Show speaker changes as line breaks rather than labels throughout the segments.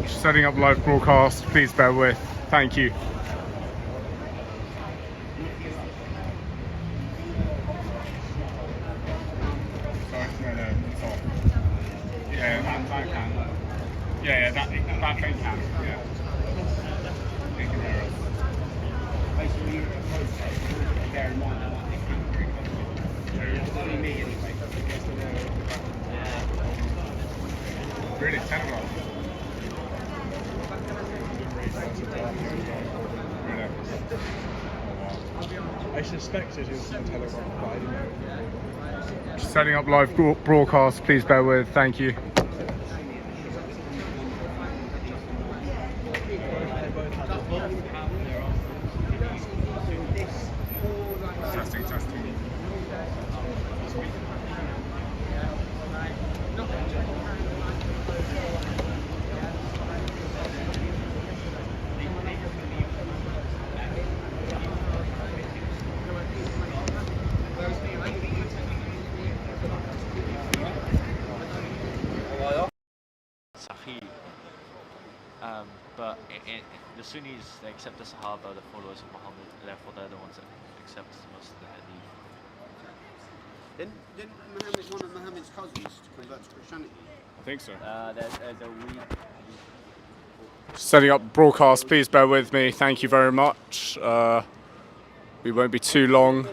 Setting up live broadcast, please bear with. Thank you. Sorry, no, it's off. Yeah, that can. Yeah, that thing can. Yeah. Thank you very much. Basically, bear in mind that it can be very close. Only me anyway. Really, 10 o'clock.
I suspected it was from Telegram, but I didn't know.
Setting up live broadcast, please bear with. Thank you. Testing.
But the Sunnis, they accept the Sahaba, the followers of Muhammad, therefore they're the ones that accept most of the Hadith.
Didn't Muhammad, one of Muhammad's cousins, to convert to Christianity?
I think so.
There's a weak...
Setting up broadcast, please bear with me. Thank you very much. We won't be too long.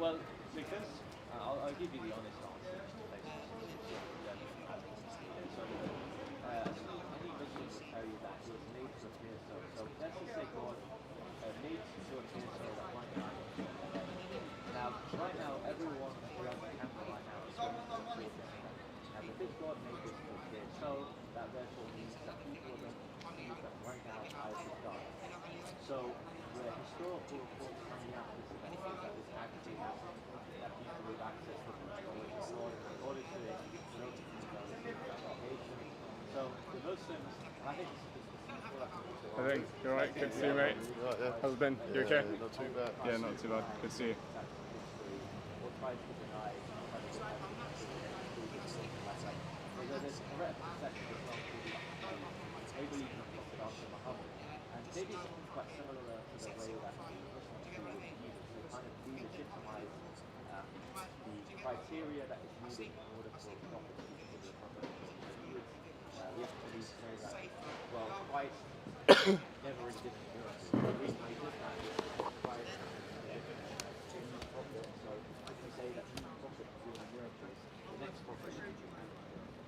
Well, because I'll give you the honest answer. Any Muslim will tell you that he was made to appear so. So let's just say God made to appear so that one guy. Now, right now, everyone who has a camera right now is going to appear this. And because God made this to appear so, that therefore means that people are going to believe that right now I is God. So the historical reports coming out of this event is that this actually happened, that people with access to the knowledge of God in order to so the Muslims, and I think this is
I think you're right. Good to see you, mate. How's it been? You okay?
Not too bad.
Yeah, not too bad. Good to see you.
Maybe something quite similar to the way that the Muslims do with Jesus. They kind of delegitimize the criteria that is needed in order for prophet to be considered a prophet. We have to say that, well, Christ never really did miracles. The reason he did that is Christ is a prophet. So if we say that he's a prophet doing miracles, the next prophet should be doing miracles.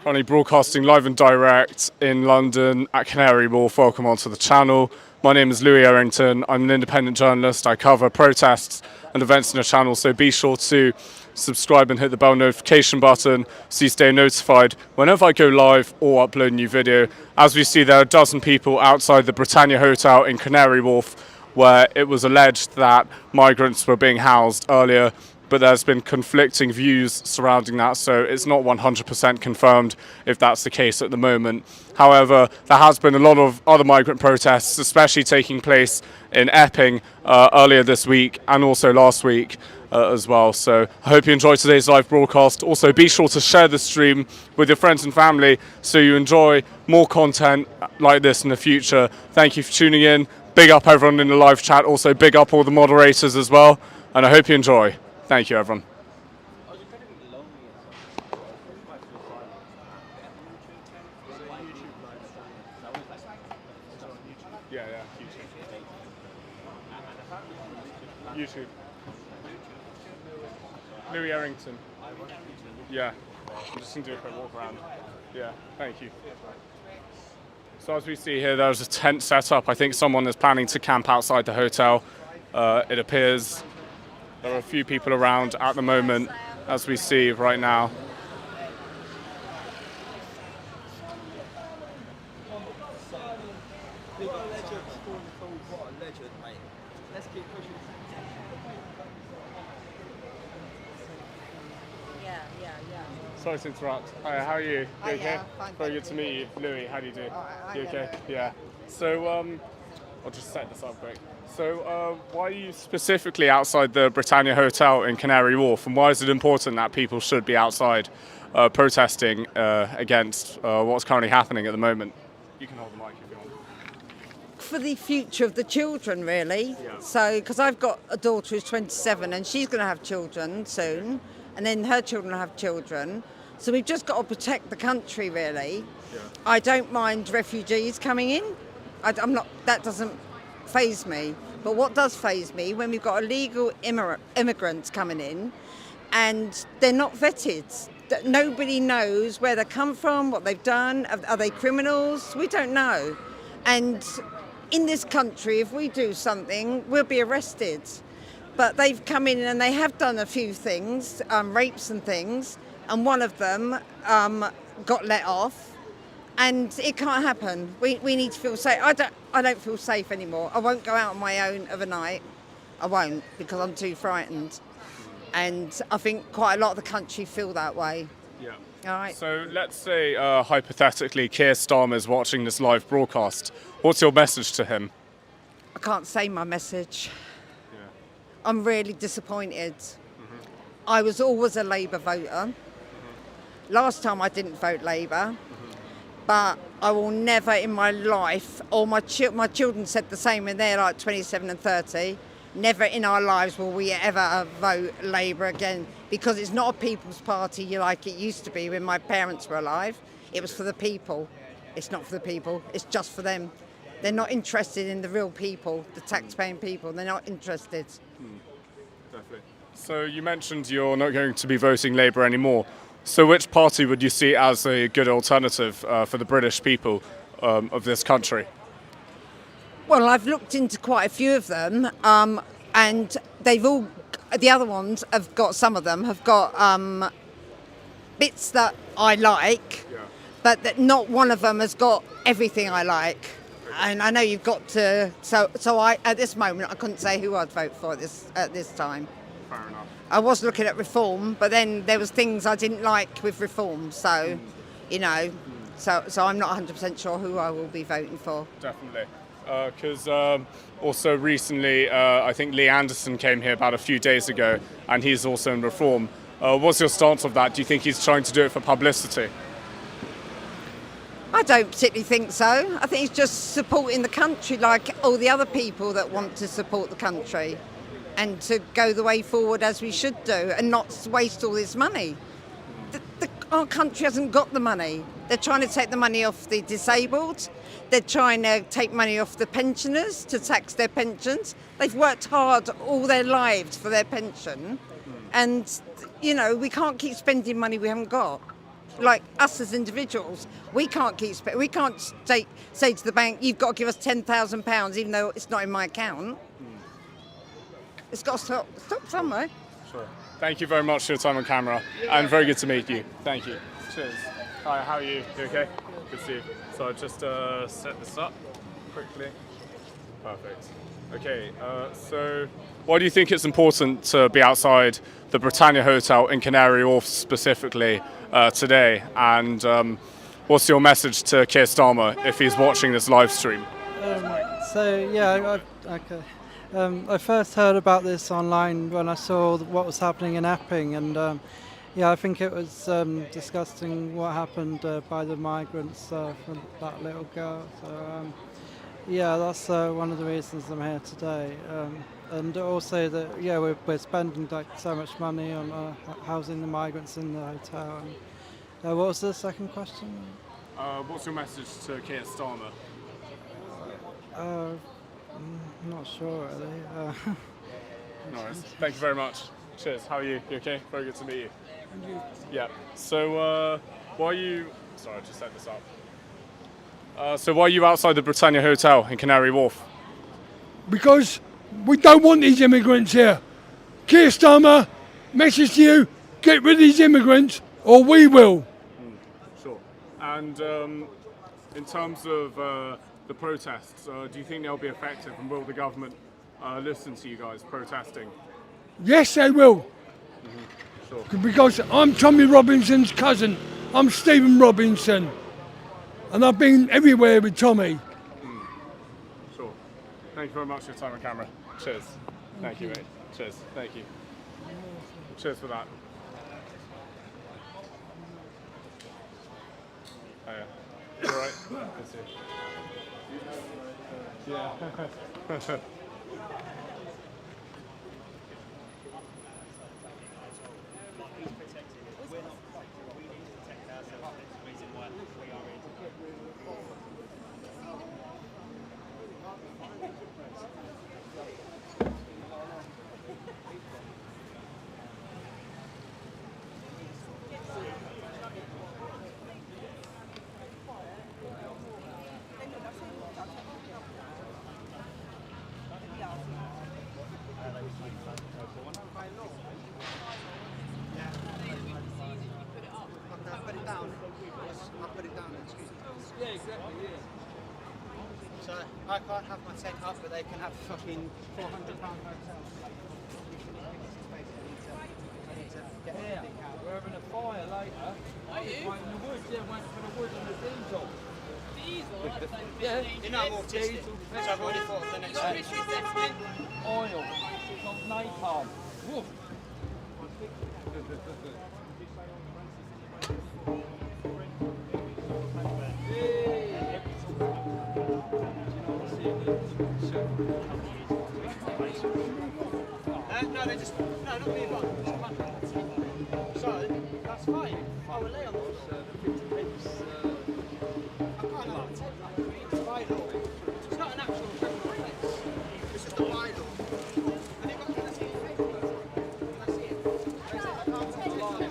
Currently broadcasting live and direct in London at Canary Wharf. Welcome onto the channel. My name is Louis Errington. I'm an independent journalist. I cover protests and events in the channel, so be sure to subscribe and hit the bell notification button so you stay notified whenever I go live or upload a new video. As we see, there are a dozen people outside the Britannia Hotel in Canary Wharf, where it was alleged that migrants were being housed earlier, but there's been conflicting views surrounding that, so it's not 100% confirmed if that's the case at the moment. However, there has been a lot of other migrant protests, especially taking place in Epping earlier this week and also last week as well. So I hope you enjoyed today's live broadcast. Also, be sure to share the stream with your friends and family so you enjoy more content like this in the future. Thank you for tuning in. Big up everyone in the live chat. Also, big up all the moderators as well. And I hope you enjoy. Thank you, everyone. Yeah, YouTube. Louis Errington. Yeah, I'm just going to do a quick walk around. Yeah, thank you. So as we see here, there's a tent set up. I think someone is planning to camp outside the hotel. It appears there are a few people around at the moment. as we see right now.
We've got legends calling what a legend, mate. Let's keep pushing.
Yeah.
Sorry to interrupt. Hi, how are you? You
Hi,
okay?
yeah, fine,
Very
thank
good to meet you. Louis, how do you do?
Hi,
You okay? Yeah. So, I'll just set this up quick. So, why are you specifically outside the Britannia Hotel in Canary Wharf, and why is it important that people should be outside protesting against what's currently happening at the moment? You can hold the mic if you want.
For the future of the children, really.
Yeah.
So, because I've got a daughter who's 27 and she's going to have children soon, and then her children will have children. So we've just got to protect the country, really.
Yeah.
I don't mind refugees coming in. I'm not. That doesn't faze me. But what does faze me when we've got illegal immigrants coming in, and they're not vetted. That nobody knows where they come from, what they've done. Are they criminals? We don't know. And in this country, if we do something, we'll be arrested. But they've come in and they have done a few things, rapes and things, and one of them got let off. And it can't happen. We need to feel safe. I don't feel safe anymore. I won't go out on my own of a night. I won't, because I'm too frightened. And I think quite a lot of the country feel that way.
Yeah.
All right.
So let's say, hypothetically, Keir Starmer is watching this live broadcast. What's your message to him?
I can't say my message.
Yeah.
I'm really disappointed. I was always a Labour voter. Last time I didn't vote Labour. But I will never in my life, or my children said the same when they're like 27 and 30, never in our lives will we ever vote Labour again, because it's not a people's party like it used to be when my parents were alive. It was for the people. It's not for the people, it's just for them. They're not interested in the real people, the tax-paying people. They're not interested.
Definitely. So you mentioned you're not going to be voting Labour anymore. So which party would you see as a good alternative for the British people of this country?
Well, I've looked into quite a few of them, and the other ones have got, some of them have got bits that I like, but that not one of them has got everything I like. And I know you've got to, so I, at this moment, I couldn't say who I'd vote for at this time.
Fair enough.
I was looking at reform, but then there was things I didn't like with reform, so, you know, so I'm not 100% sure who I will be voting for.
Definitely. Because also recently, I think Lee Anderson came here about a few days ago, and he's also in reform. What's your stance of that? Do you think he's trying to do it for publicity?
I don't particularly think so. I think he's just supporting the country like all the other people that want to support the country, and to go the way forward as we should do and not waste all this money. Our country hasn't got the money. They're trying to take the money off the disabled. They're trying to take money off the pensioners to tax their pensions. They've worked hard all their lives for their pension. And, you know, we can't keep spending money we haven't got. Like us as individuals, we can't keep spending. We can't say to the bank, you've got to give us £10,000, even though it's not in my account. It's got to stop somewhere.
Sure. Thank you very much for your time on camera, and very good to meet you. Thank you. Cheers. Hi, how are you? You okay? Good to see you. So I'll just set this up quickly. Perfect. Okay, so why do you think it's important to be outside the Britannia Hotel in Canary Wharf specifically today? And what's your message to Keir Starmer if he's watching this live stream?
I first heard about this online when I saw what was happening in Epping, and I think it was disgusting what happened by the migrants from that little girl. So that's one of the reasons I'm here today, and also that we're spending like so much money on housing the migrants in the hotel. And, what was the second question?
What's your message to Keir Starmer?
Not sure really.
No worries. Thank you very much. Cheers. How are you? You okay? Very good to meet you. Yeah. So why are you? Sorry, I just set this up. So why are you outside the Britannia Hotel in Canary Wharf?
Because we don't want these immigrants here. Keir Starmer, message to you, get rid of these immigrants or we will.
Sure. And in terms of the protests, do you think they'll be effective, and will the government listen to you guys protesting?
Yes, they will.
Sure.
Because I'm Tommy Robinson's cousin. I'm Stephen Robinson. And I've been everywhere with Tommy.
Sure. Thank you very much for your time on camera. Cheers. Thank you, mate. Cheers. Thank you. Cheers for that. Oh, yeah. You all right? Good to see you. Yeah.
Yeah, exactly, yeah. So I can't have my tent up, but they can have fucking £400 hotel.
Yeah, we're having a fire later. Are you? Waiting the wood, yeah, waiting for the wood and the diesel. Diesel? Yeah.
You're not autistic, so I've already thought of the next stage.
Oil, not napalm. Woof.
No, they just, no, not me, but so, that's fine. I will lay on those. I can't have my tent up. It's bylaw. It's not an actual criminal offence. It's just a bylaw. And you've got to see it. Can I see it? I can't have a lie.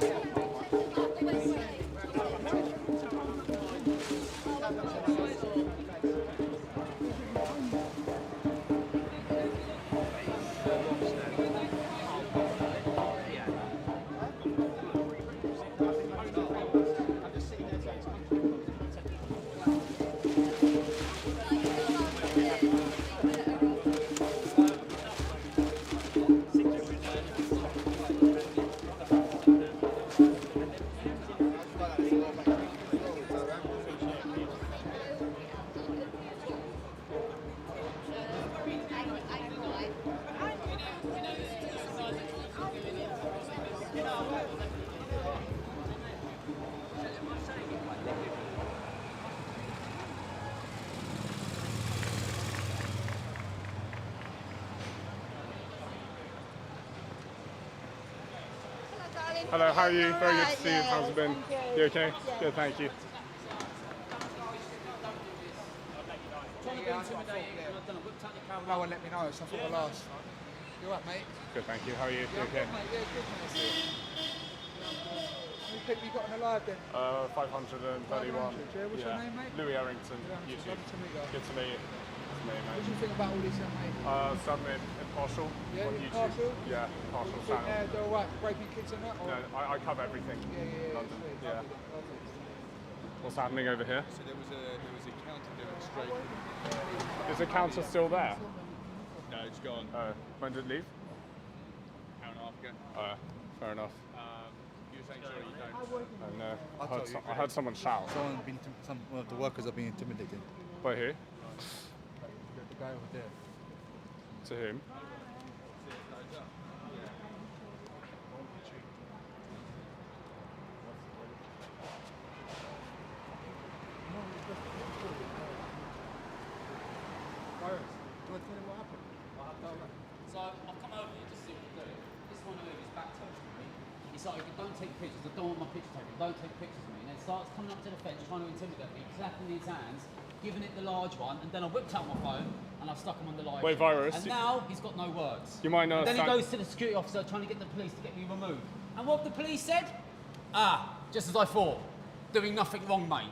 Hello, how are you? Very good to see you. How's it been? You okay? Good, thank you.
No one let me know, so I thought I'd ask. You alright, mate?
Good, thank you. How are you? You okay?
Mate, yeah, good, mate. How many people you got on the live then?
531.
Yeah, what's your name, mate?
Louis Errington,
Lovely
YouTube.
to meet you.
Good to meet you.
What do you think about all this, mate?
Something impartial
Yeah,
on YouTube.
Impartial?
Yeah,
What do
impartial
you think
channel.
they're alright, raping kids and that? Or?
No, I cover everything.
Yeah,
London.
sweet.
Yeah.
Lovely.
What's happening over here?
So there was a counter demonstration.
Is the counter still there?
No, it's gone.
When did it leave?
Hour and a half ago.
Fair enough.
You were saying sorry, you don't.
No, I heard someone shout.
Some of the workers are being intimidated.
By who?
The guy over there.
To whom?
So I've come over here to see what to do. This one over his back turned to me. He's like, don't take pictures, I don't want my picture taken, don't take pictures of me. And then starts coming up to the fence, trying to intimidate me, clapping his hands, giving it the large one, and then I whipped out my phone and I stuck him on the live.
Wait, Virus.
And now he's got no words.
You might know.
And then he goes to the security officer trying to get the police to get me removed. And what the police said? Just as I thought, doing nothing wrong, mate.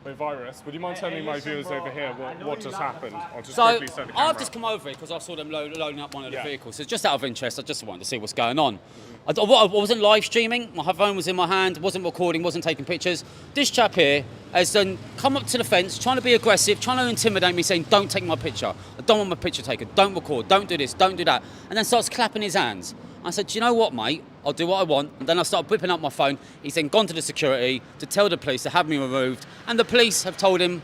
Wait, Virus, would you mind telling my viewers over here what just happened? I'll just
So
quickly set the camera
I've just come over because I saw them loading up one of the
Yeah.
vehicles. So just out of interest, I just wanted to see what's going on. I wasn't live streaming. My phone was in my hand, wasn't recording, wasn't taking pictures. This chap here has then come up to the fence, trying to be aggressive, trying to intimidate me, saying, "Don't take my picture. I don't want my picture taken. Don't record. Don't do this. Don't do that." And then starts clapping his hands. I said, "Do you know what, mate? I'll do what I want." And then I started whipping up my phone. He's then gone to the security to tell the police to have me removed. And the police have told him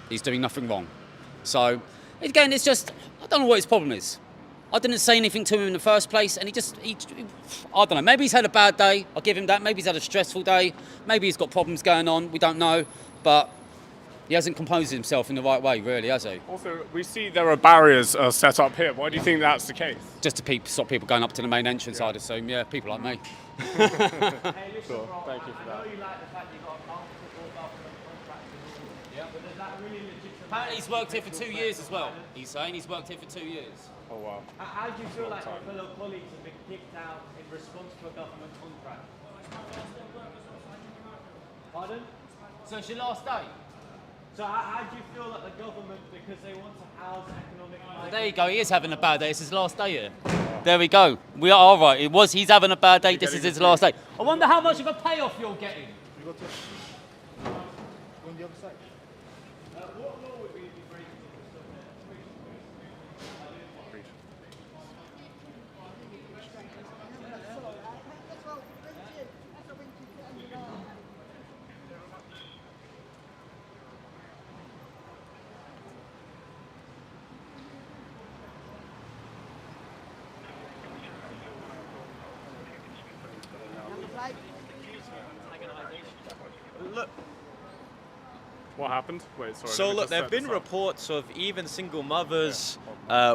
he's doing nothing wrong. So, again, it's just, I don't know what his problem is. I didn't say anything to him in the first place, and I don't know, maybe he's had a bad day, I'll give him that. Maybe he's had a stressful day, maybe he's got problems going on, we don't know. But he hasn't composed himself in the right way, really, has he?
Also, we see there are barriers set up here. Why do you think that's the case?
Just to stop people going up to the main entrance, I'd assume. Yeah, people like me.
Sure. Thank you for that.
Apparently he's worked here for 2 years as well. He's saying he's worked here for 2 years.
Oh, wow.
How do you feel like your fellow colleagues have been kicked out in response to a government contract? Pardon?
So it's your last day?
So how do you feel like the government, because they want to house economic migrants?
There you go, he is having a bad day. It's his last day here. There we go. We are all right. He's having a bad day. This is his last day. I wonder how much of a payoff you're getting.
On the other side.
What law would we be breaking
Look,
What happened? Wait, sorry.
so
let me
look,
just
there
set
have been
this up.
reports of even single mothers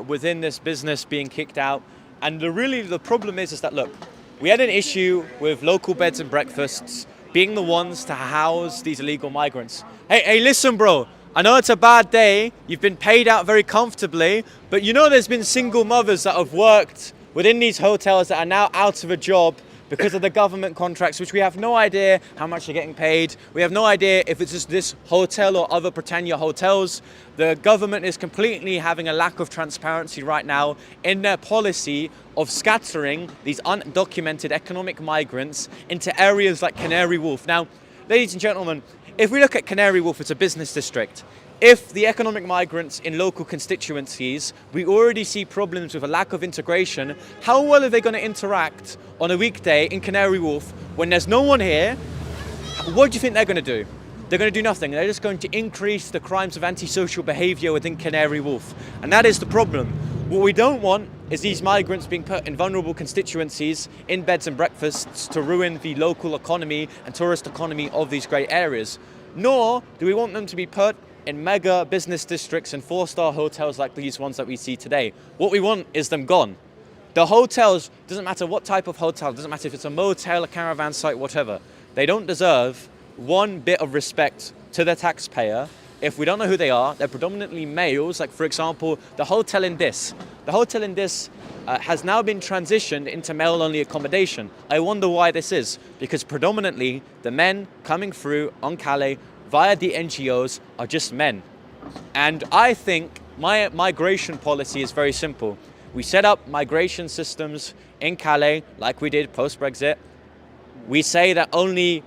within this business being kicked out. And the problem is that, look, we had an issue with local beds and breakfasts being the ones to house these illegal migrants. Hey, listen, bro. I know it's a bad day. You've been paid out very comfortably. But you know there's been single mothers that have worked within these hotels that are now out of a job because of the government contracts, which we have no idea how much they're getting paid. We have no idea if it's just this hotel or other Britannia hotels. The government is completely having a lack of transparency right now in their policy of scattering these undocumented economic migrants into areas like Canary Wharf. Now, ladies and gentlemen, if we look at Canary Wharf, it's a business district. If the economic migrants in local constituencies, we already see problems with a lack of integration, how well are they going to interact on a weekday in Canary Wharf when there's no one here? What do you think they're going to do? They're going to do nothing. They're just going to increase the crimes of antisocial behaviour within Canary Wharf. And that is the problem. What we don't want is these migrants being put in vulnerable constituencies, in beds and breakfasts, to ruin the local economy and tourist economy of these great areas. Nor do we want them to be put in mega business districts and 4-star hotels like these ones that we see today. What we want is them gone. The hotels, doesn't matter what type of hotel, doesn't matter if it's a motel, a caravan site, whatever, they don't deserve one bit of respect to the taxpayer. If we don't know who they are, they're predominantly males. Like, for example, the hotel in this. The hotel in this has now been transitioned into male-only accommodation. I wonder why this is. Because predominantly, the men coming through on Calais via the NGOs are just men. And I think my migration policy is very simple. We set up migration systems in Calais, like we did post-Brexit. We say that only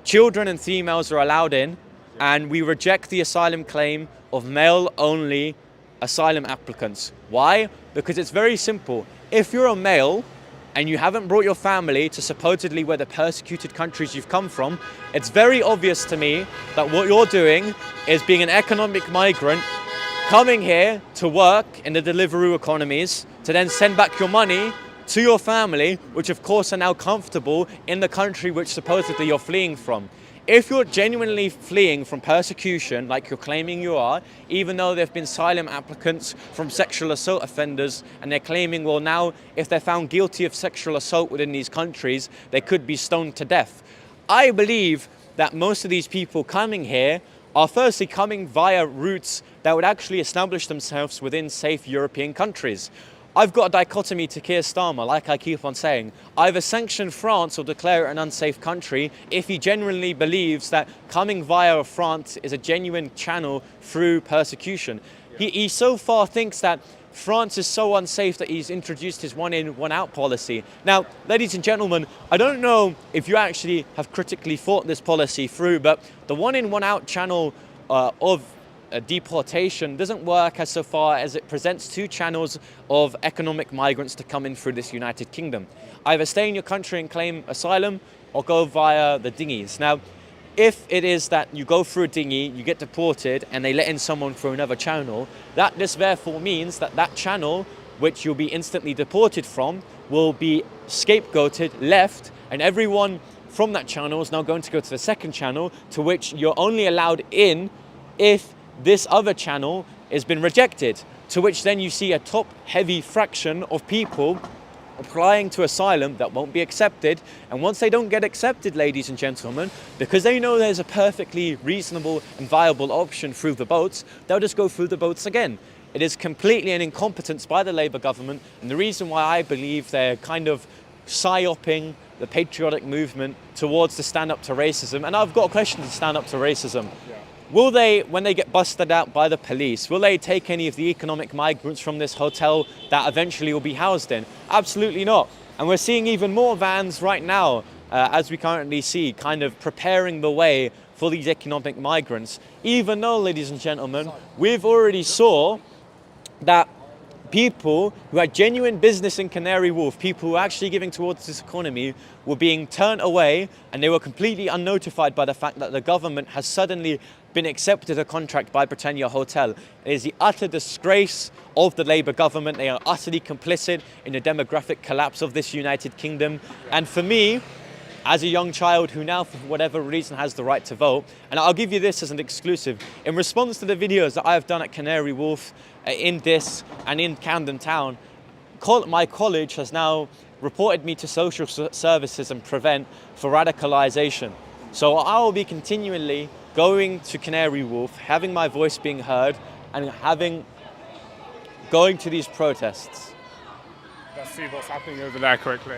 children and females are allowed in, and we reject the asylum claim of male-only asylum applicants. Why? Because it's very simple. If you're a male and you haven't brought your family to supposedly where the persecuted countries you've come from, it's very obvious to me that what you're doing is being an economic migrant, coming here to work in the Deliveroo economies, to then send back your money to your family, which of course are now comfortable in the country which supposedly you're fleeing from. If you're genuinely fleeing from persecution, like you're claiming you are, even though there have been asylum applicants from sexual assault offenders, and they're claiming, well, now if they're found guilty of sexual assault within these countries, they could be stoned to death. I believe that most of these people coming here are firstly coming via routes that would actually establish themselves within safe European countries. I've got a dichotomy to Keir Starmer, like I keep on saying. Either sanction France or declare it an unsafe country if he genuinely believes that coming via France is a genuine channel through persecution. He so far thinks that France is so unsafe that he's introduced his one in, one out policy. Now, ladies and gentlemen, I don't know if you actually have critically thought this policy through, but the one in, one out channel of deportation doesn't work as so far as it presents two channels of economic migrants to come in through this United Kingdom. Either stay in your country and claim asylum or go via the dinghies. Now, if it is that you go through a dinghy, you get deported, and they let in someone through another channel, that this therefore means that that channel, which you'll be instantly deported from, will be scapegoated, left, and everyone from that channel is now going to go to the second channel, to which you're only allowed in if this other channel has been rejected, to which then you see a top-heavy fraction of people applying to asylum that won't be accepted. And once they don't get accepted, ladies and gentlemen, because they know there's a perfectly reasonable and viable option through the boats, they'll just go through the boats again. It is completely an incompetence by the Labour government, and the reason why I believe they're kind of psyoping the patriotic movement towards the stand up to racism. And I've got a question to stand up to racism. Will they, when they get busted out by the police, will they take any of the economic migrants from this hotel that eventually will be housed in? Absolutely not. And we're seeing even more vans right now, as we currently see, kind of preparing the way for these economic migrants. Even though, ladies and gentlemen, we've already saw that people who had genuine business in Canary Wharf, people who were actually giving towards this economy, were being turned away, and they were completely unnotified by the fact that the government has suddenly been accepted a contract by Britannia Hotel. It is the utter disgrace of the Labour government. They are utterly complicit in the demographic collapse of this United Kingdom. And for me, as a young child who now, for whatever reason, has the right to vote, and I'll give you this as an exclusive, in response to the videos that I've done at Canary Wharf, in this and in Camden Town, my college has now reported me to social services and prevent for radicalisation. So I will be continually going to Canary Wharf, having my voice being heard, and going to these protests.
Let's see what's happening over there quickly.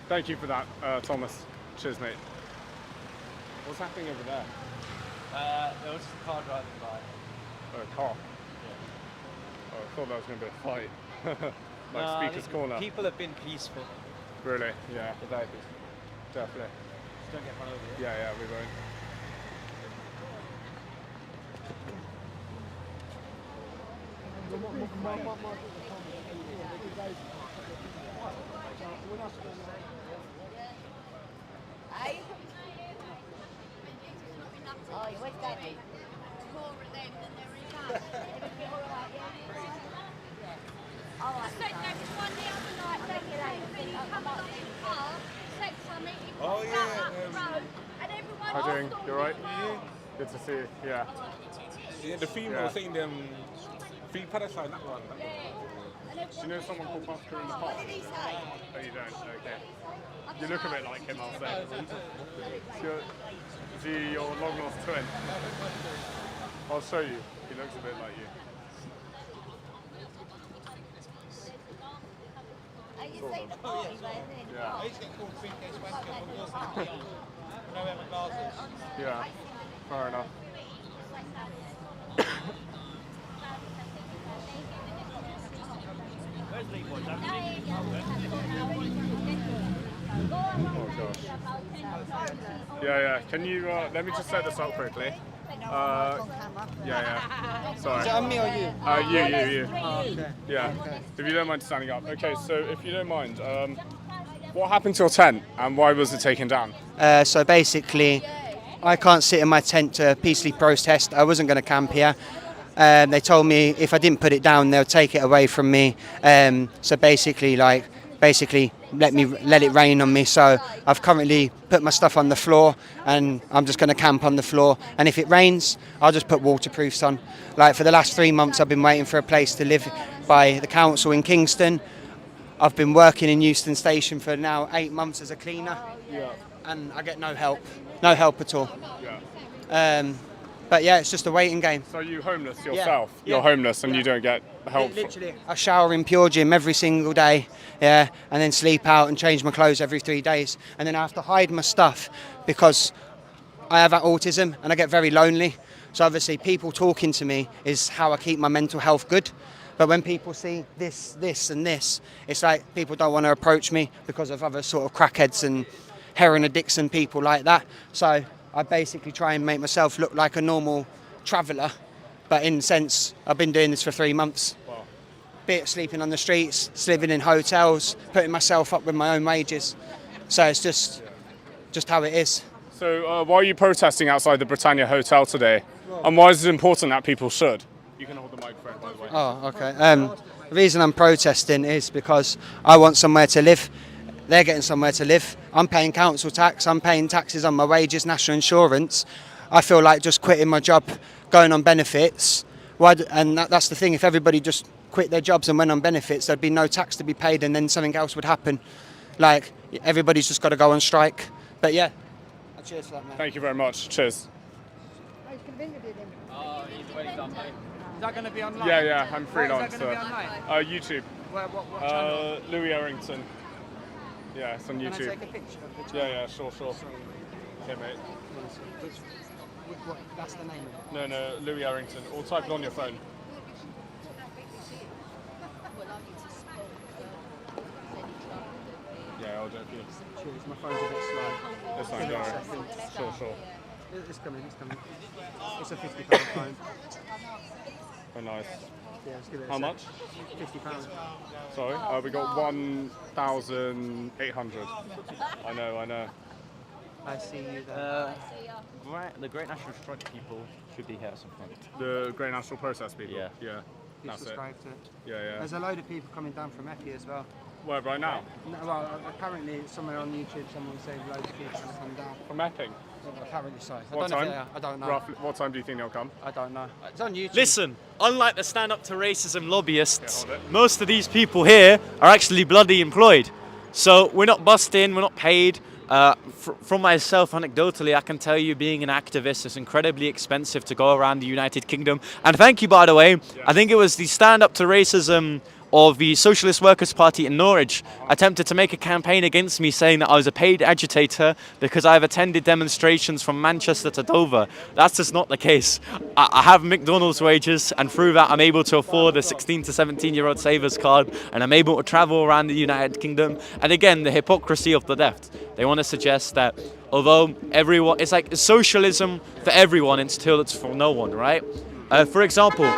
Thank you for that, Thomas. Cheers, mate. What's happening over there?
There was just a car driving by.
Oh, a car? Yeah. Oh, I thought that was going to be a fight. Like Speaker's Corner.
People have been peaceful.
Really? Yeah.
They're very peaceful.
Definitely.
Just don't get run over.
Yeah, we won't.
Hey? Oh, where's Daddy? More of them than there is us. Everything all right, yeah? All right. I said there was one the other night, really come up in the car, said something, he walked up the road, and everyone
How are you doing?
else
You alright?
thought-
Good to see you. Yeah.
Yeah, the female saying them free parasite, that one.
Do you know someone called Buster in the park?
What did he say?
Oh, you don't? Okay. You look a bit like him, I'll say. Is he your long-lost twin? I'll show you. He looks a bit like you.
Hey, you seen the party, man, in the park?
He's getting called Pink Ace Wanker. No Emma glasses.
Yeah, fair enough. Oh gosh. Yeah. Can you let me just set this up quickly? Yeah. Sorry.
Is it on me or you?
You.
Oh, okay.
Yeah. If you don't mind standing up. Okay. So if you don't mind, what happened to your tent and why was it taken down?
So basically, I can't sit in my tent to peacefully protest. I wasn't going to camp here. They told me if I didn't put it down, they'll take it away from me. So basically, let it rain on me. So I've currently put my stuff on the floor, and I'm just going to camp on the floor. And if it rains, I'll just put waterproofs on. Like for the last 3 months, I've been waiting for a place to live by the council in Kingston. I've been working in Euston Station for now 8 months as a cleaner, and I get no help at all. But yeah, it's just a waiting game.
So are you homeless yourself?
Yeah.
You're homeless and you don't get help?
Literally, I shower in Pure Gym every single day, yeah, and then sleep out and change my clothes every 3 days. And then I have to hide my stuff because I have autism and I get very lonely. So obviously people talking to me is how I keep my mental health good. But when people see this and this, it's like people don't want to approach me because of other sort of crackheads and heroin addicts and people like that. So I basically try and make myself look like a normal traveller, but in a sense, I've been doing this for 3 months.
Wow.
Be it sleeping on the streets, living in hotels, putting myself up with my own wages. So it's just how it is.
So why are you protesting outside the Britannia Hotel today? And why is it important that people should? You can hold the microphone, by the way.
Oh, okay. The reason I'm protesting is because I want somewhere to live. They're getting somewhere to live. I'm paying council tax. I'm paying taxes on my wages, national insurance. I feel like just quitting my job, going on benefits. And that's the thing. If everybody just quit their jobs and went on benefits, there'd be no tax to be paid, and then something else would happen. Like everybody's just got to go on strike. But yeah, cheers for that, man.
Thank you very much. Cheers.
Oh, he's already done, mate.
Is that going to be online?
Yeah, I'm freelance.
Is that going to be online?
YouTube.
What channel?
Louis Errington. Yeah, it's on YouTube.
Can I take a picture of the channel?
Yeah, sure. Okay, mate.
That's the name of it?
No, Louis Errington. Or type it on your phone. Yeah, I'll do it for you.
Cheers, my phone's a bit slow.
It's fine, don't worry. Sure.
It's coming. It's a £50 phone.
Oh, nice.
Yeah, let's give it a
How
sec.
much?
£50.
Sorry, we got 1,800. I know.
I see you there.
The Great National Strike people should be here at some point.
The Great National Protest people?
Yeah.
Yeah,
You
that's it.
subscribe to it.
Yeah.
There's a load of people coming down from Epi as well.
Where, right now?
No, well, apparently somewhere on YouTube someone said loads of people are going to come down.
From Epping?
Apparently so.
What time?
I don't know.
Roughly, what time do you think they'll come?
I don't know. It's on YouTube.
Listen, unlike the Stand Up to Racism lobbyists,
Yeah, hold it.
most of these people here are actually bloody employed. So we're not busting, we're not paid. From myself, anecdotally, I can tell you being an activist is incredibly expensive to go around the United Kingdom. And thank you, by the way. I think it was the Stand Up to Racism of the Socialist Workers' Party in Norwich attempted to make a campaign against me saying that I was a paid agitator because I've attended demonstrations from Manchester to Dover. That's just not the case. I have McDonald's wages, and through that I'm able to afford a 16 to 17-year-old savers card, and I'm able to travel around the United Kingdom. And again, the hypocrisy of the left. They want to suggest that although everyone, it's like socialism for everyone until it's for no one, right? For example,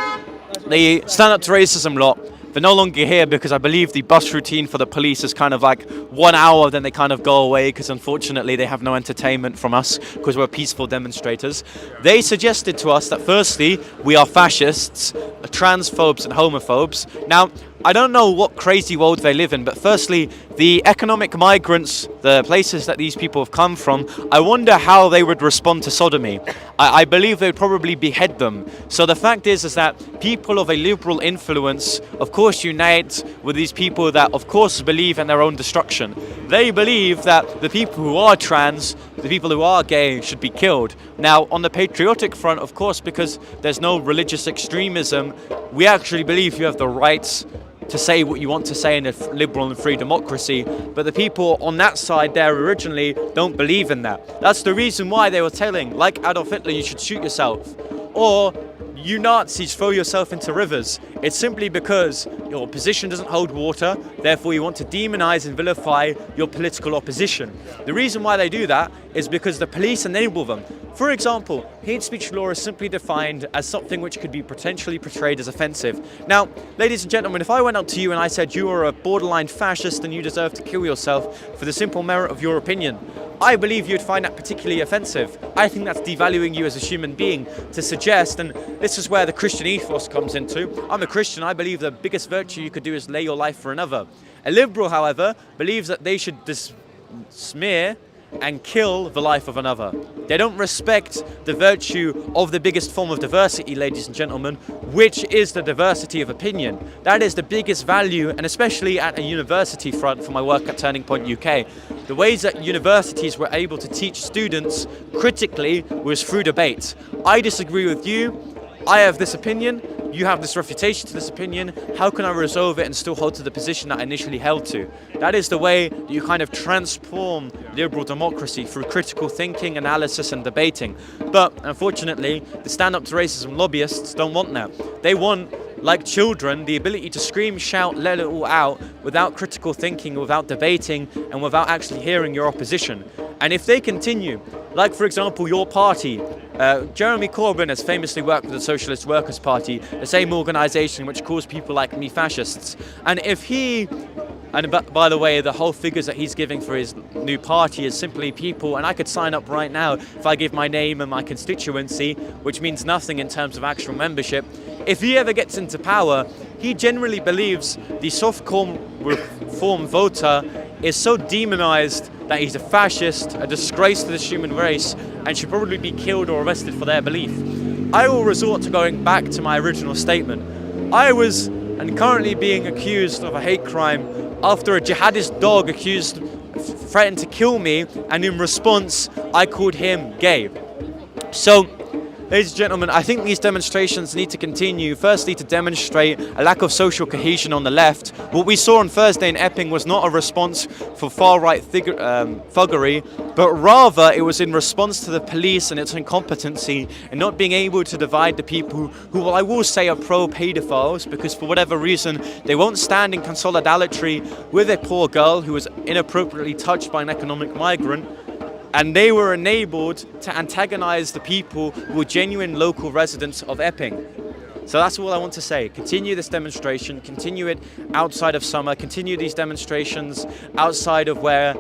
the Stand Up to Racism lot, they're no longer here because I believe the bus routine for the police is kind of like 1 hour, then they kind of go away because unfortunately they have no entertainment from us because we're peaceful demonstrators. They suggested to us that firstly, we are fascists, transphobes and homophobes. Now, I don't know what crazy world they live in, but firstly, the economic migrants, the places that these people have come from, I wonder how they would respond to sodomy. I believe they'd probably behead them. So the fact is that people of a liberal influence, of course, unite with these people that, of course, believe in their own destruction. They believe that the people who are trans, the people who are gay, should be killed. Now, on the patriotic front, of course, because there's no religious extremism, we actually believe you have the rights to say what you want to say in a liberal and free democracy, but the people on that side there originally don't believe in that. That's the reason why they were telling, like Adolf Hitler, you should shoot yourself, or you Nazis throw yourself into rivers. It's simply because your position doesn't hold water, therefore you want to demonize and vilify your political opposition. The reason why they do that is because the police enable them. For example, hate speech law is simply defined as something which could be potentially portrayed as offensive. Now, ladies and gentlemen, if I went up to you and I said you are a borderline fascist and you deserve to kill yourself for the simple merit of your opinion, I believe you'd find that particularly offensive. I think that's devaluing you as a human being to suggest, and this is where the Christian ethos comes into. I'm a Christian, I believe the biggest virtue you could do is lay your life for another. A liberal, however, believes that they should smear and kill the life of another. They don't respect the virtue of the biggest form of diversity, ladies and gentlemen, which is the diversity of opinion. That is the biggest value, and especially at a university front for my work at Turning Point UK. The ways that universities were able to teach students critically was through debate. I disagree with you. I have this opinion. You have this refutation to this opinion. How can I resolve it and still hold to the position that I initially held to? That is the way that you kind of transform liberal democracy, through critical thinking, analysis and debating. But unfortunately, the stand up to racism lobbyists don't want that. They want, like children, the ability to scream, shout, let it all out without critical thinking, without debating and without actually hearing your opposition. And if they continue, like for example your party, Jeremy Corbyn has famously worked with the Socialist Workers' Party, the same organisation which calls people like me fascists. And if he, and by the way, the whole figures that he's giving for his new party is simply people, and I could sign up right now if I give my name and my constituency, which means nothing in terms of actual membership. If he ever gets into power, he generally believes the soft-core reform voter is so demonised that he's a fascist, a disgrace to the human race, and should probably be killed or arrested for their belief. I will resort to going back to my original statement. I was and currently being accused of a hate crime after a jihadist dog threatened to kill me, and in response I called him gay. So, ladies and gentlemen, I think these demonstrations need to continue, firstly to demonstrate a lack of social cohesion on the left. What we saw on Thursday in Epping was not a response for far-right thuggery, but rather it was in response to the police and its incompetency in not being able to divide the people who I will say are pro-paedophiles, because for whatever reason they won't stand in solidarity with a poor girl who was inappropriately touched by an economic migrant. And they were enabled to antagonize the people who were genuine local residents of Epping. So that's all I want to say. Continue this demonstration, continue it outside of summer, continue these demonstrations outside of where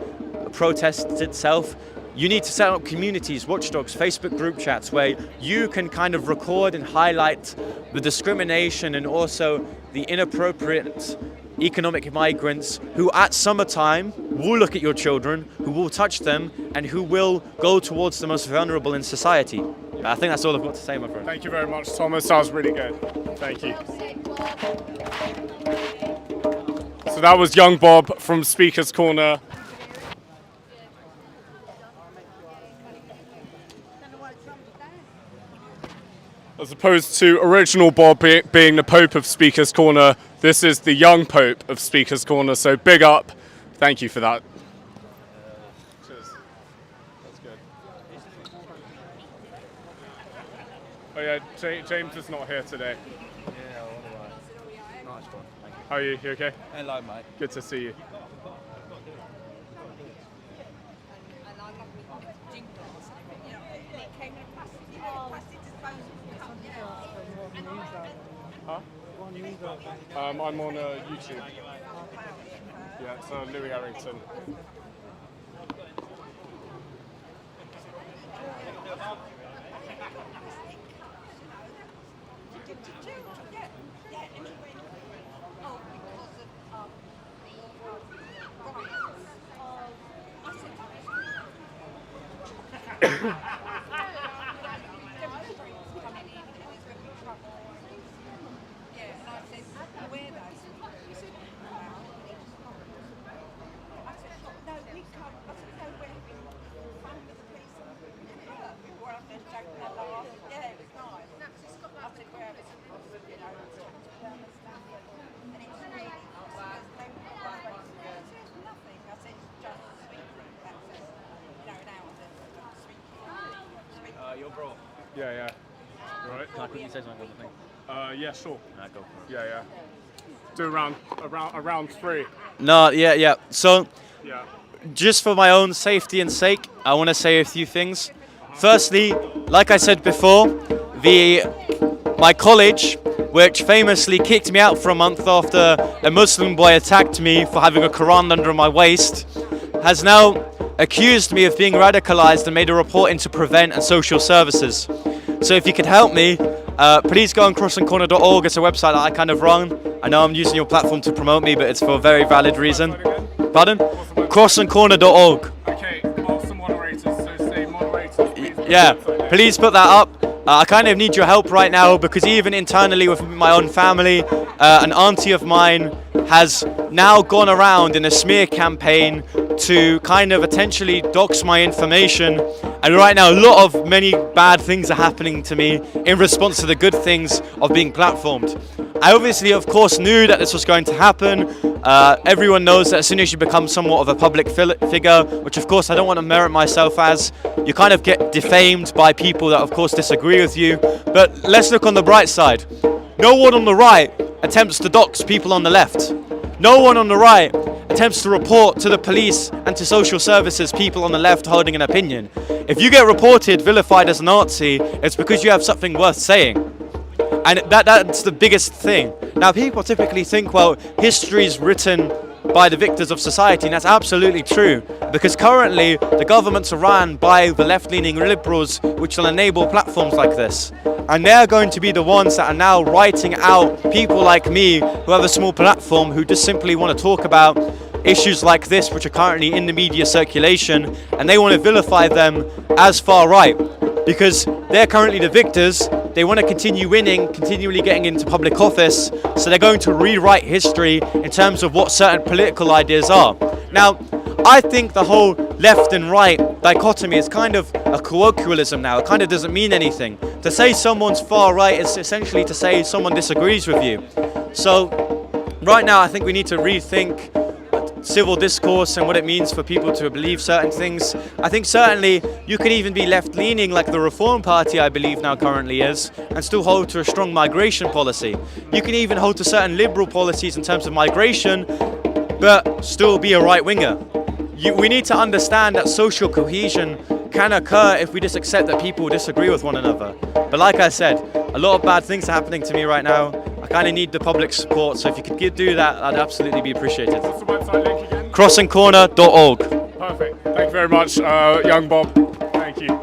protests itself. You need to set up communities, watchdogs, Facebook group chats where you can kind of record and highlight the discrimination and also the inappropriate economic migrants who at summertime will look at your children, who will touch them, and who will go towards the most vulnerable in society. I think that's all I've got to say, my friend.
Thank you very much, Thomas. That was really good. Thank you. So that was young Bob from Speaker's Corner. As opposed to original Bob being the Pope of Speaker's Corner, this is the young Pope of Speaker's Corner, so big up. Thank you for that. Cheers. That's good. Oh yeah, James is not here today.
Yeah, all right. Nice one. Thank you.
How are you? You okay?
Hello, mate.
Good to see you. Huh? I'm on YouTube. Yeah, it's Louis Errington.
Your bro.
Yeah, yeah. Right.
Can I quickly say something on the thing?
Yeah, sure.
Nah, go for it.
Yeah, yeah. Do around 3.
No, yeah. So,
Yeah.
just for my own safety and sake, I want to say a few things. Firstly, like I said before, my college, which famously kicked me out for a month after a Muslim boy attacked me for having a Quran under my waist, has now accused me of being radicalized and made a report into Prevent and Social Services. So if you could help me, please go on crossandcorner.org. It's a website that I kind of run. I know I'm using your platform to promote me, but it's for a very valid reason. Pardon? Crossandcorner.org.
Okay, ask someone
Yeah, please put that up. I kind of need your help right now because even internally with my own family, an auntie of mine has now gone around in a smear campaign to kind of potentially dox my information. And right now, many bad things are happening to me in response to the good things of being platformed. I obviously, of course, knew that this was going to happen. Everyone knows that as soon as you become somewhat of a public figure, which of course I don't want to merit myself as, you kind of get defamed by people that of course disagree with you. But let's look on the bright side. No one on the right attempts to dox people on the left. No one on the right attempts to report to the police and to social services people on the left holding an opinion. If you get reported, vilified as a Nazi, it's because you have something worth saying. And that's the biggest thing. Now, people typically think, well, history is written by the victors of society, and that's absolutely true. Because currently, the governments are run by the left-leaning liberals, which will enable platforms like this. And they're going to be the ones that are now writing out people like me, who have a small platform, who just simply want to talk about issues like this, which are currently in the media circulation, and they want to vilify them as far right. Because they're currently the victors, they want to continue winning, continually getting into public office, so they're going to rewrite history in terms of what certain political ideas are. Now, I think the whole left and right dichotomy is kind of a colloquialism now. It kind of doesn't mean anything. To say someone's far right is essentially to say someone disagrees with you. So, right now I think we need to rethink civil discourse and what it means for people to believe certain things. I think certainly you can even be left-leaning like the Reform Party I believe now currently is and still hold to a strong migration policy. You can even hold to certain liberal policies in terms of migration but still be a right-winger. We need to understand that social cohesion can occur if we just accept that people disagree with one another. But like I said, a lot of bad things are happening to me right now. I kind of need the public support, so if you could do that, I'd absolutely be appreciated.
What's the website link again?
crossandcorner.org.
Perfect. Thank you very much, young Bob. Thank you.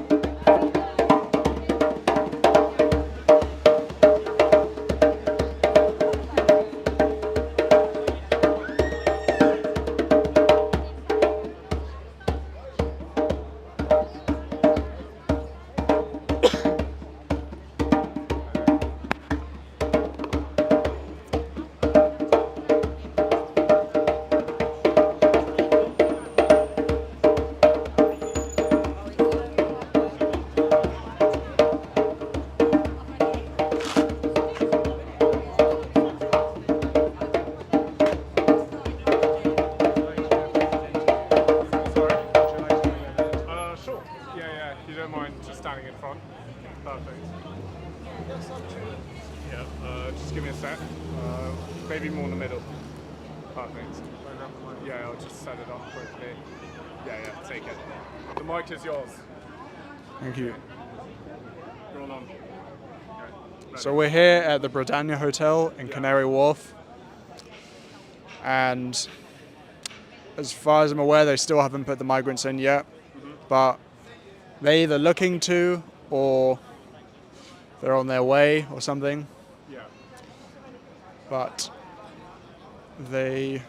Just give me a sec. Maybe more in the middle. Perfect. Yeah, I'll just set it up quickly. Yeah, take it. The mic is yours.
Thank you.
You're on.
So we're here at the Britannia Hotel in Canary Wharf, and as far as I'm aware, they still haven't put the migrants in yet, but they're either looking to or they're on their way or something.
Yeah.
But they,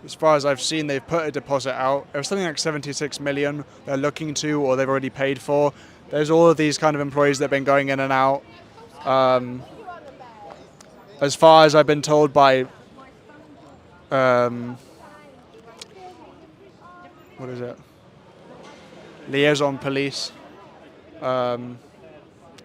as far as I've seen, they've put a deposit out. It was something like 76 million they're looking to or they've already paid for. There's all of these kind of employees that have been going in and out. As far as I've been told by what is it? Liaison police.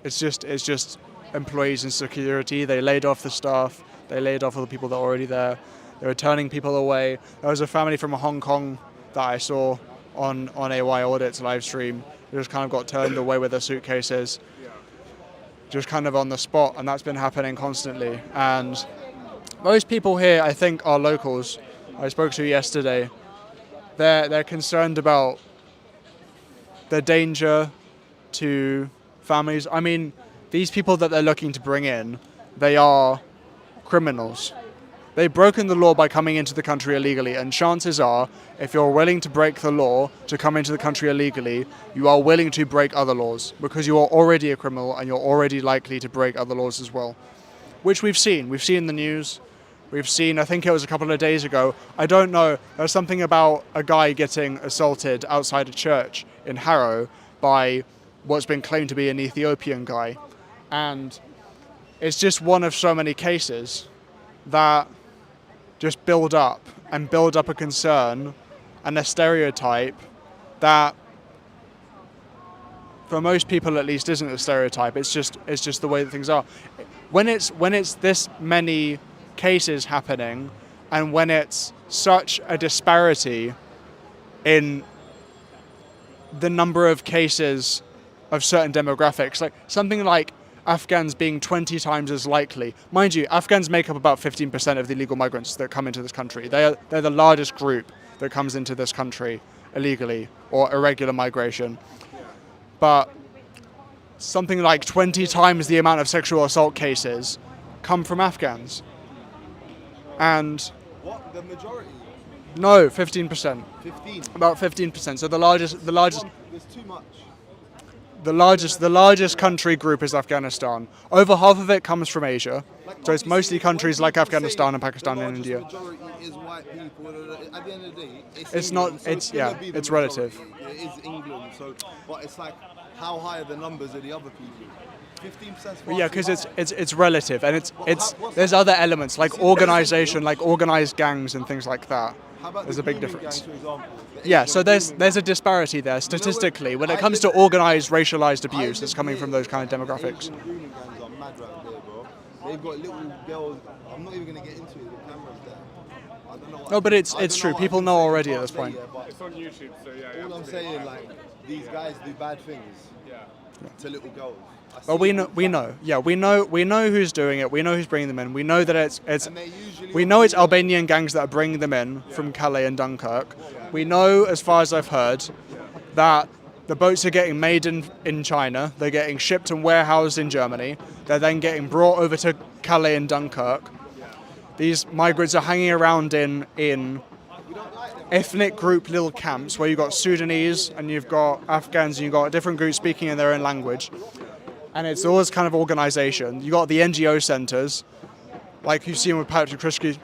It's just employees and security. They laid off the staff. They laid off all the people that were already there. They were turning people away. There was a family from Hong Kong that I saw on AY Audit's live stream. They just kind of got turned away with their suitcases, just kind of on the spot, and that's been happening constantly. And most people here, I think, are locals. I spoke to yesterday. They're concerned about the danger to families. I mean, these people that they're looking to bring in, they are criminals. They've broken the law by coming into the country illegally, and chances are, if you're willing to break the law to come into the country illegally, you are willing to break other laws, because you are already a criminal and you're already likely to break other laws as well. Which we've seen. We've seen in the news. We've seen, I think it was a couple of days ago, I don't know, there's something about a guy getting assaulted outside a church in Harrow, by what's been claimed to be an Ethiopian guy. And it's just one of so many cases that just build up a concern and a stereotype that for most people at least isn't a stereotype. It's just the way that things are. When it's this many cases happening, and when it's such a disparity in the number of cases of certain demographics, like something like Afghans being 20 times as likely. Mind you, Afghans make up about 15% of the illegal migrants that come into this country. They're the largest group that comes into this country illegally or irregular migration. But something like 20 times the amount of sexual assault cases come from Afghans. And
what? The majority?
No, 15%.
15.
About 15%. So the largest.
There's too much.
The largest country group is Afghanistan. Over half of it comes from Asia. So it's mostly countries like Afghanistan and Pakistan and India.
The majority is white people. At the end of the day,
It's not.
England, so
It's
gonna
yeah.
be the
It's relative.
majority. It is England. So, but it's like, how high are the numbers of the other people? 15%.
Well, yeah, because it's relative, and it's there's other elements like organization, like organized gangs and things like that. There's a big difference. Yeah, so there's a disparity there statistically when it comes to organized racialized abuse that's coming from those kind of demographics.
They've got little girls. I'm not even going to get into it. The camera's there. I don't know what
No, but it's true. People know already at this point.
It's on YouTube, so yeah.
All I'm saying, like, these guys do bad things to little girls.
Well, we know who's doing it. We know who's bringing them in. We know that it's Albanian gangs that are bringing them in from Calais and Dunkirk. We know, as far as I've heard, that the boats are getting made in China. They're getting shipped and warehoused in Germany. They're then getting brought over to Calais and Dunkirk. These migrants are hanging around in ethnic group little camps where you've got Sudanese and you've got Afghans and you've got different groups speaking in their own language. And it's always kind of organisation. You got the NGO centres, like you've seen with Patrick Christie's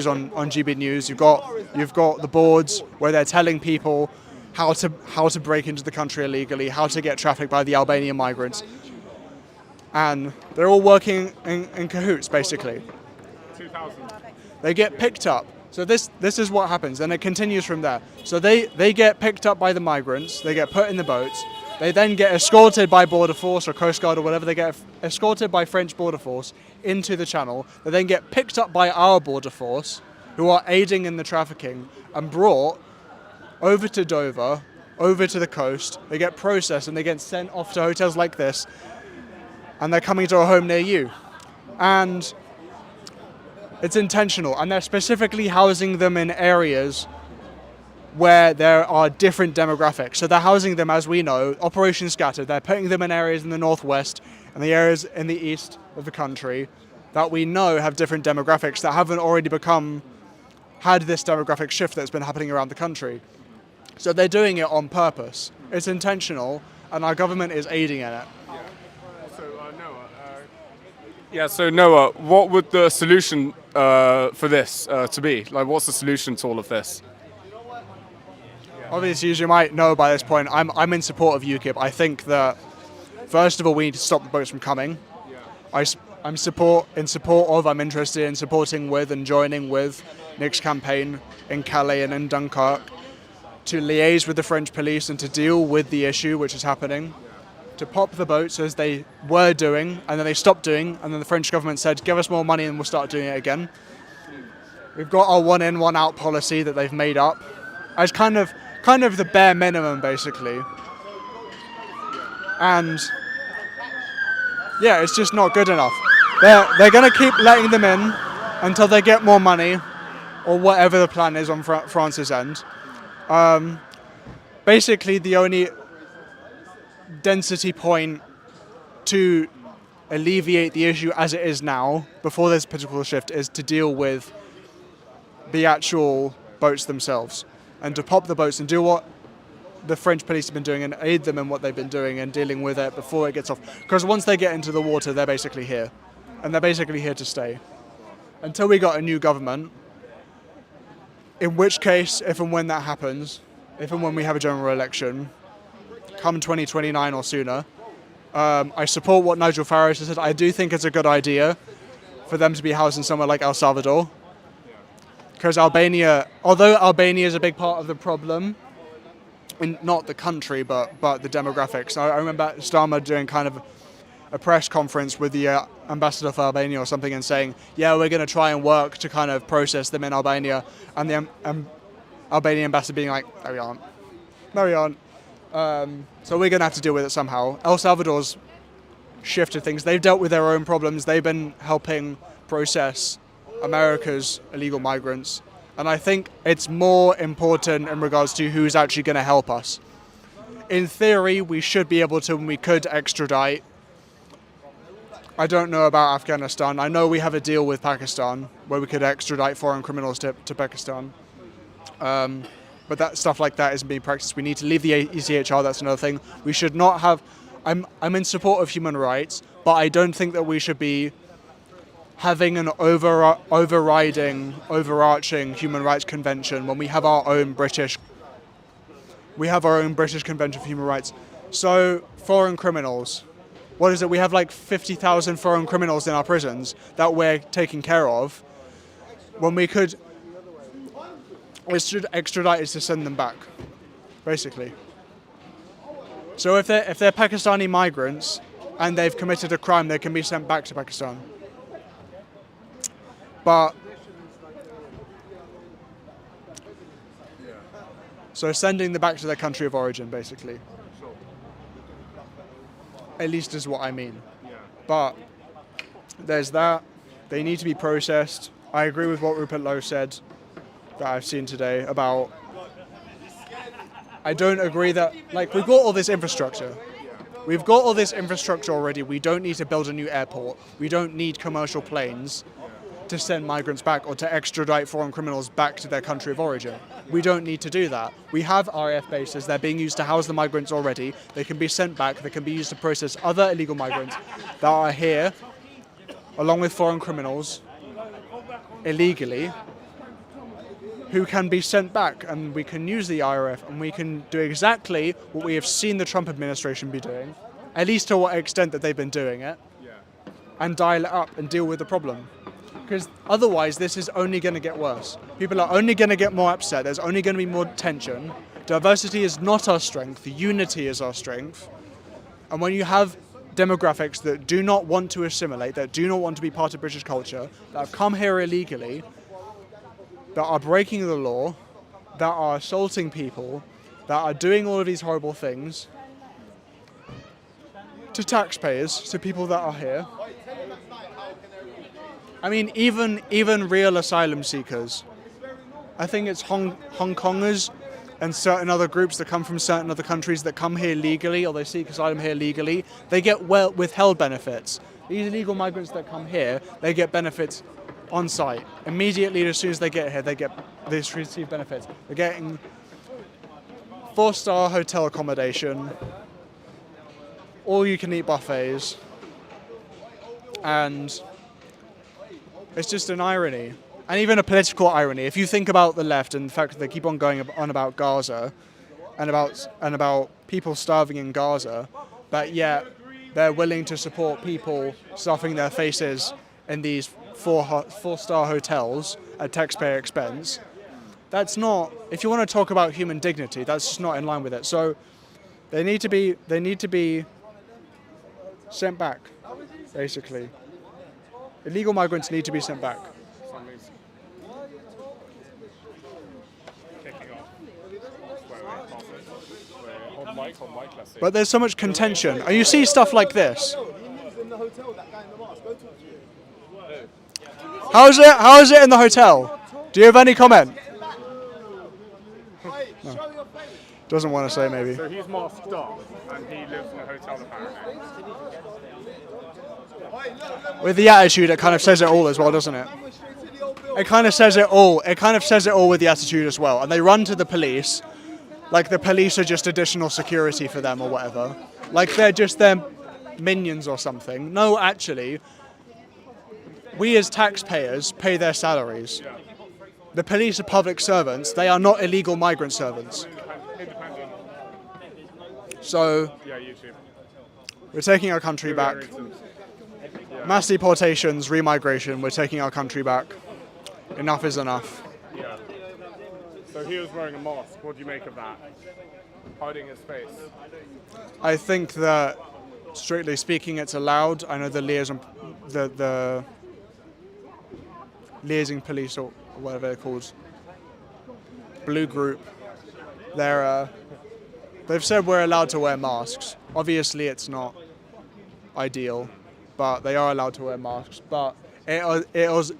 on GB News. You've got the boards where they're telling people how to break into the country illegally, how to get trafficked by the Albanian migrants, and they're all working in cahoots basically.
2000.
They get picked up. So this is what happens, and it continues from there. So they get picked up by the migrants. They get put in the boats. They then get escorted by Border Force or Coast Guard or whatever. They get escorted by French Border Force into the Channel. They then get picked up by our Border Force, who are aiding in the trafficking, and brought over to Dover, over to the coast. They get processed and they get sent off to hotels like this, and they're coming to a home near you. And it's intentional, and they're specifically housing them in areas where there are different demographics. So they're housing them, as we know, Operation Scattered. They're putting them in areas in the northwest and the areas in the east of the country that we know have different demographics that haven't already had this demographic shift that's been happening around the country. So they're doing it on purpose. It's intentional, and our government is aiding in it.
So Noah, what would the solution for this to be? Like, what's the solution to all of this?
Obviously, as you might know by this point, I'm in support of UKIP. I think that, first of all, we need to stop the boats from coming. I'm interested in supporting with and joining with Nick's campaign in Calais and in Dunkirk to liaise with the French police and to deal with the issue which is happening, to pop the boats as they were doing, and then they stopped doing, and then the French government said, give us more money and we'll start doing it again. We've got our one in, one out policy that they've made up as kind of the bare minimum, basically. And yeah, it's just not good enough. They're going to keep letting them in until they get more money, or whatever the plan is on France's end. Basically, the only density point to alleviate the issue as it is now, before there's a political shift, is to deal with the actual boats themselves, and to pop the boats and do what the French police have been doing and aid them in what they've been doing and dealing with it before it gets off. Because once they get into the water, they're basically here. And they're basically here to stay. Until we got a new government, in which case, if and when that happens, if and when we have a general election, come 2029 or sooner. I support what Nigel Farage has said. I do think it's a good idea for them to be housed in somewhere like El Salvador. Because Albania, although Albania is a big part of the problem, in not the country, but the demographics. I remember Starmer doing kind of a press conference with the ambassador for Albania or something and saying, yeah, we're going to try and work to kind of process them in Albania. And the Albanian ambassador being like, no, we aren't. No, we aren't. So we're going to have to deal with it somehow. El Salvador's shifted things. They've dealt with their own problems. They've been helping process America's illegal migrants. And I think it's more important in regards to who's actually going to help us. In theory, we should be able to, and we could extradite. I don't know about Afghanistan. I know we have a deal with Pakistan where we could extradite foreign criminals to Pakistan. But that stuff like that isn't being practiced. We need to leave the ECHR, that's another thing. We should not have... I'm in support of human rights, but I don't think that we should be having an overarching human rights convention when we have our own British Convention for Human Rights. So, foreign criminals. What is it? We have like 50,000 foreign criminals in our prisons that we're taking care of. When we could extradite is to send them back, basically. So if they're Pakistani migrants and they've committed a crime, they can be sent back to Pakistan. But so sending them back to their country of origin, basically. At least is what I mean. But there's that. They need to be processed. I agree with what Rupert Lowe said that I've seen today about... I don't agree that... Like, we've got all this infrastructure. We've got all this infrastructure already. We don't need to build a new airport. We don't need commercial planes to send migrants back or to extradite foreign criminals back to their country of origin. We don't need to do that. We have RAF bases. They're being used to house the migrants already. They can be sent back. They can be used to process other illegal migrants that are here, along with foreign criminals, illegally, who can be sent back, and we can use the IRF, and we can do exactly what we have seen the Trump administration be doing, at least to what extent that they've been doing it, and dial it up and deal with the problem. Because otherwise, this is only going to get worse. People are only going to get more upset. There's only going to be more tension. Diversity is not our strength. Unity is our strength. And when you have demographics that do not want to assimilate, that do not want to be part of British culture, that have come here illegally, that are breaking the law, that are assaulting people, that are doing all of these horrible things to taxpayers, to people that are here. I mean, even real asylum seekers. I think it's Hong Kongers and certain other groups that come from certain other countries that come here legally, or they seek asylum here legally. They get withheld benefits. These illegal migrants that come here, they get benefits on site. Immediately, as soon as they get here, they receive benefits. They're getting 4-star hotel accommodation, all-you-can-eat buffets, and it's just an irony, and even a political irony. If you think about the left and the fact that they keep on going on about Gaza and about people starving in Gaza, but yet they're willing to support people stuffing their faces in these 4-star hotels at taxpayer expense. That's not. If you want to talk about human dignity, that's just not in line with it. So they need to be sent back, basically. Illegal migrants need to be sent back. But there's so much contention. And you see stuff like this. How is it in the hotel? Do you have any comment? No. Doesn't want to say, maybe.
So he's masked up and he lives in a hotel apparently.
With the attitude, it kind of says it all as well, doesn't it? It kind of says it all. It kind of says it all with the attitude as well. And they run to the police, like the police are just additional security for them or whatever. Like they're just their minions or something. No, actually, we as taxpayers pay their salaries. The police are public servants. They are not illegal migrant servants. So
Yeah, YouTube.
we're taking our country
Louis
back.
Arrington. Yeah.
Mass deportations, remigration, we're taking our country back. Enough is enough.
Yeah. So he was wearing a mask. What do you make of that? Hiding his face.
I think that, strictly speaking, it's allowed. I know the the liaising police, or whatever they're called, blue group, they've said we're allowed to wear masks. Obviously, it's not ideal, but they are allowed to wear masks. But it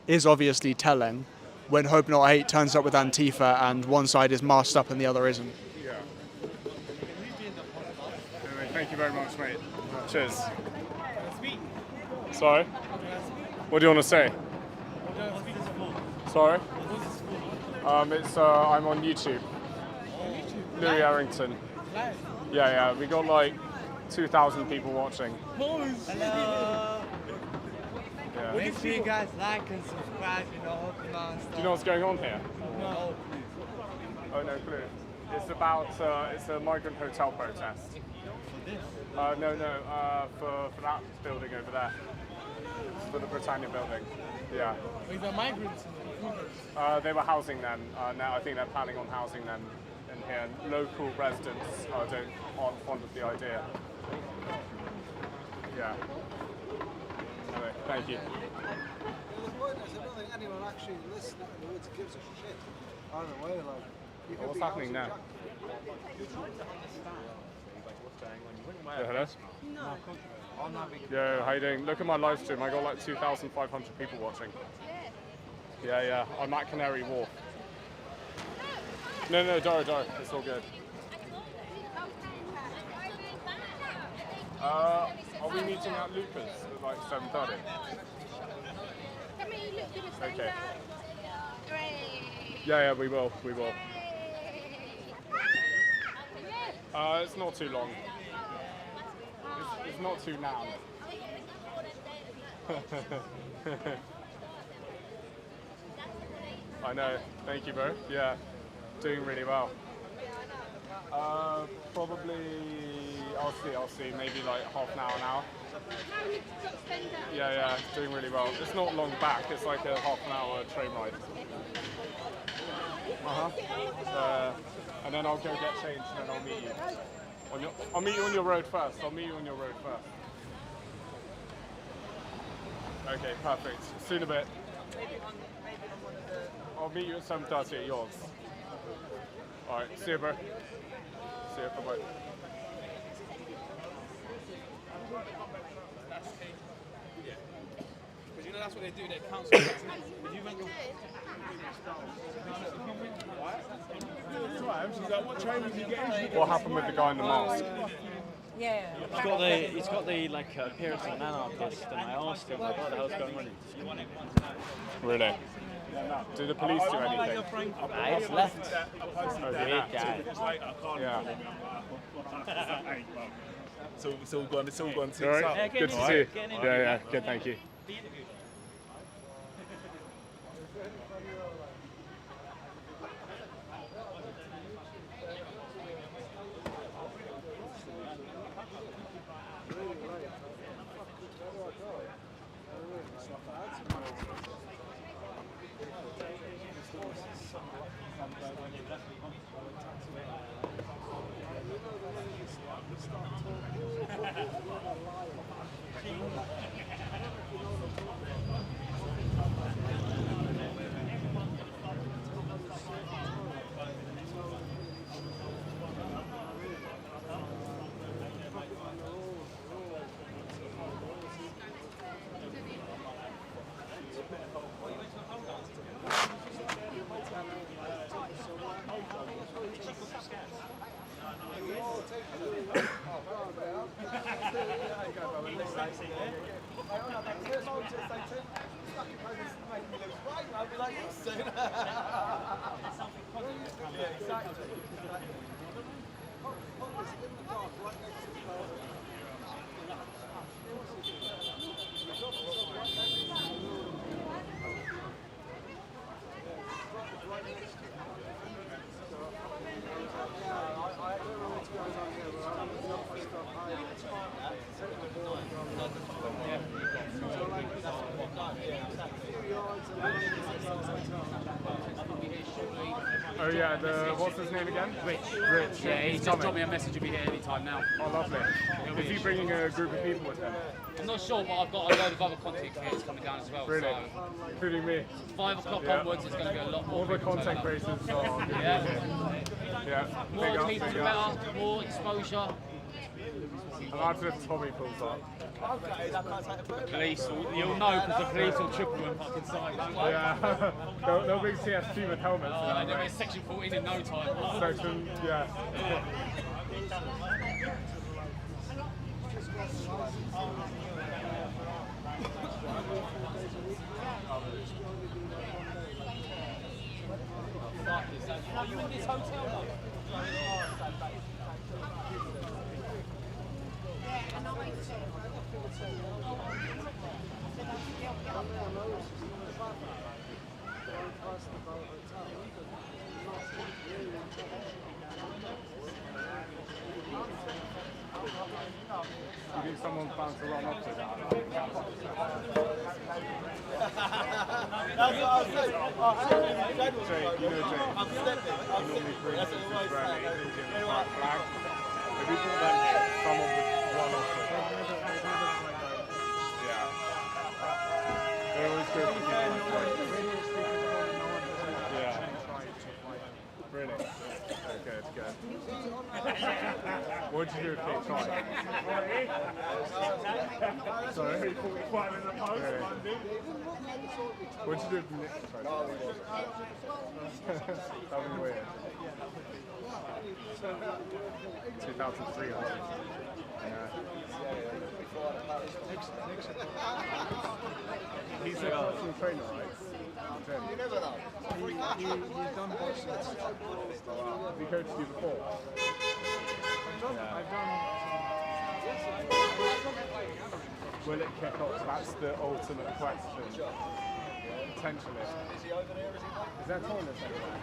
is obviously telling when Hope Not Hate turns up with Antifa and one side is masked up and the other isn't.
Yeah. Anyway, thank you very much, mate. Cheers. Sorry? What do you want to say? Sorry? I'm on YouTube. Louis Arrington. Yeah, we got like 2,000 people watching.
Hello.
Yeah.
Make sure you guys like and subscribe, you know,
Do you know what's going on here?
No.
Oh, no clue. It's about, it's a Migrant Hotel Protest. No, for that building over there. It's for the Britannia building. Yeah.
These are migrants.
They were housing them. Now I think they're planning on housing them in here. Local residents aren't fond of the idea. Yeah. Anyway, thank you.
I don't think anyone actually listening to the words gives a shit. Either way, like.
What's happening now? Yeah, hello? Yeah, how you doing? Look at my live stream. I got like 2,500 people watching. Yeah. I'm at Canary Wharf. No, Dora. It's all good. Are we meeting at Luca's at like 7:30? Okay. Yeah, we will. It's not too long. It's not too now. I know. Thank you, bro. Yeah, doing really well. Probably, I'll see. Maybe like half an hour. Yeah, doing really well. It's not long back. It's like a half an hour train ride. And then I'll go get changed, and then I'll meet you. I'll meet you on your road first. Okay, perfect. See you in a bit. I'll meet you at 7:30 at yours. All right, see you, bro. See you, bye-bye.
Because you know that's what they do, they council tax. If you make a...
What happened with the guy in the mask?
Yeah.
He's got the like appearance of an anarchist, and I asked him like, what the hell's going on?
Really? Do the police do anything?
He's left.
Weird guy. Yeah.
It's all gone.
All right. Good to see you. Yeah. Good. Thank you. Oh yeah, what's his name again?
Rich.
Rich.
Yeah, he's just
coming.
dropped me a message. He'll be here any time now.
Oh, lovely. Is he bringing a group of people with him?
I'm not sure, but I've got a load of other content creators coming down as well.
Really?
So
Including me?
5 o'clock
Yeah.
onwards, it's going to be a lot more.
All the
people
content
turning up.
creators are going to be
Yeah.
here. Yeah.
More
Big up,
people,
big
the
up.
better. More exposure.
Imagine if Tommy pulls up.
Police, you'll know because the police will triple and fucking side.
Yeah. they'll bring CST with helmets.
And they'll be section 14 in no time.
Section, yeah.
Are you in this hotel though?
You think someone's bound to run up to that?
That's what I was saying.
Jake, you know Jake.
I'm stepping.
He normally brings his Israeli Indian black flag. If you put that, someone would run off with it. Yeah. They always go for people on the point. Yeah. Really? Oh, good, good. What did you do if they tried? Sorry? Really? What did you do if Nick tried? That was weird. 2003, I think. Yeah. He's a personal trainer, right?
You never know.
He's done boxing.
Has he coached you before?
I've done.
Will it kick off? That's the ultimate question. Potentially.
Is he over there? Is he not?
Is there toilets anywhere?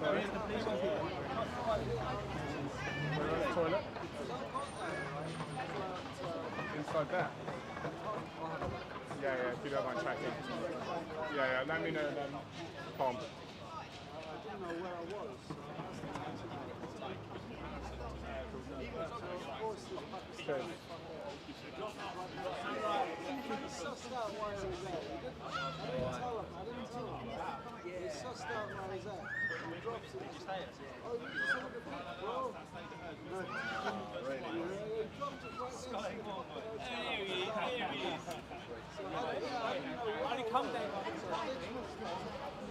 Sorry? Where's the toilet? Inside there? Yeah, if you don't mind checking. Yeah, let me know then. Tom.
I didn't know where I was.
Cheers.
He sussed out why I was there. I didn't tell him. He sussed out why I was there. He drops it. Oh, you just saw the bro. No. He dropped it right there. So I didn't know why. I come down.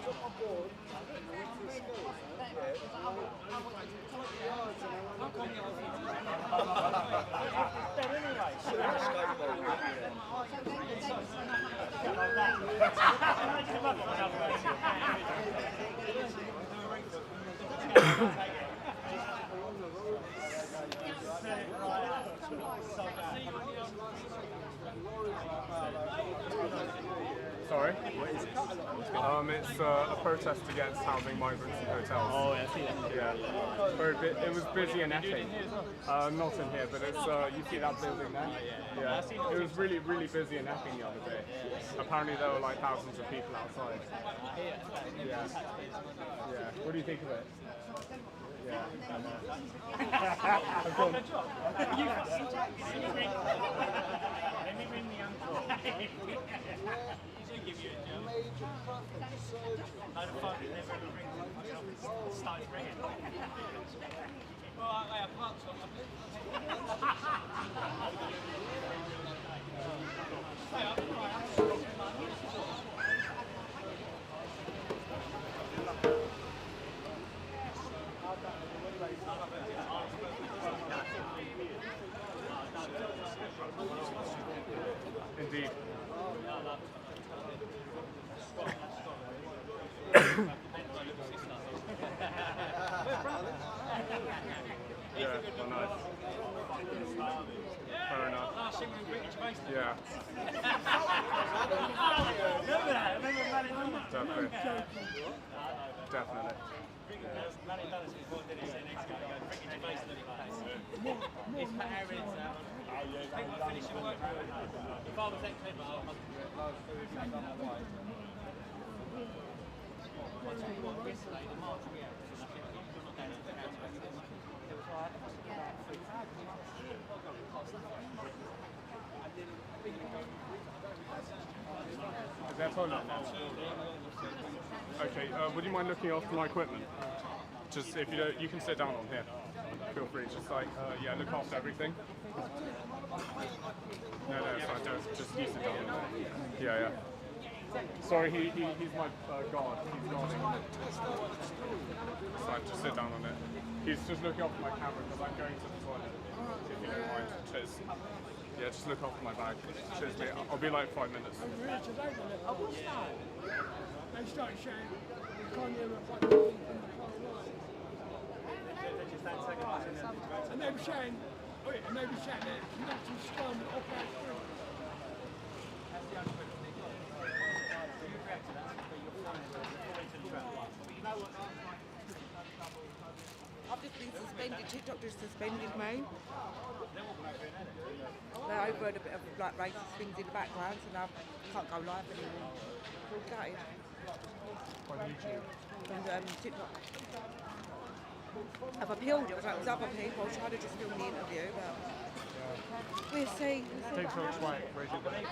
Took my board and I went to the skate.
Sorry? It's a protest against housing migrants in hotels.
Oh, yeah, I see that.
Yeah. It was busy in Epping. Not in here, but it's you see that building there? Yeah. It was really, really busy in Epping the other day. Apparently there were like thousands of people outside. Yeah. Yeah. What do you think of it? Yeah. I've gone.
Let me ring the uncle. Give you a job. How the fuck did they ever ring? Started ringing. Well, I can't stop.
Indeed. Yeah, well, nice. Fair enough. Yeah.
Remember that? Remember
Definitely. Definitely.
It's for Aaron's finishing work. If I was that clever, I tell you what, yesterday the march we had, and I think you're not going to the house, but it was like about 3,000.
Is there a toilet now? Okay, would you mind looking after my equipment? Just if you don't, you can sit down on here. Feel free, just like, yeah, look after everything. No, it's fine, don't, just you sit down on there. Yeah. Sorry, he's my guard, he's guarding. It's fine, just sit down on it. He's just looking after my camera because I'm going to the toilet, if you don't mind. Cheers. Yeah, just look after my bag. Cheers, mate. I'll be like 5 minutes.
Oh, what's that? They started shouting, you can't hear a and they were saying, that nothing scum off our street.
I've just been suspended. TikTok just suspended me. They overheard a bit of like racist things in the background, so now I can't go live anymore. All gutted.
On YouTube.
And TikTok. I've appealed it. It was other people trying to just film the interview, but we'll see.
Take so much white. Raise your back.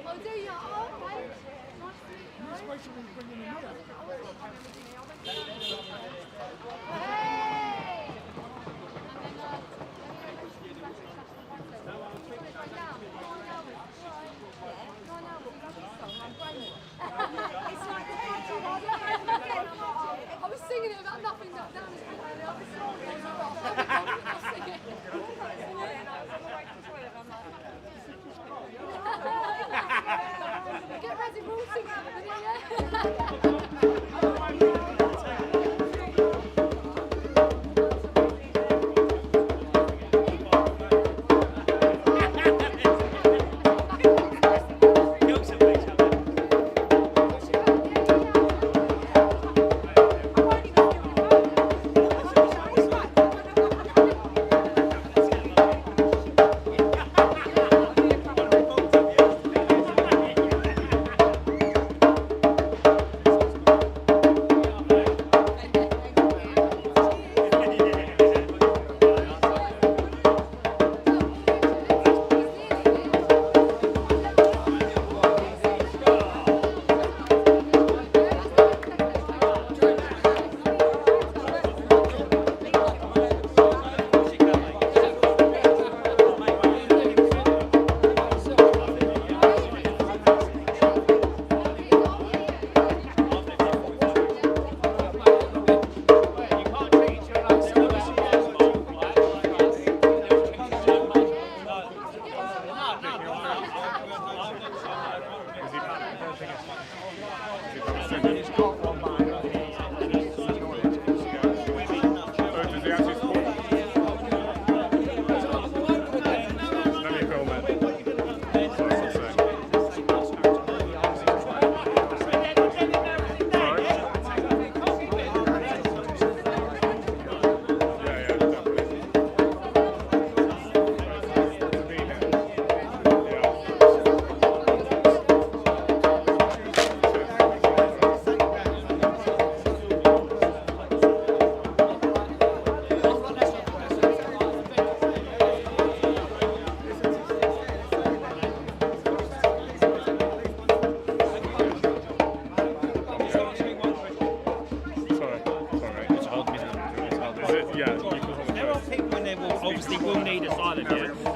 Oh, do you? Oh, okay.
You're supposed to be bringing them here.
I was singing it about nothing down the street earlier. I was singing. Get ready, we'll sing out of the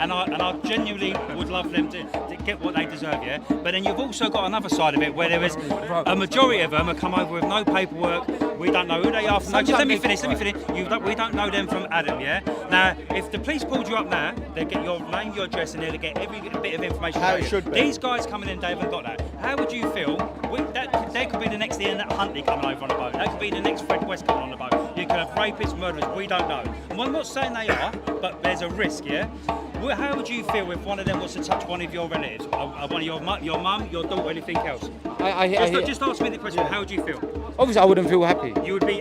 and I genuinely would love them to get what they deserve, yeah? But then you've also got another side of it where there is a majority of them have come over with no paperwork. We don't know who they are from. No, just let me finish. We don't know them from Adam, yeah? Now, if the police pulled you up now, they'll get your name, your address, and they'll get every bit of information.
How it should be.
These guys coming in, they haven't got that. How would you feel? They could be the next Ian Huntley coming over on the boat. That could be the next Fred West coming on the boat. You could have rapists, murderers, we don't know. And I'm not saying they are, but there's a risk, yeah? How would you feel if one of them was to touch one of your relatives, one of your mum, your daughter, anything else? Just ask me the question. How would you feel?
Obviously, I wouldn't feel happy.
You would be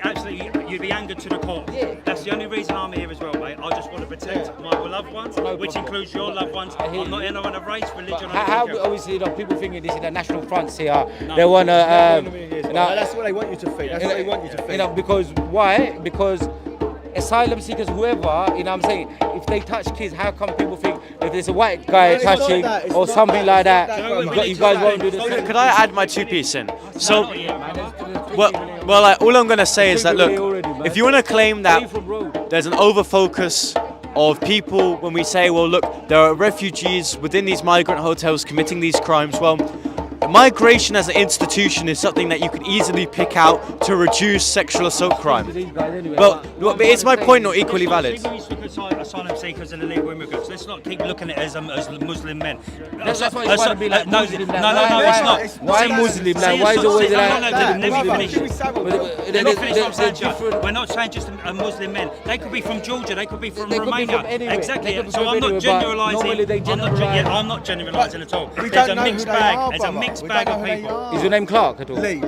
you'd be angered to the core. Yeah. That's the only reason I'm here as well, mate. I just want to protect my loved ones, which includes your loved ones. I'm not in on a race, religion.
How obviously, people thinking this is the National Fronts here. They want to.
That's what they want you to think. That's what they want you to think.
Because why? Because asylum seekers, whoever, you know what I'm saying, if they touch kids, how come people think if there's a white guy touching or something like that, you guys won't do the same?
Could I add my 2 piece in? So, all I'm going to say is that, look, if you want to claim that there's an over-focus of people when we say, well, look, there are refugees within these migrant hotels committing these crimes, well, migration as an institution is something that you could easily pick out to reduce sexual assault crime. But is my point not equally valid?
Asylum seekers and illegal immigrants. Let's not keep looking at it as Muslim men.
That's why it's trying to be like Muslim.
No, it's not.
Why Muslim? Like, why is it always
let me finish. We're not saying just a Muslim men. They could be from Georgia. They could be from Romania. Exactly. So I'm not generalising. I'm not generalising at all. There's a mixed bag. There's a mixed bag of people.
Is your name Clark at all?
Lee.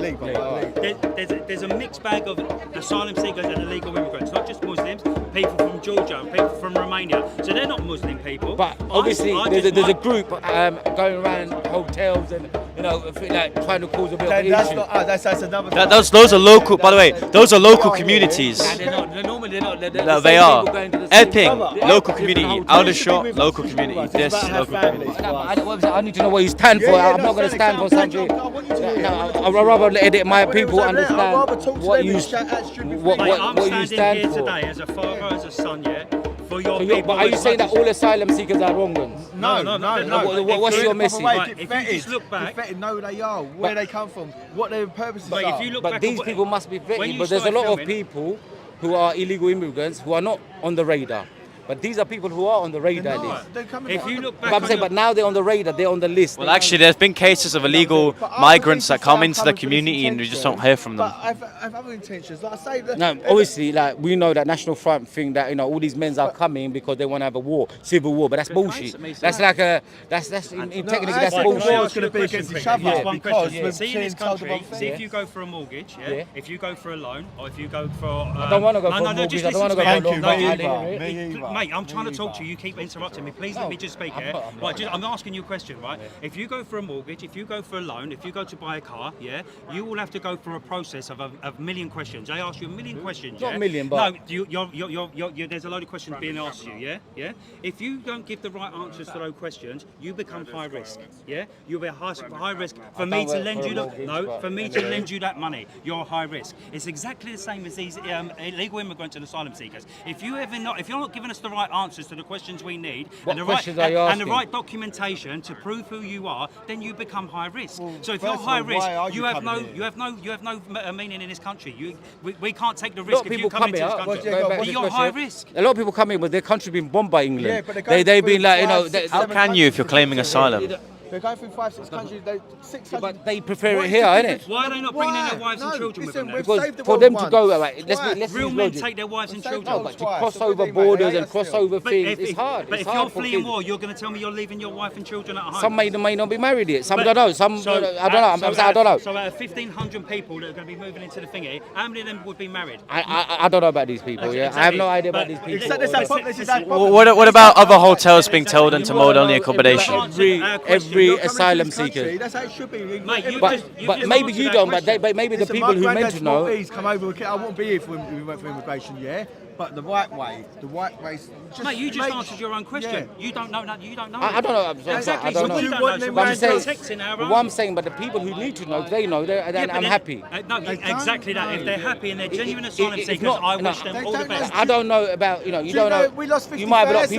There's a mixed bag of asylum seekers and illegal immigrants, not just Muslims. People from Georgia, people from Romania. So they're not Muslim people.
But obviously, there's a group going around hotels and like trying to cause a bit of issue.
That's another.
Those are local. By the way, those are local communities.
They're not.
No, they are. Epping, local community. Aldershot, local community. This, local community.
I need to know what you stand for. I'm not going to stand for something. I'd rather let my people understand what you stand
here
for.
Today as a father, as a son, for your people.
But are you saying that all asylum seekers are wrong ones?
No.
What's your message?
If you just look back,
know who they are, where they come from, what their purposes are.
If you look back,
these people must be vetted. But there's a lot of people who are illegal immigrants who are not on the radar. But these are people who are on the radar list.
If you look back,
but now they're on the radar. They're on the list.
Well, actually, there's been cases of illegal migrants that come into the community and we just don't hear from them.
But I've other intentions. Like I say,
no, obviously, like we know that National Front think that all these men are coming because they want to have a war, civil war. But that's bullshit. That's like that's technically that's bullshit.
It's going to be against each other because
see in this country. See if you go for a mortgage, if you go for a loan, or if you go for.
I don't want to go for a mortgage. I don't want to go for a loan.
Mate, I'm trying to talk to you. You keep interrupting me. Please let me just speak here. I'm asking you a question, right? If you go for a mortgage, if you go for a loan, if you go to buy a car, you will have to go through a process of a million questions. They ask you a million questions.
Not a million, but
no, there's a load of questions being asked you. Yeah. If you don't give the right answers to those questions, you become high risk. Yeah. You'll be high risk for me to lend you that money. You're high risk. It's exactly the same as these illegal immigrants and asylum seekers. If you're not giving us the right answers to the questions we need and the right documentation to prove who you are, then you become high risk. So if you're high risk, you have no meaning in this country. We can't take the risk if you come into this country. But you're high risk.
A lot of people come in, but their country been bombed by England. They've been like
how can you if you're claiming asylum?
They're going through 5-6 countries. 600.
But they prefer it here, innit?
Why are they not bringing in their wives and children with them?
Because for them to go, let's
real men take their wives and children.
No, but to cross over borders and cross over things, it's hard.
But if you're fleeing war, you're going to tell me you're leaving your wife and children at home.
Some may not be married yet. Some don't know. I don't know.
So out of 1,500 people that are going to be moving into the thingy, how many of them would be married?
I don't know about these people. I have no idea about these people.
What about other hotels being told into mode-only accommodation?
Every asylum seeker.
That's how it should be.
But maybe you don't. But maybe the people who meant to know.
Come over. I won't be here for we went for immigration. But the right way.
Mate, you just answered your own question. You don't know that. You don't know.
I don't know.
Exactly.
I don't know.
You don't know.
What I'm saying, but the people who need to know, they know. I'm happy.
No, exactly that. If they're happy and they're genuine asylum seekers, I wish them all the best.
I don't know about you don't know.
We lost 50,000.
You might have a lot of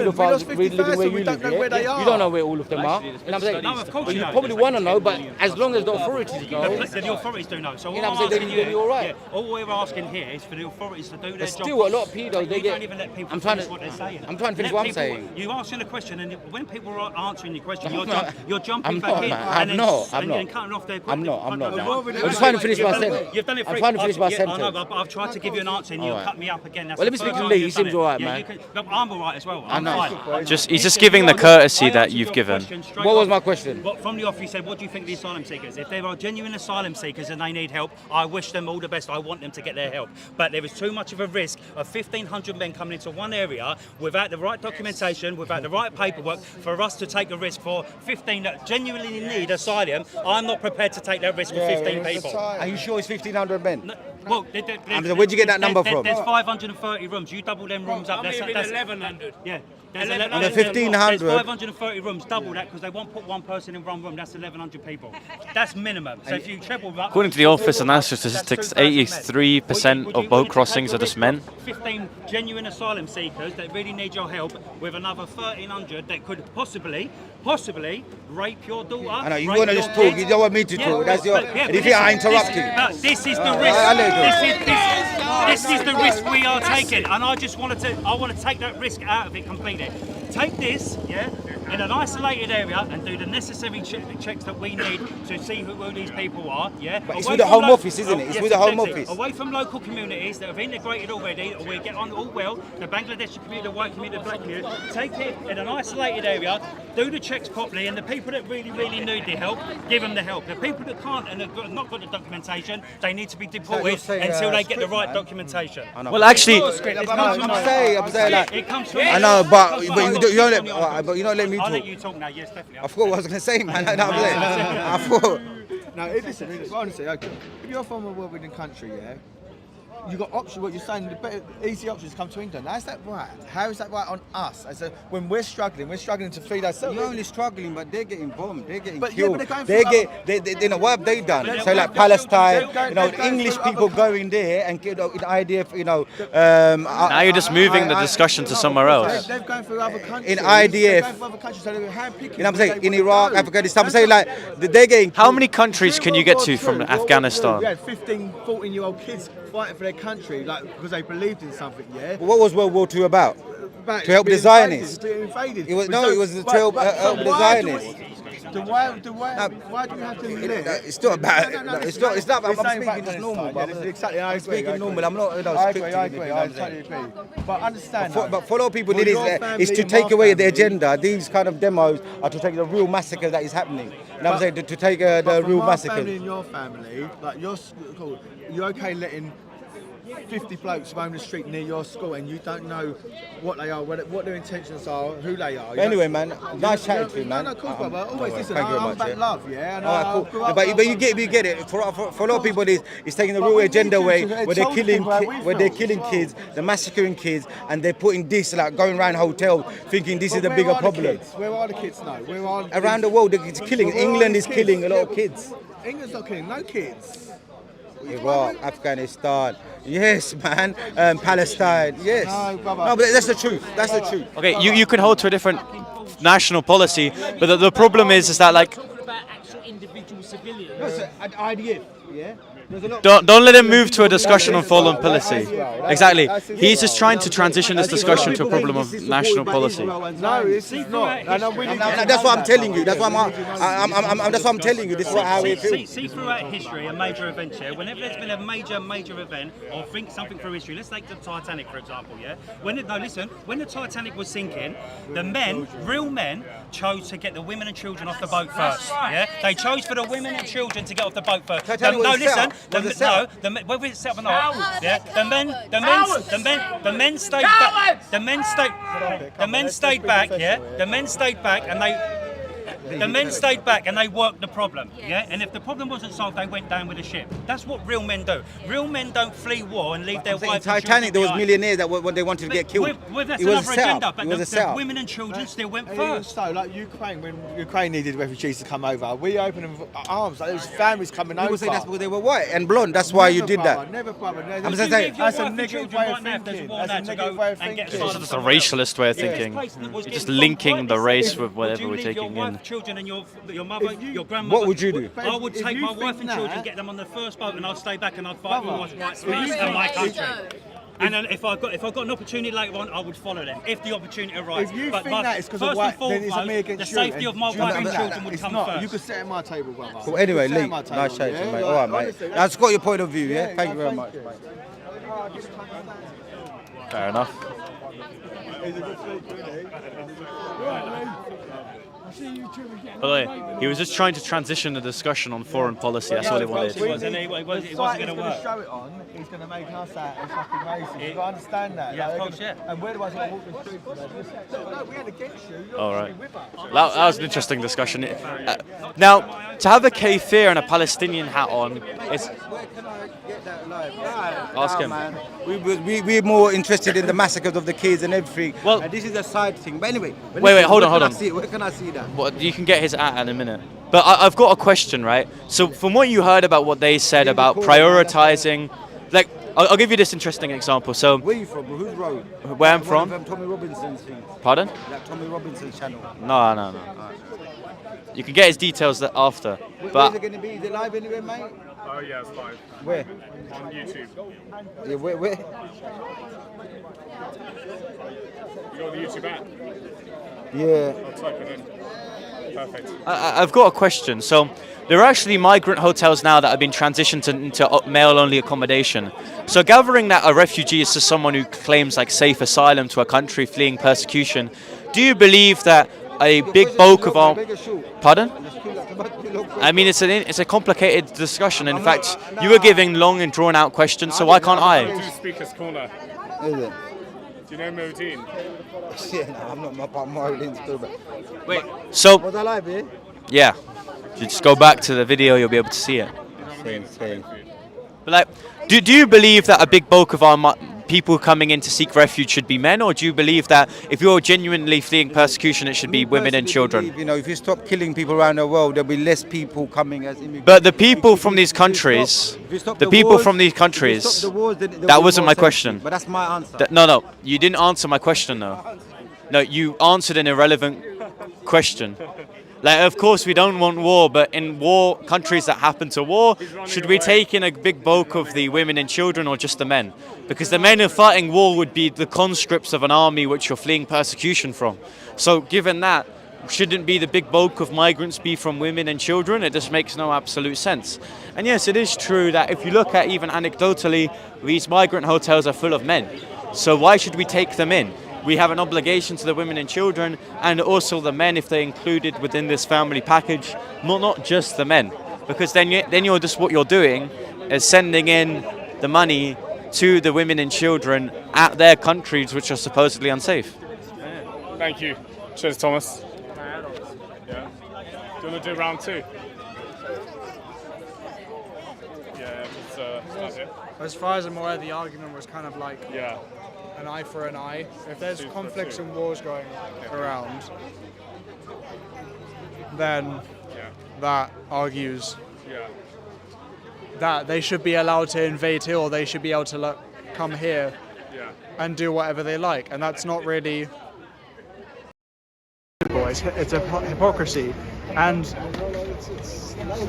people living where you live.
Where they are.
You don't know where all of them are. And I'm saying,
no, of course
you probably want to know, but as long as the authorities know,
the authorities do know. So
then you'll be all right.
All we're asking here is for the authorities to do their job.
Still, a lot of people see though, they
You
get.
don't even let people
I'm trying
finish
to.
what they're saying.
I'm trying to finish
Let
what I'm
people-
saying.
You're asking a question, and when people are answering your question,
I'm
you're,
not-
you're jumping
I'm
back
not,
in.
man.
and
I'm
then-
not. I'm
and
not.
then cutting off their
I'm not. I'm just
You've
trying to finish my
done it-
sentence.
You've done it
I'm
three-
trying to finish my
I know,
sentence.
but I've tried to give you an answer, and you
Alright.
cut me up again. That's
Well, let
the
me speak
first
to
time
Lee.
you've
He
done
seems
it.
alright,
Yeah,
man.
you can- look, I'm alright as well.
I
I'm
know.
fine.
He's just giving the courtesy that you've given.
What was my question?
What, from the off, you said, what do you think of the asylum seekers? If there are genuine asylum seekers and they need help, I wish them all the best. I want them to get their help. But there is too much of a risk of 1,500 men coming into one area without the right documentation, without the right paperwork, for us to take a risk for 15 that genuinely need asylum. I'm not prepared to take that risk for 15 people.
Are you sure it's 1,500 men?
Well,
where'd you get that number from?
There's 530 rooms. You double them rooms up.
I'm
That's
hearing
1,100. Yeah. There's
1,500.
There's 530 rooms. Double that because they won't put one person in one room. That's 1,100 people. That's minimum. So if you treble that,
According to the Office of National Statistics, 83% of boat crossings are just men.
15 genuine asylum seekers that really need your help, with another 1,300 that could possibly rape your daughter.
I know, you
rape
want to
your
just talk,
kids.
you don't want me to talk. That's your.
But
If you are interrupting.
This is the
I
risk.
know.
This is the risk we are taking, and I just want to take that risk out of it completely. Take this, yeah, in an isolated area and do the necessary checks that we need to see who these people are, yeah.
But it's
Away
with the
from
Home
lo-
Office, isn't it? It's
yes,
with the Home
exactly.
Office.
Away from local communities that have integrated already, or we get on all well, the Bangladeshi community, the white community, the black community, take it in an isolated area, do the checks properly, and the people that really need the help, give them the help. The people that can't and have not got the documentation, they need to be deported until they get the right documentation.
Well, actually,
I'm saying that.
It comes from
I know, but you don't let me
I'll let
talk.
you talk now. Yes, definitely.
I forgot what I was going to say, man. I thought.
No, listen, honestly, okay. If you're from a well-witting country, yeah, you got options. What you're saying, the better, easy options come to England. How's that right? How is that right on us? When we're struggling to feed ourselves.
You're only struggling, but they're getting bombed. They're getting
But yeah,
killed.
but they're going
you know, what have they done? So like Palestine, you know, English people going there and get the idea of, you know.
now you're just moving the discussion to somewhere else.
They've gone through other countries.
In IDF,
They've gone through other countries, so they're handpicking.
you know what I'm saying? In Iraq, Afghanistan, I'm saying like they're getting.
How many countries can you get to from
World War II, we
Afghanistan?
had 15, 14-year-old kids fighting for their country, like because they believed in something. Yeah.
What was World War II about?
About
To help the
being
Zionists.
invaded, being invaded.
It was
But
no, it was to help the
why do
Zionists.
why do we have to live?
It's not about. It's not. It's not. I'm
We're saying
speaking
back
just
to
normal.
this
But
time, yeah, exactly. I
I'm
agree,
speaking
I
normal.
agree.
I'm not.
I agree. I totally agree. But understand.
But for a lot of people,
For
it
your
is
family
to
and
take
my
away the
family-
agenda. These kind of demos are to take the real massacre that is happening. You know what I'm saying? To take
But
the
for
real
my
massacre.
family and your family, like you're okay letting 50 blokes roam the street near your school and you don't know what they are, what their intentions are, who they are.
But anyway, man, nice chatting to you, man.
No, cool, brother. Always listen.
Thank you very
I'm
much,
about
yeah.
love, yeah. And
All right,
I
cool.
grew up-
But you get it. For a lot of people, it's taking the real agenda away, where they're killing kids, they're massacring kids, and they're putting this like going around hotels, thinking this is the
But
bigger
where are the
problem.
kids? Where are the kids now? Where are the
Around the world, it's killing.
Where are
England
the
is
kids?
killing a lot of kids.
England's not killing no kids.
Iraq, Afghanistan, yes, man, Palestine, yes.
No, brother.
No, but that's the truth. That's the truth.
Okay, you can hold to a different national policy, but the problem is that like
about actual individual civilians.
No, so, IDF, yeah.
don't let him move to a discussion on foreign policy. Exactly. He's just trying to transition this discussion to a problem of national policy.
No, it's not.
That's what I'm telling you. That's what that's what I'm telling you. This is how we feel.
See throughout history, a major event here, whenever there's been a major event, or think something through history, let's take the Titanic for example, yeah? When the Titanic was sinking, the men, real men, chose to get the women and children off the boat first, yeah? They chose for the women and children to get off the boat first.
Titanic was set up.
Whether it's set up or not, yeah? The men stayed back. The men stayed back, yeah? The men stayed back and they worked the problem, yeah? And if the problem wasn't solved, they went down with the ship. That's what real men do. Real men don't flee war and leave their
In
wives and
Titanic,
children
there was
behind.
millionaires that they wanted to get killed.
That's
It was a
another agenda,
setup.
but
It was a
the
setup.
women and children still went
And even
first.
so, like Ukraine, when Ukraine needed refugees to come over, we opened them arms. Like there was families coming over.
People say that's because they were white and blonde. That's why you did that.
Never, brother.
I'm just saying.
That's a negative way of thinking. That's a negative way of thinking.
It's a racialist way of thinking. You're just linking the race with whatever we're taking
Your
in.
wife, children, and your mother, your grandmother.
What would you do?
I would
If
take
you
my
think
wife and children,
that-
get them on the first boat, and I'd stay back and I'd fight for what's right for us and my country. And then if I got an opportunity later on, I would follow them if the opportunity arises.
If you
but
think that it's because of
first
white,
and
then it's me
foremost,
against
the
you.
safety of my wife and children would
it's
come
not.
first.
You can sit at my table, brother.
Cool. Anyway,
You can sit
Lee,
at my table,
nice chatting,
yeah?
mate.
Like,
All right, mate.
honestly,
That's got your point of view, yeah? Thank you very much,
you.
mate.
Fair enough. By the way, he was just trying to transition the discussion on foreign policy. That's all he wanted.
It wasn't going to work.
Show it on. He's going to make us out as fucking racist. You understand that?
Yeah,
Like,
of course, yeah.
And where do I walk the streets? No, we ain't against you. You're
All right.
with us.
That was an interesting discussion. Now, to have a kafir and a Palestinian hat on, it's.
Where can I get that live?
Ask him.
Man. We're more interested in the massacres of the kids and everything.
Well,
and this is a side thing. But anyway,
wait, hold on.
Where can I see that?
Well, you can get his at in a minute. But I've got a question, right? So from what you heard about what they said about prioritizing, like, I'll give you this interesting example. So
where are you from? Whose road?
Where I'm from?
Tommy Robinson's thing.
Pardon?
That Tommy Robinson's channel.
No. You can get his details after.
Where's
But
it going to be? Is it live anywhere, mate?
Oh yeah, it's live.
Where?
On YouTube.
Yeah, where?
You got the YouTube app?
Yeah.
I'll type it in. Perfect.
I've got a question. So there are actually migrant hotels now that have been transitioned into male-only accommodation. So gathering that a refugee is just someone who claims like safe asylum to a country fleeing persecution, do you believe that a big bulk of our... Pardon? I mean, it's a complicated discussion. In fact, you were giving long and drawn-out questions, so why can't I?
Do Speaker's Corner.
Is it?
Do you know Modine?
Yeah, no, I'm not my part Marlins too, but.
Wait, so...
Was I live here?
Yeah. You just go back to the video, you'll be able to see it.
Same.
But like, do you believe that a big bulk of our people coming in to seek refuge should be men, or do you believe that if you're genuinely fleeing persecution, it should be women and children?
You know, if you stop killing people around the world, there'll be less people coming as immigrants.
But the people from these countries, that wasn't my question.
But that's my answer.
No, you didn't answer my question though. No, you answered an irrelevant question. Like, of course, we don't want war, but in war, countries that happen to war, should we take in a big bulk of the women and children or just the men? Because the men who are fighting war would be the conscripts of an army which you're fleeing persecution from. So given that, shouldn't be the big bulk of migrants be from women and children? It just makes no absolute sense. And yes, it is true that if you look at even anecdotally, these migrant hotels are full of men. So why should we take them in? We have an obligation to the women and children, and also the men if they're included within this family package, not just the men. Because then you're just, what you're doing is sending in the money to the women and children at their countries which are supposedly unsafe.
Thank you. Cheers, Thomas. Yeah. Do you want to do round two? Yeah, it's it.
As far as I'm aware, the argument was kind of like an eye for an eye. If there's conflicts and wars going around, then that argues that they should be allowed to invade here, or they should be able to come here and do whatever they like. And that's not really... It's a hypocrisy. And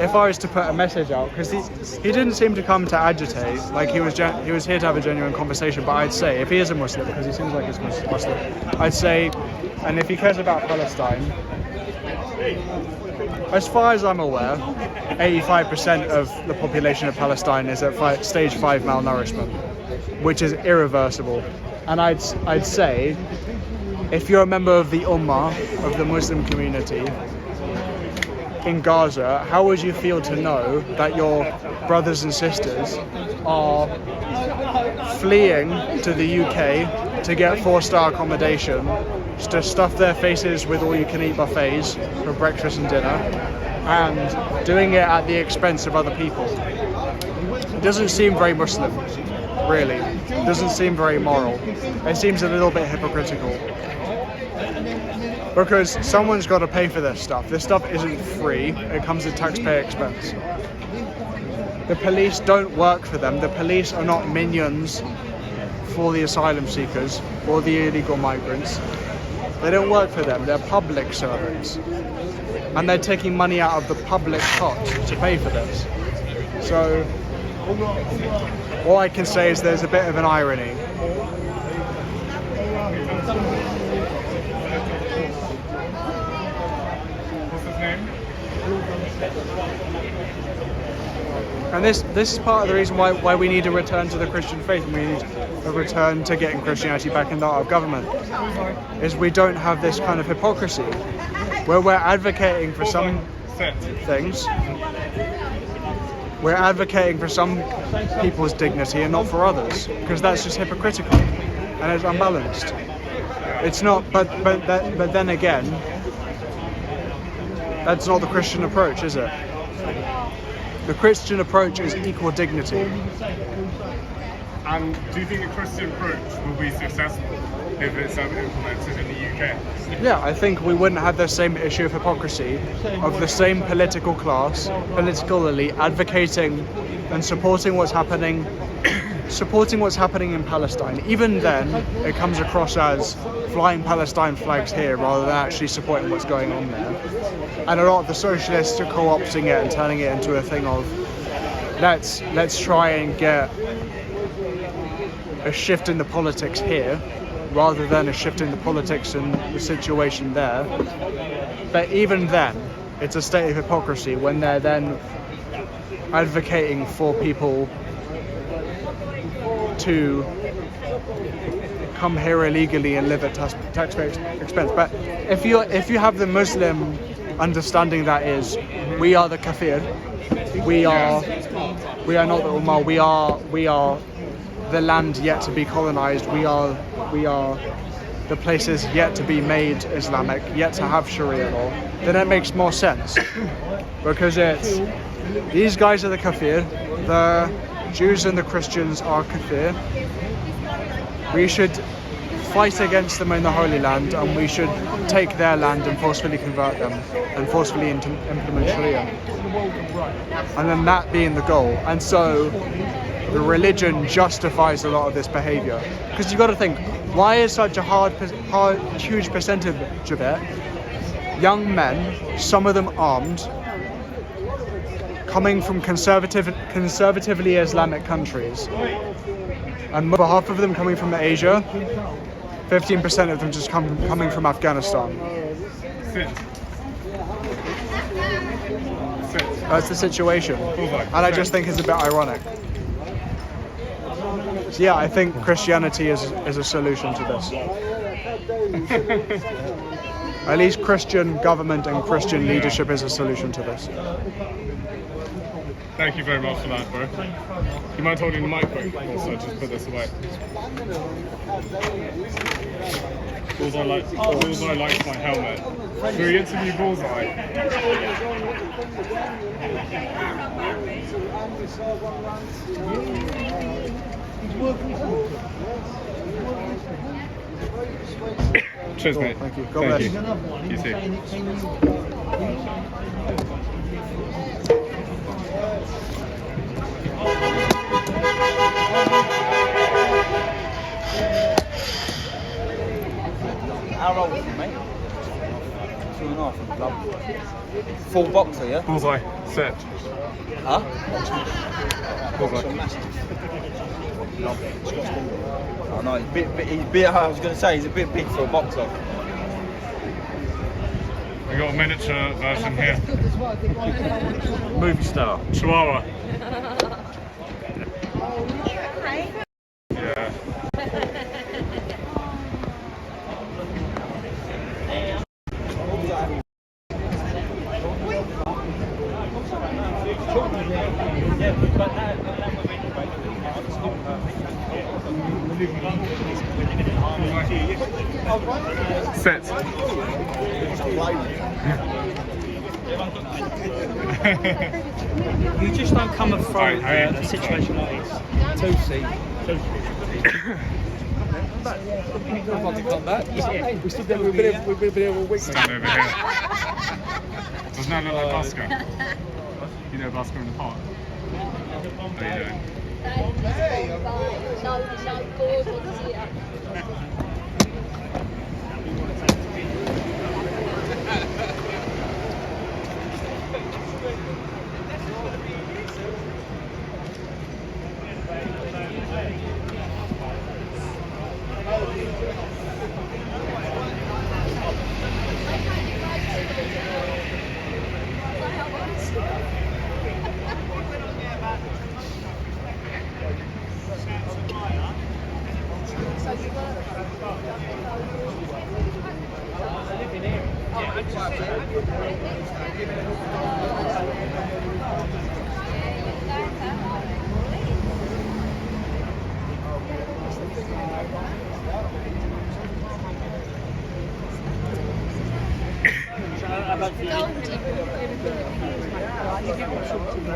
if I was to put a message out, because he didn't seem to come to agitate, like he was here to have a genuine conversation, but I'd say, if he is a Muslim, because he seems like he's Muslim, I'd say, and if he cares about Palestine, as far as I'm aware, 85% of the population of Palestine is at stage 5 malnourishment, which is irreversible. And I'd say, if you're a member of the Ummah, of the Muslim community, in Gaza, how would you feel to know that your brothers and sisters are fleeing to the UK to get 4-star accommodation, to stuff their faces with all-you-can-eat buffets for breakfast and dinner, and doing it at the expense of other people? It doesn't seem very Muslim, really. It doesn't seem very moral. It seems a little bit hypocritical. Because someone's got to pay for this stuff. This stuff isn't free. It comes at taxpayer expense. The police don't work for them. The police are not minions for the asylum seekers or the illegal migrants. They don't work for them. They're public servants. And they're taking money out of the public pot to pay for this. So All I can say is there's a bit of an irony.
What's his name?
And this is part of the reason why we need a return to the Christian faith, and we need a return to getting Christianity back in our government, is we don't have this kind of hypocrisy where we're advocating for some things, we're advocating for some people's dignity and not for others, because that's just hypocritical and it's unbalanced. It's not, but then again, that's not the Christian approach, is it? The Christian approach is equal dignity.
And do you think the Christian approach will be successful if it's implemented in the UK?
Yeah, I think we wouldn't have the same issue of hypocrisy of the same political class, political elite, advocating and supporting what's happening in Palestine. Even then, it comes across as flying Palestine flags here rather than actually supporting what's going on there. And a lot of the socialists are co-opting it and turning it into a thing of let's try and get a shift in the politics here rather than a shift in the politics and the situation there. But even then, it's a state of hypocrisy when they're then advocating for people to come here illegally and live at taxpayers' expense. But if you have the Muslim understanding that is, we are the kafir, we are not the Ummah, we are the land yet to be colonized, we are the places yet to be made Islamic, yet to have Sharia law, then it makes more sense. Because it's, these guys are the kafir, the Jews and the Christians are kafir. We should fight against them in the Holy Land, and we should take their land and forcefully convert them and forcefully implement Sharia. And then that being the goal. And so the religion justifies a lot of this behavior. Because you've got to think, why is such a huge percentage of it young men, some of them armed, coming from conservatively Islamic countries, and half of them coming from Asia, 15% of them just coming from Afghanistan. That's the situation, and I just think it's a bit ironic. So yeah, I think Christianity is a solution to this. At least Christian government and Christian leadership is a solution to this.
Thank you very much for that, bro. You mind holding the mic quick? Also, just put this away. Bullseye likes my helmet. Can we interview Bullseye? Cheers, mate.
Thank you. God bless.
You too.
How old are you, mate? 2.5. Lovely. Full boxer, yeah?
Bullseye, set.
Huh?
Bullseye.
Oh no, he's bit, I was going to say, he's a bit big for a boxer.
We got a miniature version here.
Movie star.
Chihuahua. Yeah. Set.
You just don't come and throw a situation like this.
2C.
Come back.
We stood there, we've been here all week.
Stand over here. Doesn't that look like Busker? You know Busker in the park? How are you doing?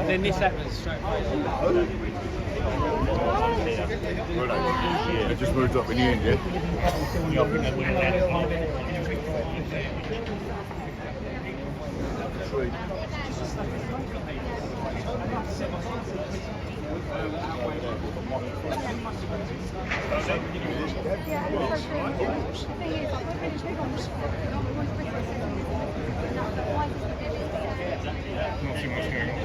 Then this happens straight away.
It just moved up in the end,
Not too much going on.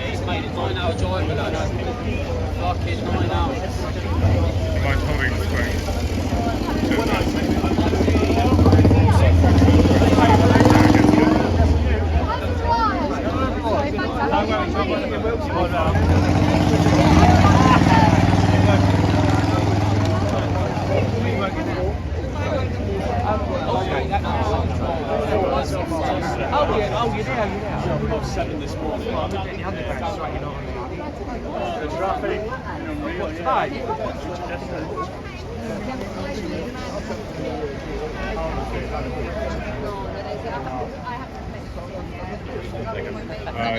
He's made it 9-hour drive with us. Fucking 9 hours.
Am I holding this phone?
Oh, you're there. We're 7 this morning. I'm getting the underground straight in on the traffic. What, today?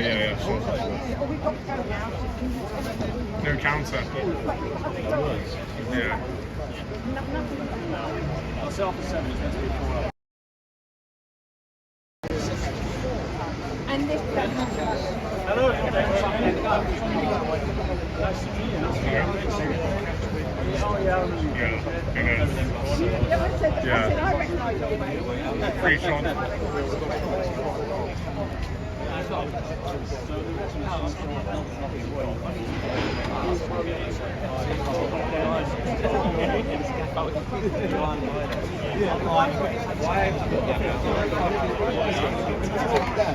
Yeah, sure. No counter. Yeah.
I'll set off at 7, it's meant to be 4 hours.
And this
Hello. Nice to meet you.
Yeah. Free shot.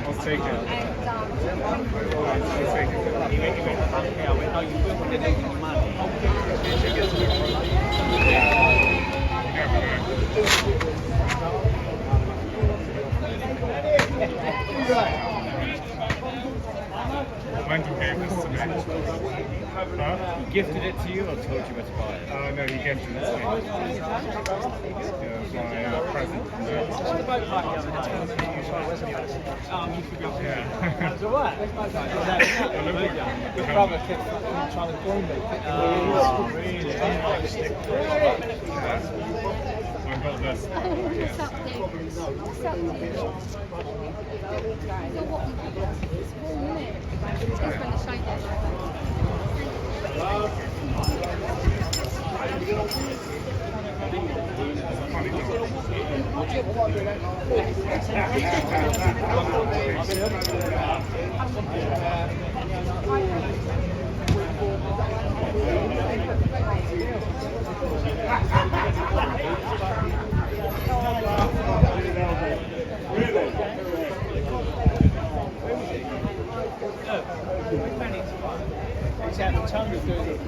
I'll take
Wendell gave this to me. Huh?
He gifted it to you or told you where to buy it?
No, he gifted it to me. Yeah, it was my present from there.
You forgot.
Yeah.
That's alright. Your brother kept trying to call me. Oh, really?
I got this.
What's up, Dick? What's up, Dick? So what? It's warm, isn't it? It's just when the shade
It's out the tongue of doing it.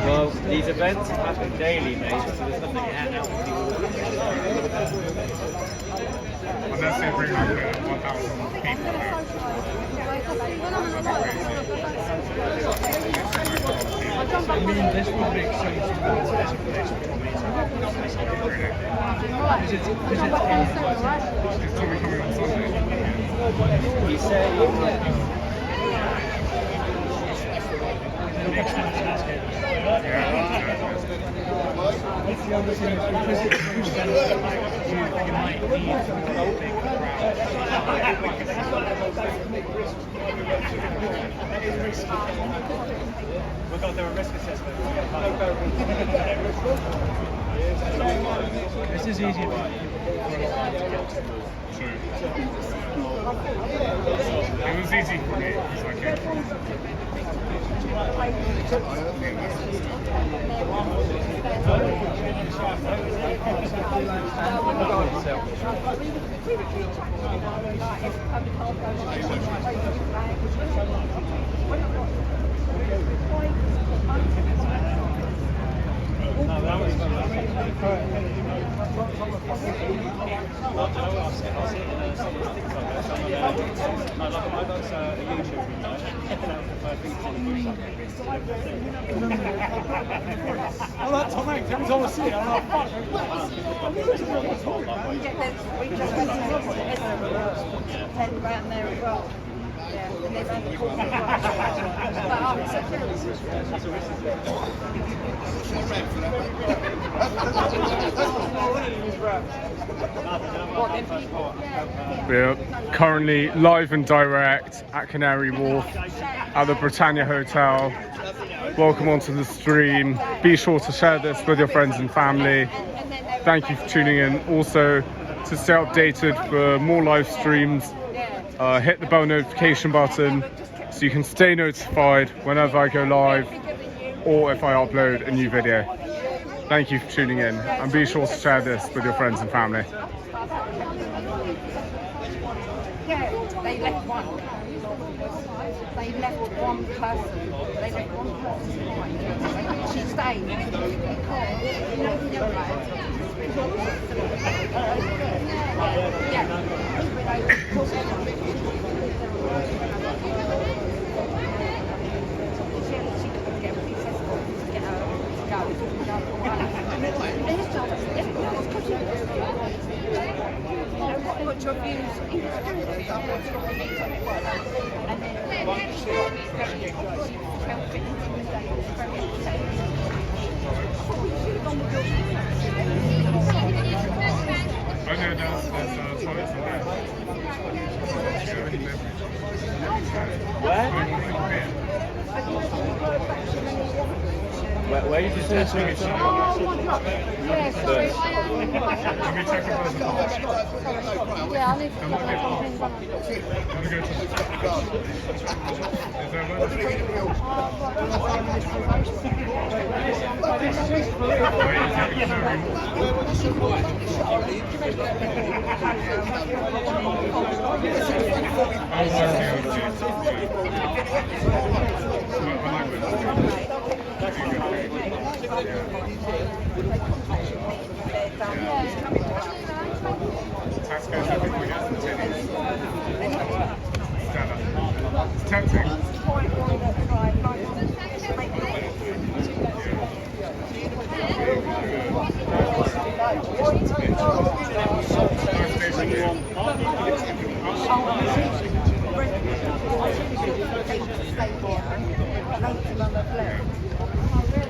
Well, these events happen daily, mate, so there's nothing out of
Unless they bring like 1,000 people out.
mean, this would make sense to go as a place for me to have this next one's has him. The other thing is because it's an event, you might need a big crowd. We've got to do a risk assessment. This is easy, right?
True. It was easy for me because I came from.
Oh, that's Tom Hanks. Every time I see it, I'm like, fuck.
Around there as well. Yeah, and they've had the corner as
We're currently live and direct at Canary Wharf at the Britannia Hotel. Welcome onto the stream. Be sure to share this with your friends and family. Thank you for tuning in. Also, to stay updated for more live streams, hit the bell notification button so you can stay notified whenever I go live or if I upload a new video. Thank you for tuning in, and be sure to share this with your friends and family.
Yeah, they left one. They left one person. They left one person behind. She stayed What's your views?
I know there's toilets in there.
Where are you just listening?
Yeah, sorry. Yeah, I'll leave
I'm going to go to It's tempting.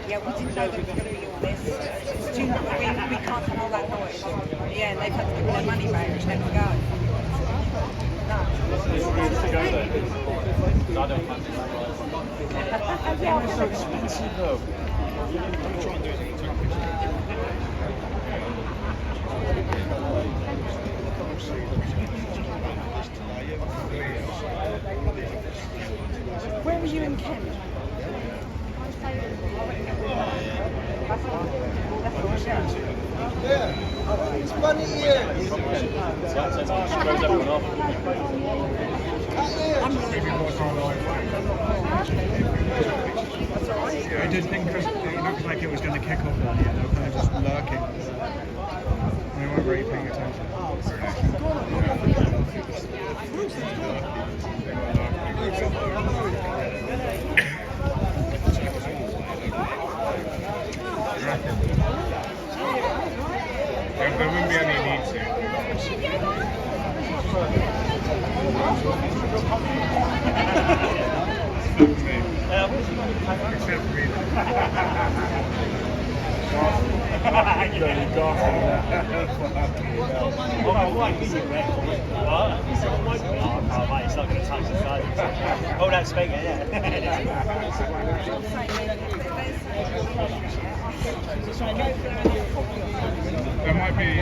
Yeah, we didn't know they were going to be all this. It's too much. We can't have all that noise. Yeah, they've had to give their money back, which never go.
It's so expensive though. I'm trying to do it.
Where were you in Kent?
Yeah, it's funny here.
I did think it looked like it was going to kick off earlier. They were kind of just lurking. They weren't really paying attention.
Oh, that speaker, yeah.
There might be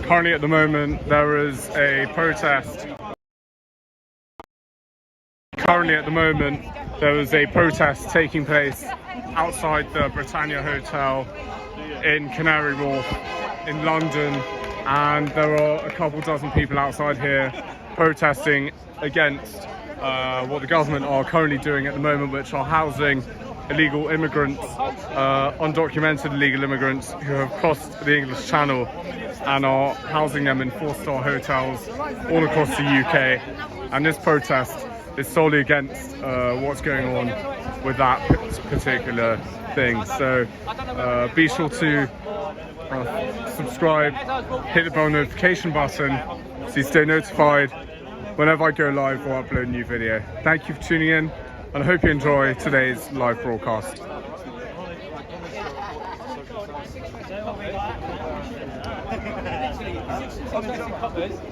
currently at the moment there is a protest. Currently at the moment there is a protest taking place outside the Britannia Hotel in Canary Wharf in London, and there are a couple dozen people outside here protesting against what the government are currently doing at the moment, which are housing illegal immigrants, undocumented illegal immigrants who have crossed the English Channel, and are housing them in 4-star hotels all across the UK. And this protest is solely against what's going on with that particular thing. So be sure to subscribe, hit the bell notification button so you stay notified whenever I go live or upload a new video. Thank you for tuning in, and I hope you enjoy today's live broadcast.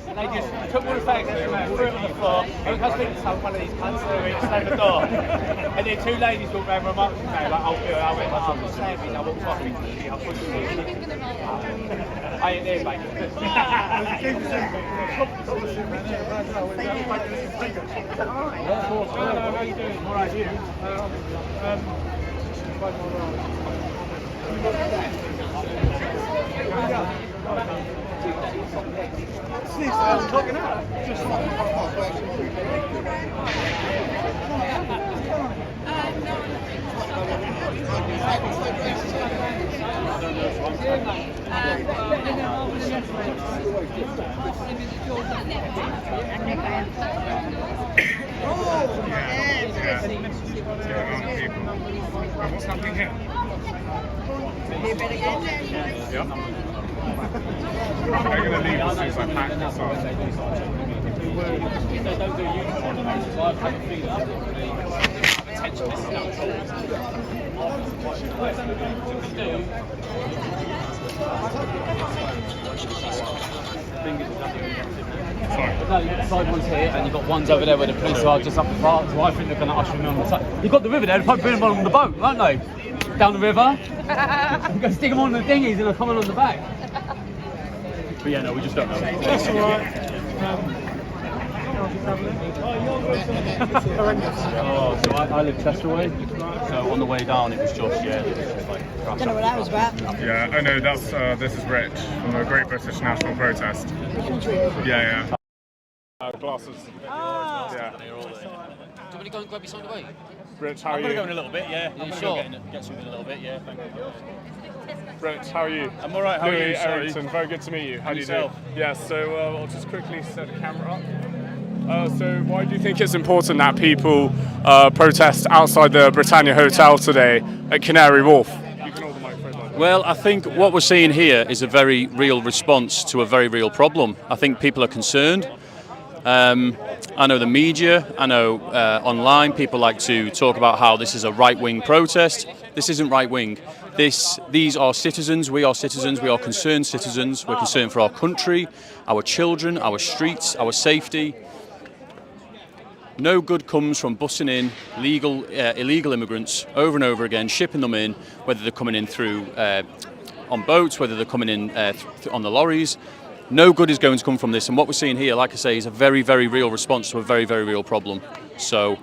They just took all the bags and threw it on the floor. I was speaking to one of these cunts who slammed the door. And then two ladies walked around remarked to me, like, I'll do it. I went, I'm not saying I walked off into I'll put I ain't there, mate. How are you doing? All right, you?
What's happening here? Yep. They're going to leave as soon as I pack this up.
No, you've got the side ones here, and you've got ones over there where the police are just up the park, so I think they're going to usher me on the side. You've got the river there, they'll probably bring them on the boat, won't they? Down the river. You're going to stick them on the dinghies and they'll come on the back. But yeah, no, we just don't know.
That's alright.
Oh, so I live Chester way. So on the way down, it was just
I don't know what that was about.
Yeah, I know. That's this is Rich from the Great British National Protest. Yeah. Glasses. Yeah.
Do you want to go and grab your something away?
Rich, how are
I'm
you?
going to go in a little bit, yeah. I'm
sure?
going to get something in a little bit, yeah. Thank you.
Rich, how are you?
I'm all right, how are
Louis
you? Sorry.
Errington, very good to meet you. How do you do?
Yourself?
Yeah, so I'll just quickly set the camera up. So why do you think it's important that people protest outside the Britannia Hotel today at Canary Wharf? You can hold the microphone.
Well, I think what we're seeing here is a very real response to a very real problem. I think people are concerned. I know the media, I know online people like to talk about how this is a right-wing protest. This isn't right-wing. These are citizens, we are concerned citizens. We're concerned for our country, our children, our streets, our safety. No good comes from bussing in illegal immigrants over and over again, shipping them in, whether they're coming in through on boats, whether they're coming in on the lorries. No good is going to come from this, and what we're seeing here, like I say, is a very, very real response to a very, very real problem. So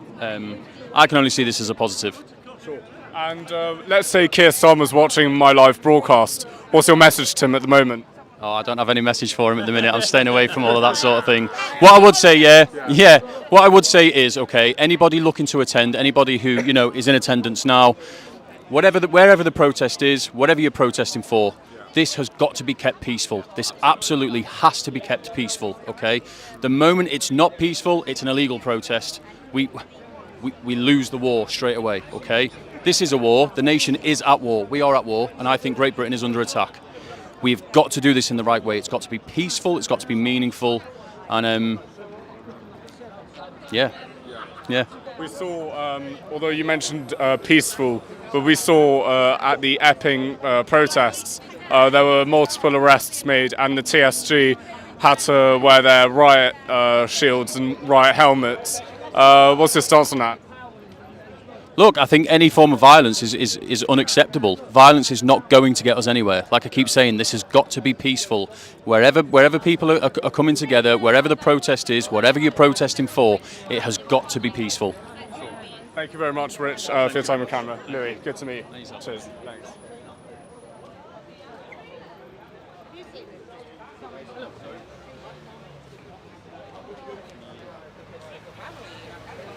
I can only see this as a positive.
Sure. And let's say Keir Starmer's watching my live broadcast. What's your message to him at the moment?
Oh, I don't have any message for him at the minute. I'm staying away from all of that sort of thing. What I would say, what I would say is, okay, anybody looking to attend, anybody who is in attendance now, wherever the protest is, whatever you're protesting for, this has got to be kept peaceful. This absolutely has to be kept peaceful, okay? The moment it's not peaceful, it's an illegal protest. We lose the war straight away, okay? This is a war. The nation is at war. We are at war, and I think Great Britain is under attack. We've got to do this in the right way. It's got to be peaceful. It's got to be meaningful, and yeah.
We saw, although you mentioned peaceful, but we saw at the Epping protests, there were multiple arrests made, and the TSG had to wear their riot shields and riot helmets. What's your stance on that?
Look, I think any form of violence is unacceptable. Violence is not going to get us anywhere. Like I keep saying, this has got to be peaceful. Wherever people are coming together, wherever the protest is, whatever you're protesting for, it has got to be peaceful.
Thank you very much, Rich, for your time on camera. Louis, good to meet you. Cheers. Thanks.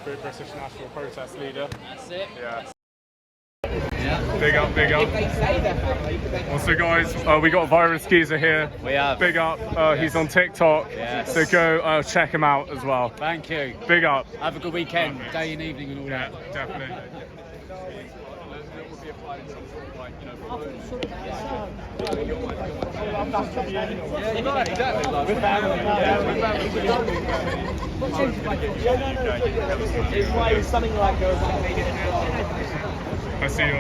Great British National Protest leader.
That's it.
Yeah. Big up, big up. Also, guys, we got Virus Geezer here.
We have.
Big up. He's on TikTok.
Yes.
So go check him out as well.
Thank you.
Big up.
Have a good weekend, day and evening and all that.
Definitely. I see you.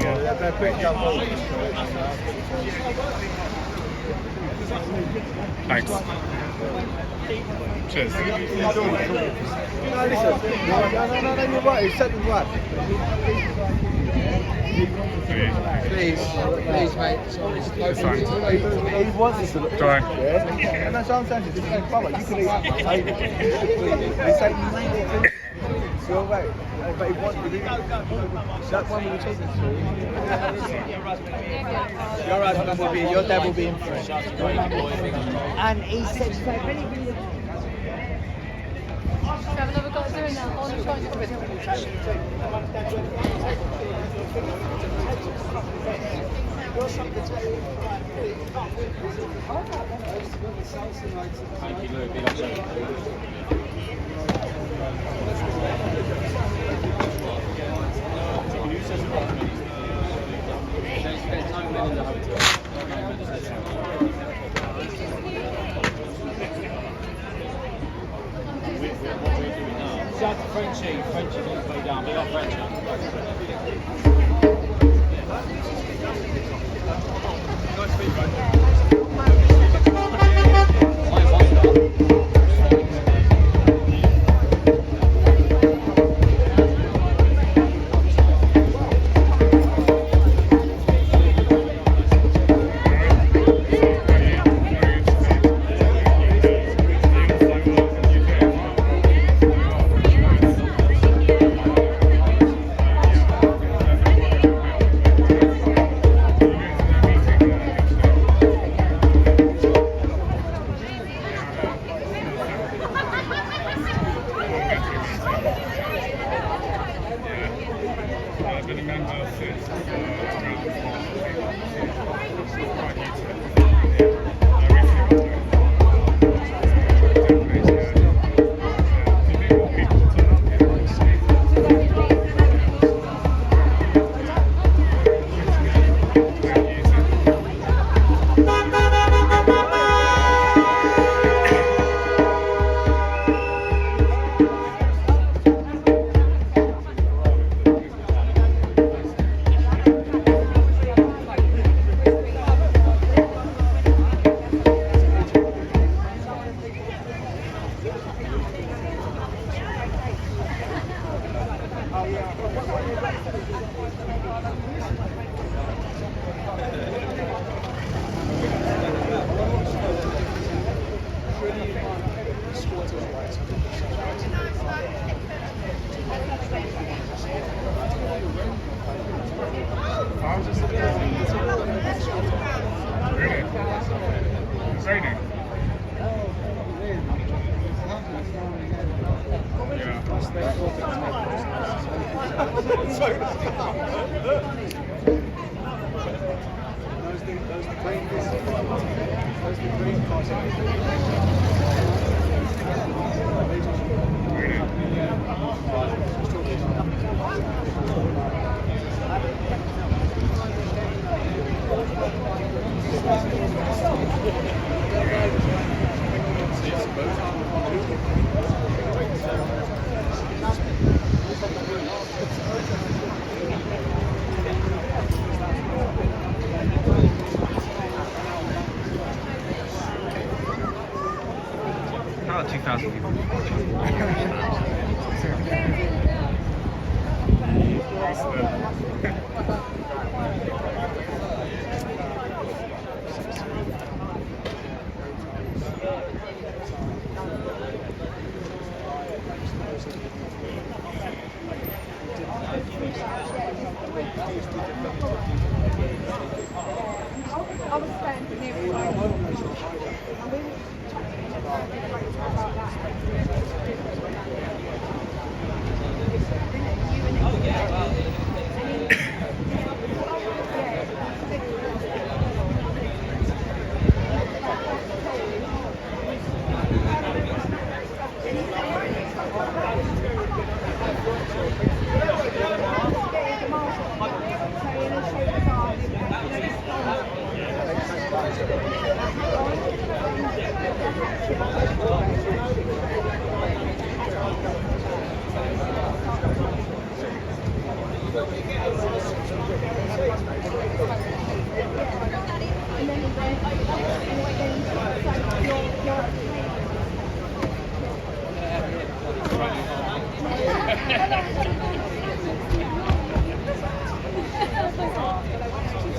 Thanks. Cheers.
No, you're right. You said it right. Please, mate. He wants us to look.
Sorry.
And that's what I'm saying. This is brother. You can eat. They say you're right. But he wants to do that one we were talking to. Your husband will be, your dad will be in for it. And he said,
Should we have another go at doing that? I want to try and do
Thank you, Louis. Big up. Shout out to Frenchie. Frenchie's on his way down. Big up Frenchie. Nice to meet you.
raining?
About 2,000 people.
I was standing there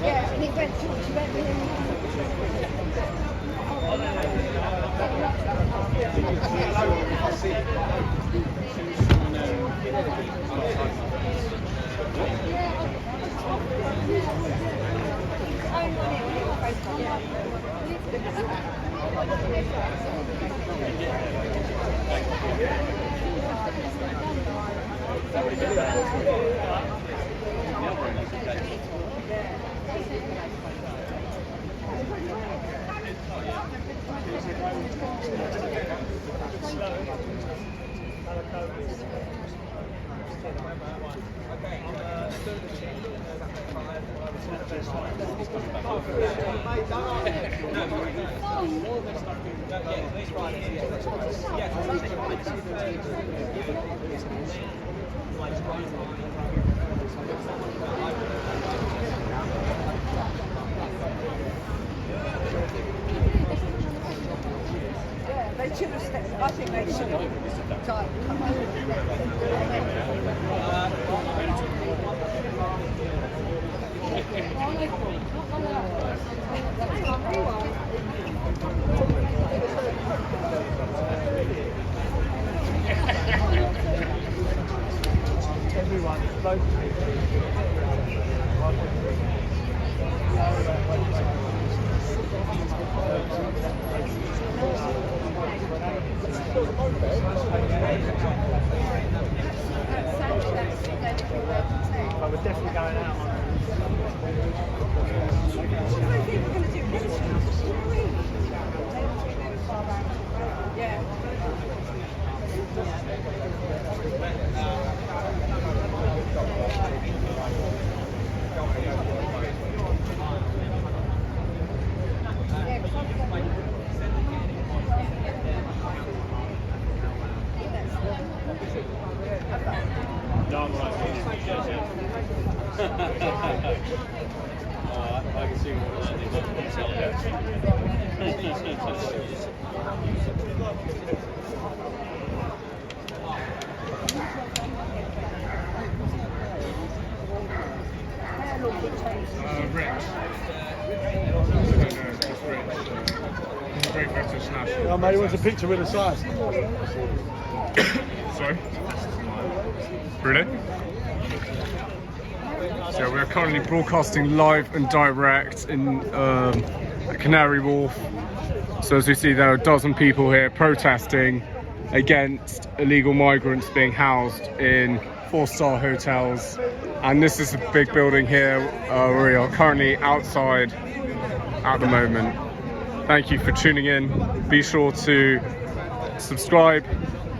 yeah, and it went to, she went with they should have stepped. I think they should have come
Everyone, locally. We're definitely going out on it.
Yeah.
I can see what
Oh, mate, he wants a picture with a sign.
Sorry? Really? So we're currently broadcasting live and direct in at Canary Wharf. So as we see, there are a dozen people here protesting against illegal migrants being housed in 4-star hotels. And this is a big building here. We are currently outside at the moment. Thank you for tuning in. Be sure to subscribe.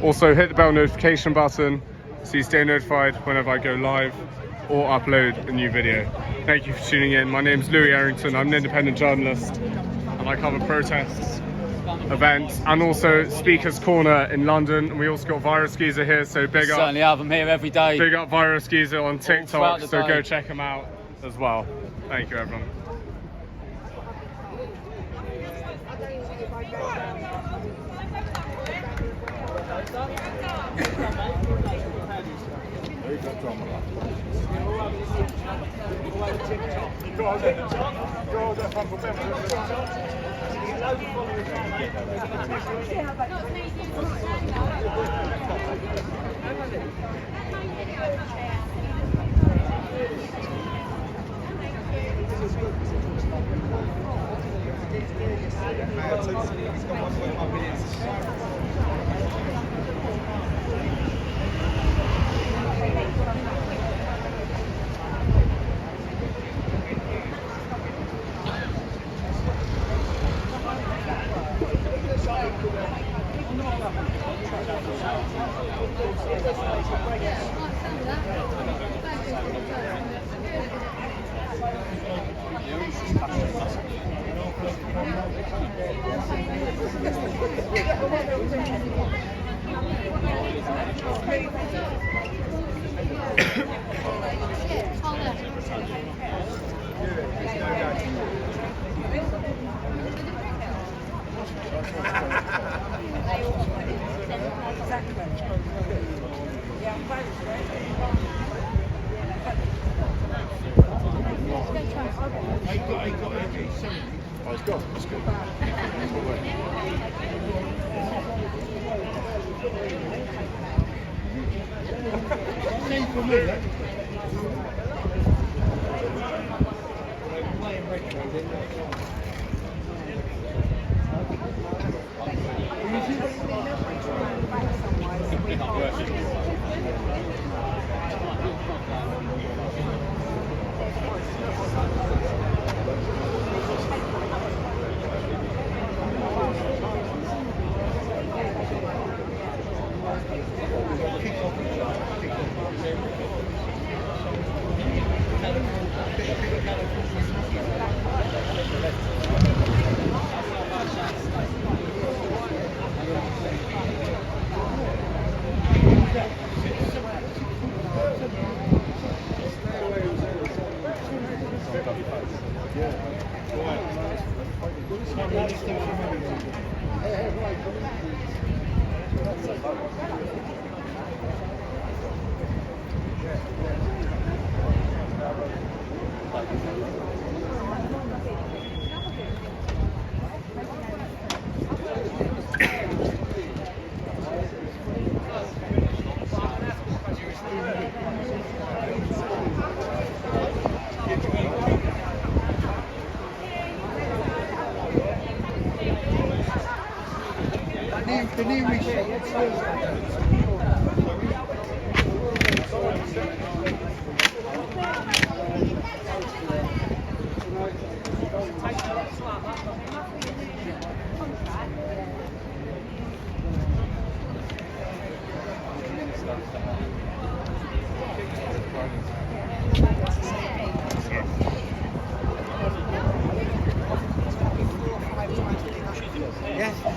Also hit the bell notification button so you stay notified whenever I go live or upload a new video. Thank you for tuning in. My name is Louis Errington. I'm an independent journalist and I cover protests, events, and also Speaker's Corner in London. And we also got Virus Geezer here, so big up.
Certainly have them here every day.
Big up Virus Geezer on TikTok, so
day.
go check him out as well. Thank you, everyone.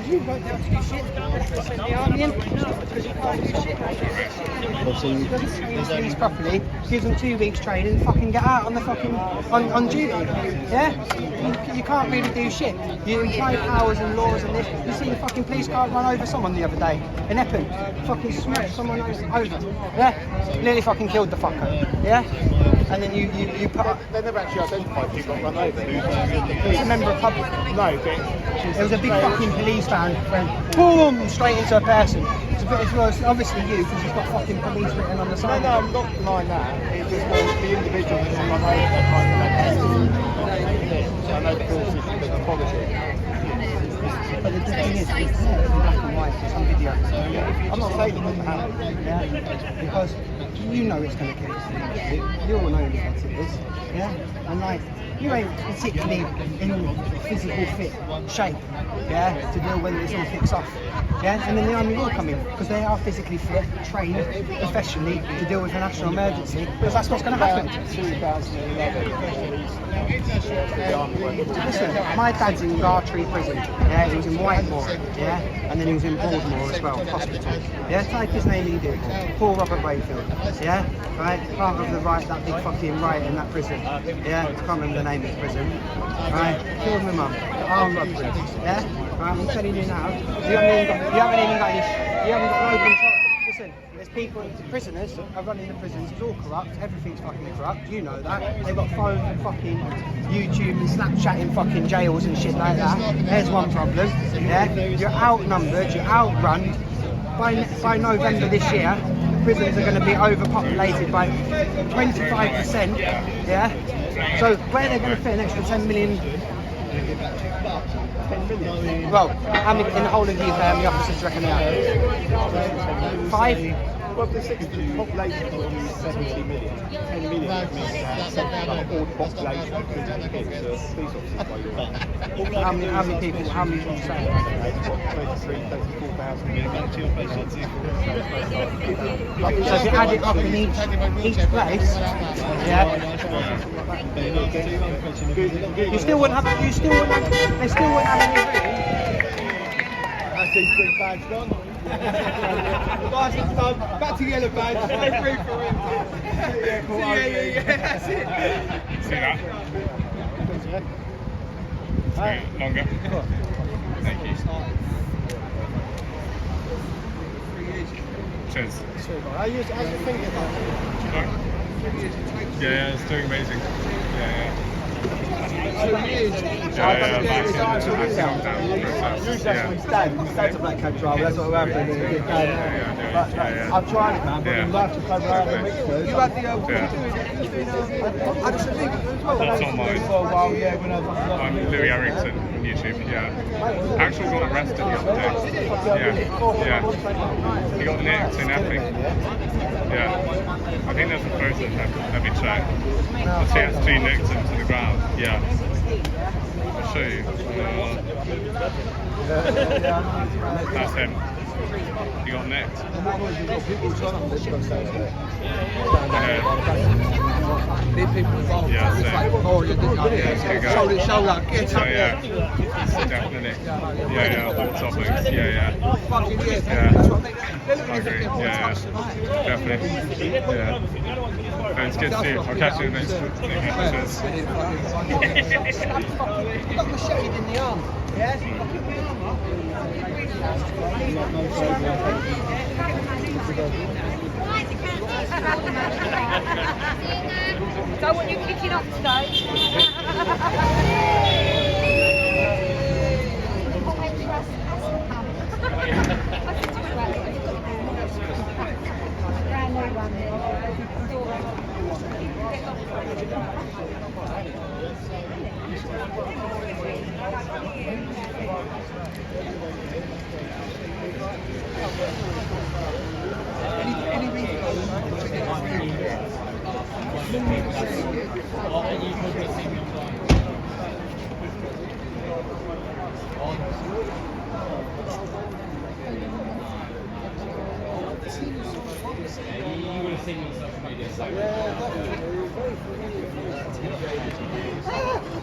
You won't be able to do shit. Send the army in. He trains properly, gives them 2 weeks training, fucking get out on the fucking on duty. Yeah? You can't really do shit. You imply powers and laws and this. You see the fucking police car run over someone the other day in Epping. Fucking smashed someone over. Yeah? Nearly fucking killed the fucker. Yeah? And then you put up.
They never actually identified who got run over.
It was a member of public.
No, but
it was a big fucking police van, went boom straight into a person. It's obviously you because you've got fucking police written on the side.
No, I'm not denying that. It just was the individual that got run over that kind of. So I know the policy, there's a policy.
thing is, it's there in black and white for some videos. I'm not saying it doesn't happen, because you know it's going to kill us. You all know the effect it is, and like, you ain't particularly in physical fit shape, to deal when this all kicks off, and then the army will come in, because they are physically fit, trained professionally to deal with a national emergency, because that's what's going to happen.
2011.
Listen, my dad's in Gartree prison, he was in Whitemore, and then he was in Broadmoor as well, hospital, type his name in Google, Paul Robert Wakefield, right, part of the right, that big fucking riot in that prison, I can't remember the name of the prison, right, killed my mum, armed robbery, right, I'm telling you now, you haven't even got no control. Listen, there's people, prisoners are running the prisons, it's all corrupt, everything's fucking corrupt, you know that. They've got phones and fucking YouTube and Snapchat in fucking jails and shit like that. There's one problem, You're outnumbered, you're outrun. By November this year, prisons are going to be overpopulated by 25%, So where are they going to fit an extra 10 million? 10 million? Well, how many, in the whole of the UK, how many officers do you reckon there are? 5?
Well, the population is 70 million. 10 million means that all the population of police officers.
How many people? How many people say?
34,000.
So if you add it up in each place, you still wouldn't have. They still wouldn't have any room.
That's these green bags gone. Guys, it's done. Back to yellow bags. They're free for him. That's it.
See that? Longer. Thank you. Cheers.
How you thinking about it?
Yeah, it's doing amazing.
Dad's a black cab driver, that's what we're having. I've tried it, man, but in life to cover out the weeks. You had the
That's on mine. I'm Louis Arrington on YouTube, Actually got arrested the other day. He got nicked in Epping. I think there's a photo, let me check. The TSG nicked him to the ground, I'll show you. That's him. He got nicked.
Shoulder, get up
there. Definitely. Hot topics. I agree. Definitely. It's good to see you. I'll catch you in the next one.
Got macheted in the arm.
Don't want you kicking off today.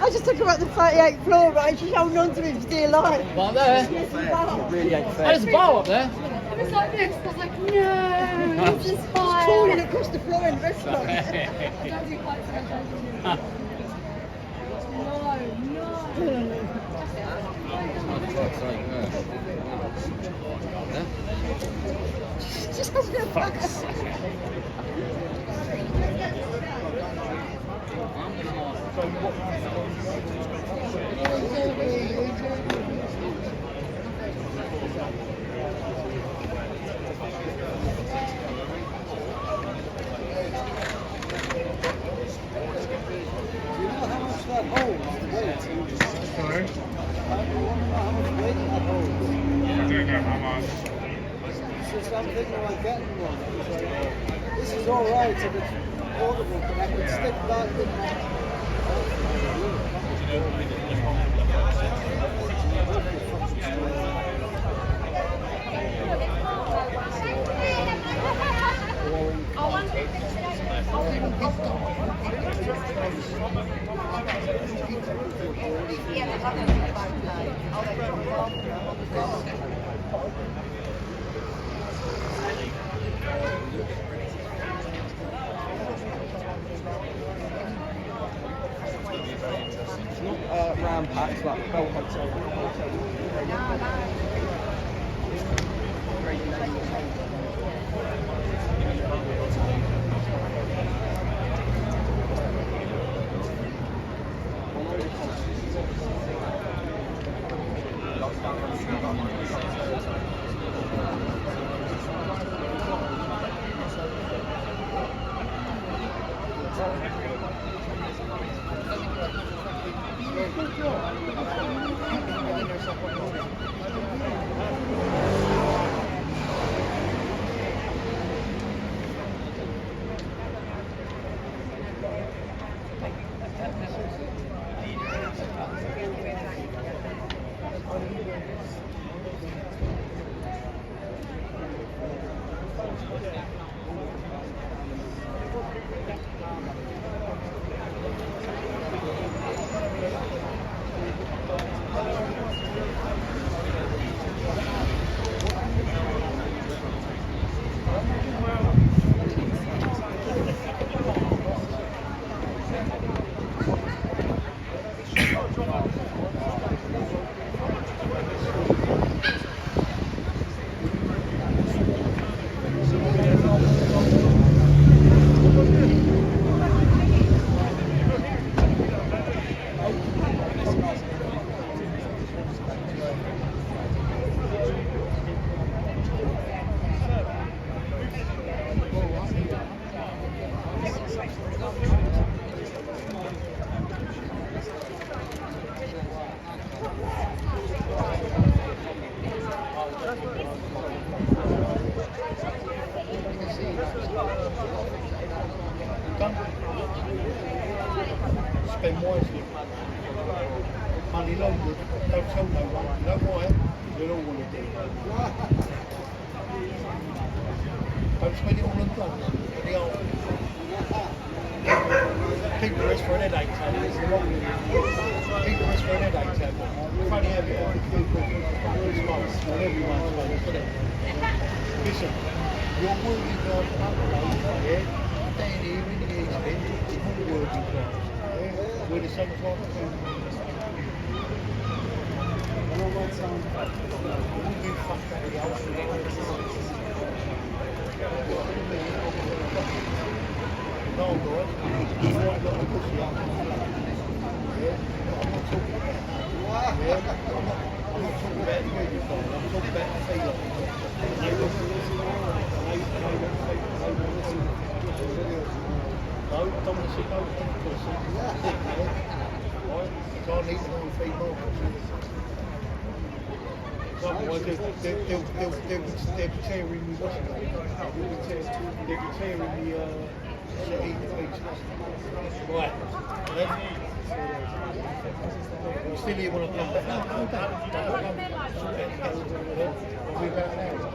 I just took her up the 38th floor, right? She's holding on to me for dear life.
Bar there?
Yes, the bar.
Really ain't fair.
There's a bar up there.
It was like this. I was like, no, this is fine.
Crawling across the floor in the restaurant.
Don't do quite so much.
Just holding her back.
Sorry?
So something like getting one. This is all right if it's audible, but I could stick that in
It's not round packs like Bell Hotel.
Spend wisely. Money laundered. Don't tell no one. You know why? We'll all want to do it. Don't spend it all on drugs. For the old. Keep the rest for an headache tablet. It's the wrong thing. Keep the rest for an headache tablet. Funny habit of Christmas when everyone's funny, isn't it? Listen, your working class upload, yeah? Down here in the East End, it's all working class. We're the same type of thing. You fuck that the old no, boy. You might not have pushed you up. Yeah? I'm not talking about that. Yeah? I'm not talking about the uniform. I'm talking about the feeling. No, I don't want to see no pussy. Right? Can't eat them and feed more pussy. Otherwise, they'll be tearing me, what's it called? They'll be tearing me, eating the beach. Right. I'm still here when I come back. I'll be about an hour.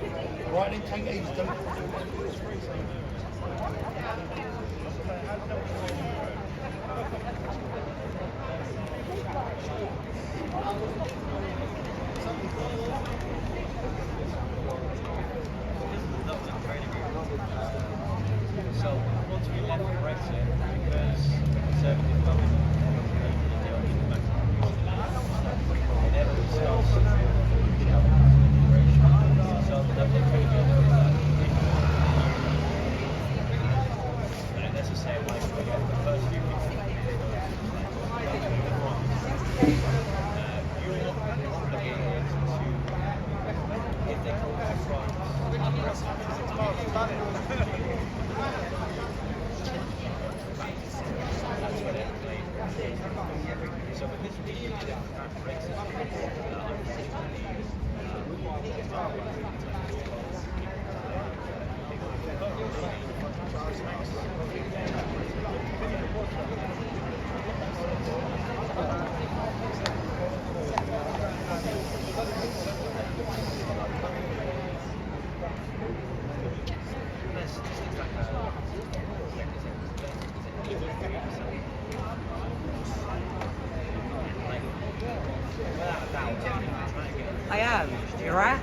Right, then take it easy, don't
So, once we left Brexit, because Conservative government that's the same like we get the first few people. You're obligated to, if they come back from so because we did Brexit,
You right?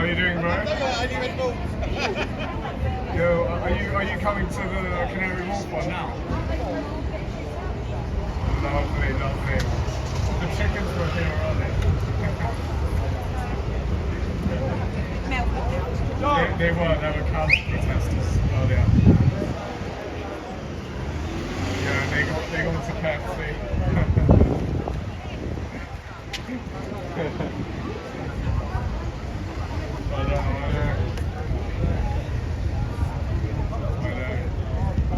How are you doing, bro? Yo, are you coming to the Canary Wharf one now? Lovely, lovely. The chickens were here, are they? They were council protesters earlier. Yeah, they got to KFC.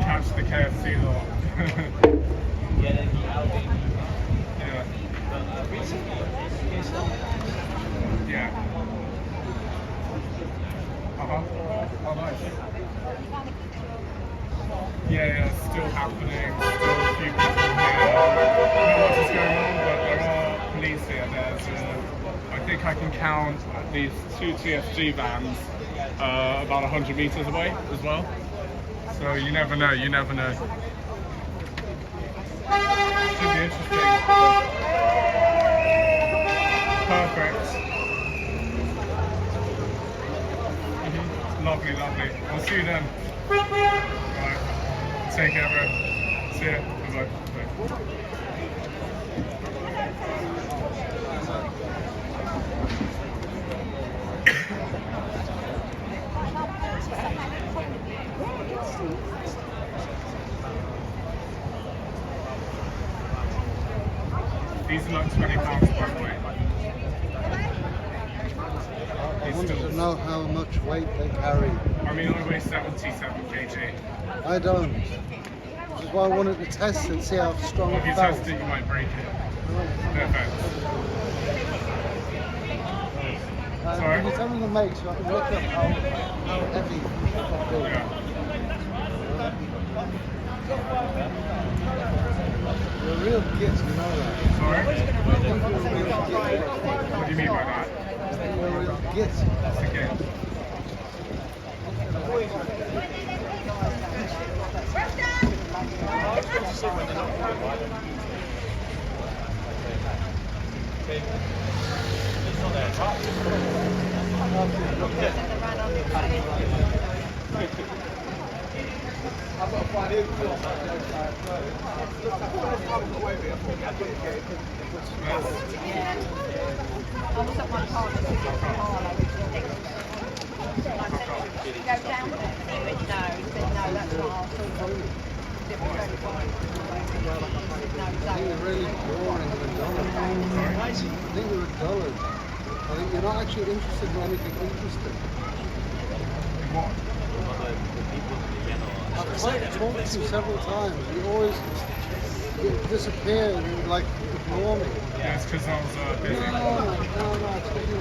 Catch the KFC lot. Yeah. Yeah. Oh, nice. Yeah, still happening. Still a few people here. I don't know what is going on, but there are police here. There's, I think I can count at least 2 TFG vans about 100 meters away as well. So you never know. Should be interesting. Perfect. Lovely. I'll see you then. Right. Take care, bro. See ya. Bye-bye. Bye. These are like £20 by the way.
I wanted to know how much weight they carry.
I mean, I weigh 77 kg.
I don't. Which is why I wanted to test it and see how strong
If you
it felt.
test it, you might break it. No offense. Sorry?
Can you tell me the make so I can look up how heavy it is? You're a real git, you know that.
Sorry?
You're a real git.
What do you mean by that?
You're a real git.
That's a git.
I think you're really boring and dull. I think you're dull. I think you're not actually interested in anything interesting. I've tried to talk to you several times. You always disappear and you like ignore me.
Yeah, it's because I was busy.
No, it's because you,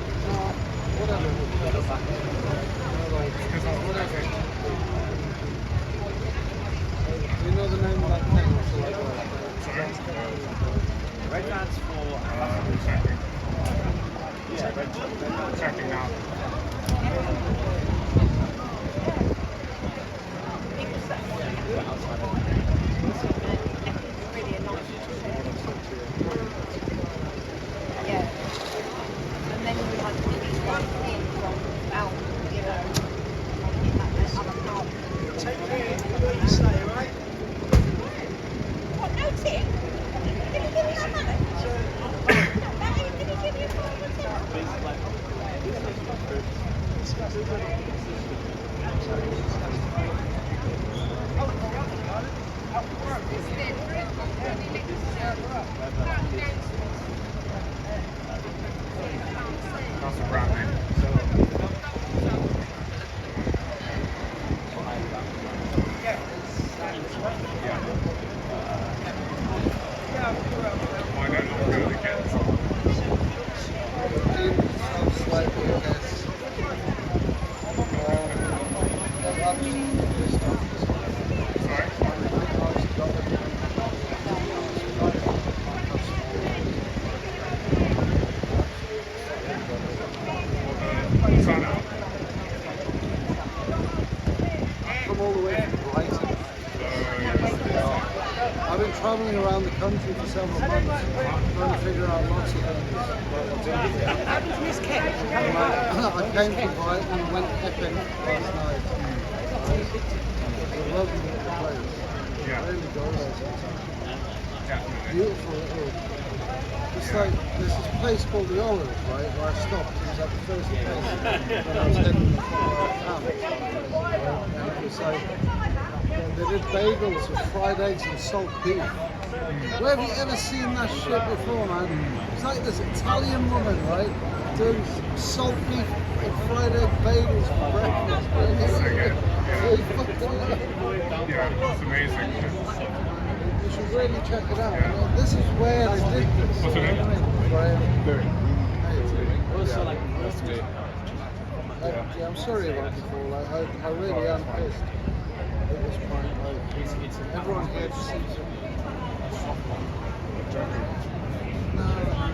whatever.
It's because I was busy.
You know the name of that thing?
Sorry?
Red bands for...
Checking.
Yeah, red
Checking now. That's a brand name. Why don't I go again?
Slightly, I guess. travelling around the country for several months, trying to figure out lots of things.
Happened to Miss Kent.
I came to Brighton and went epic last night. I love the place. I really go there sometimes. Beautiful little. It's like there's this place called the Olive, right, where I stopped. It was like the first place when I was heading to town. And it was like they did bagels with fried eggs and salt beef. Where have you ever seen that shit before, man? It's like this Italian woman, right, doing salt beef and fried egg bagels for breakfast.
Yeah, it's amazing.
You should really check it out. I mean, this is where they did this.
What's the name?
Yeah, I'm sorry about before. Like, I really am pissed at this point. Like, everyone here just seems to. No,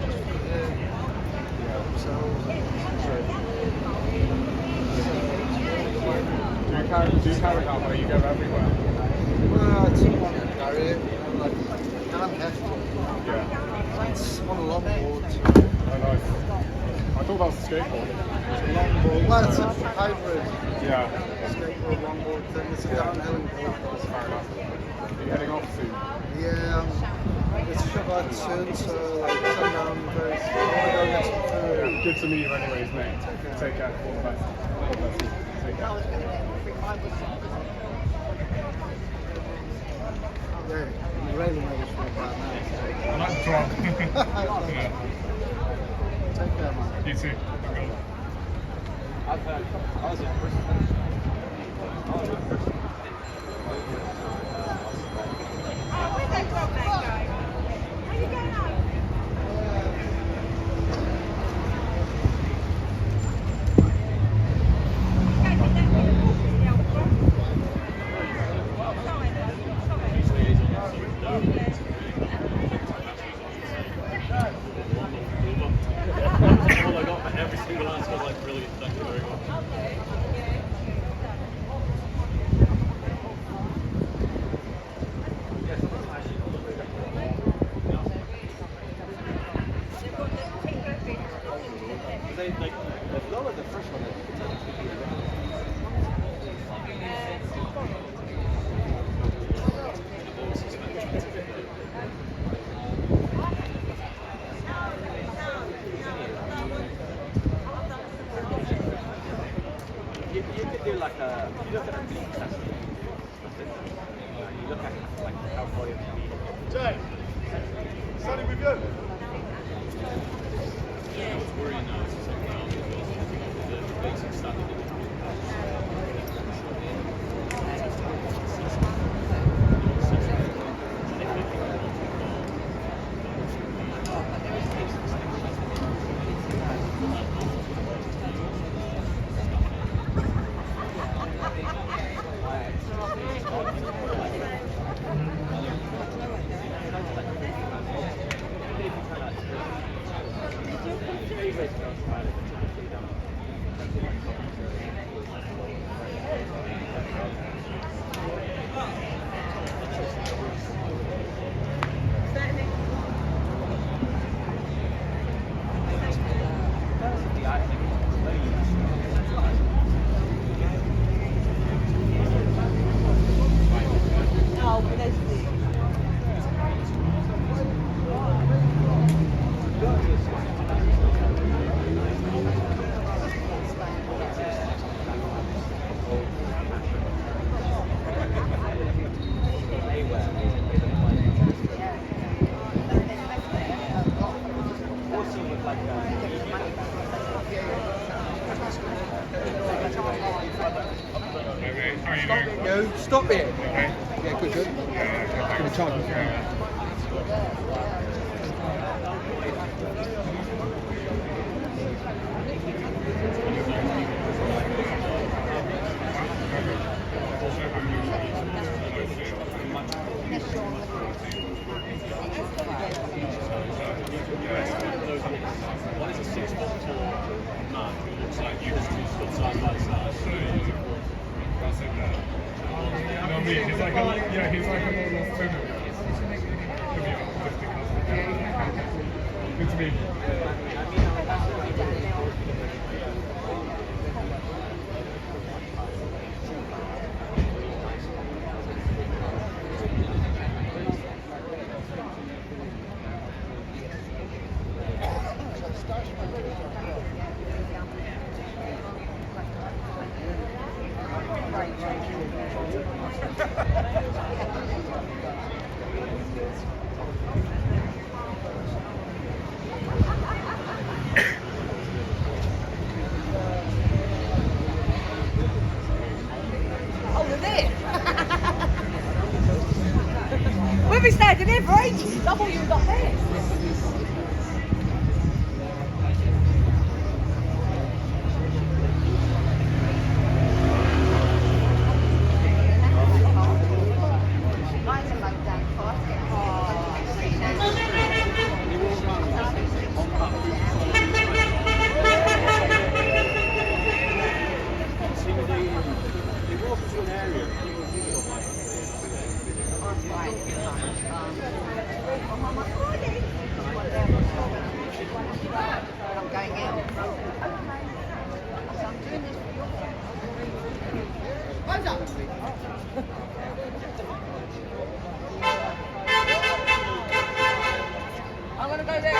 just forget themselves.
Do you carry that where you go everywhere?
Well, I didn't want to carry it. Like, damn hefty.
Yeah.
It's on a longboard.
Oh, nice. I thought that was a skateboard.
It's a longboard. Well, it's a hybrid.
Yeah.
Skateboard, longboard thing. It's a downhilling board.
Fair enough. Are you heading off soon?
Yeah, it's about soon, so like sundown very soon. I want to go get some food.
Yeah. Good to meet you anyways, mate. Take care. All the best. All the best. Take care.
Yeah, you really made us feel bad now.
I'm not drunk. Yeah.
Take care, man.
You too.
I was in person.
Where'd they drop that guy? Are you going home?
All I got for every single answer was like brilliant. Thank you very much.
They've lowered the first one. You could do like a, if you look at a beat test, you look at like how far you have to beat.
Jay, starting with you.
Yo, stop it. Okay. Yeah, good. Can we charge me?
One is a 6-foot tall man who looks like you just two stood side by side.
That's it there. You know what I mean? He's like a little swimmer.
Oh, they're there. We've been standing here for ages. I thought you were up there. I'm going out. So I'm doing this for your I'm going to go there.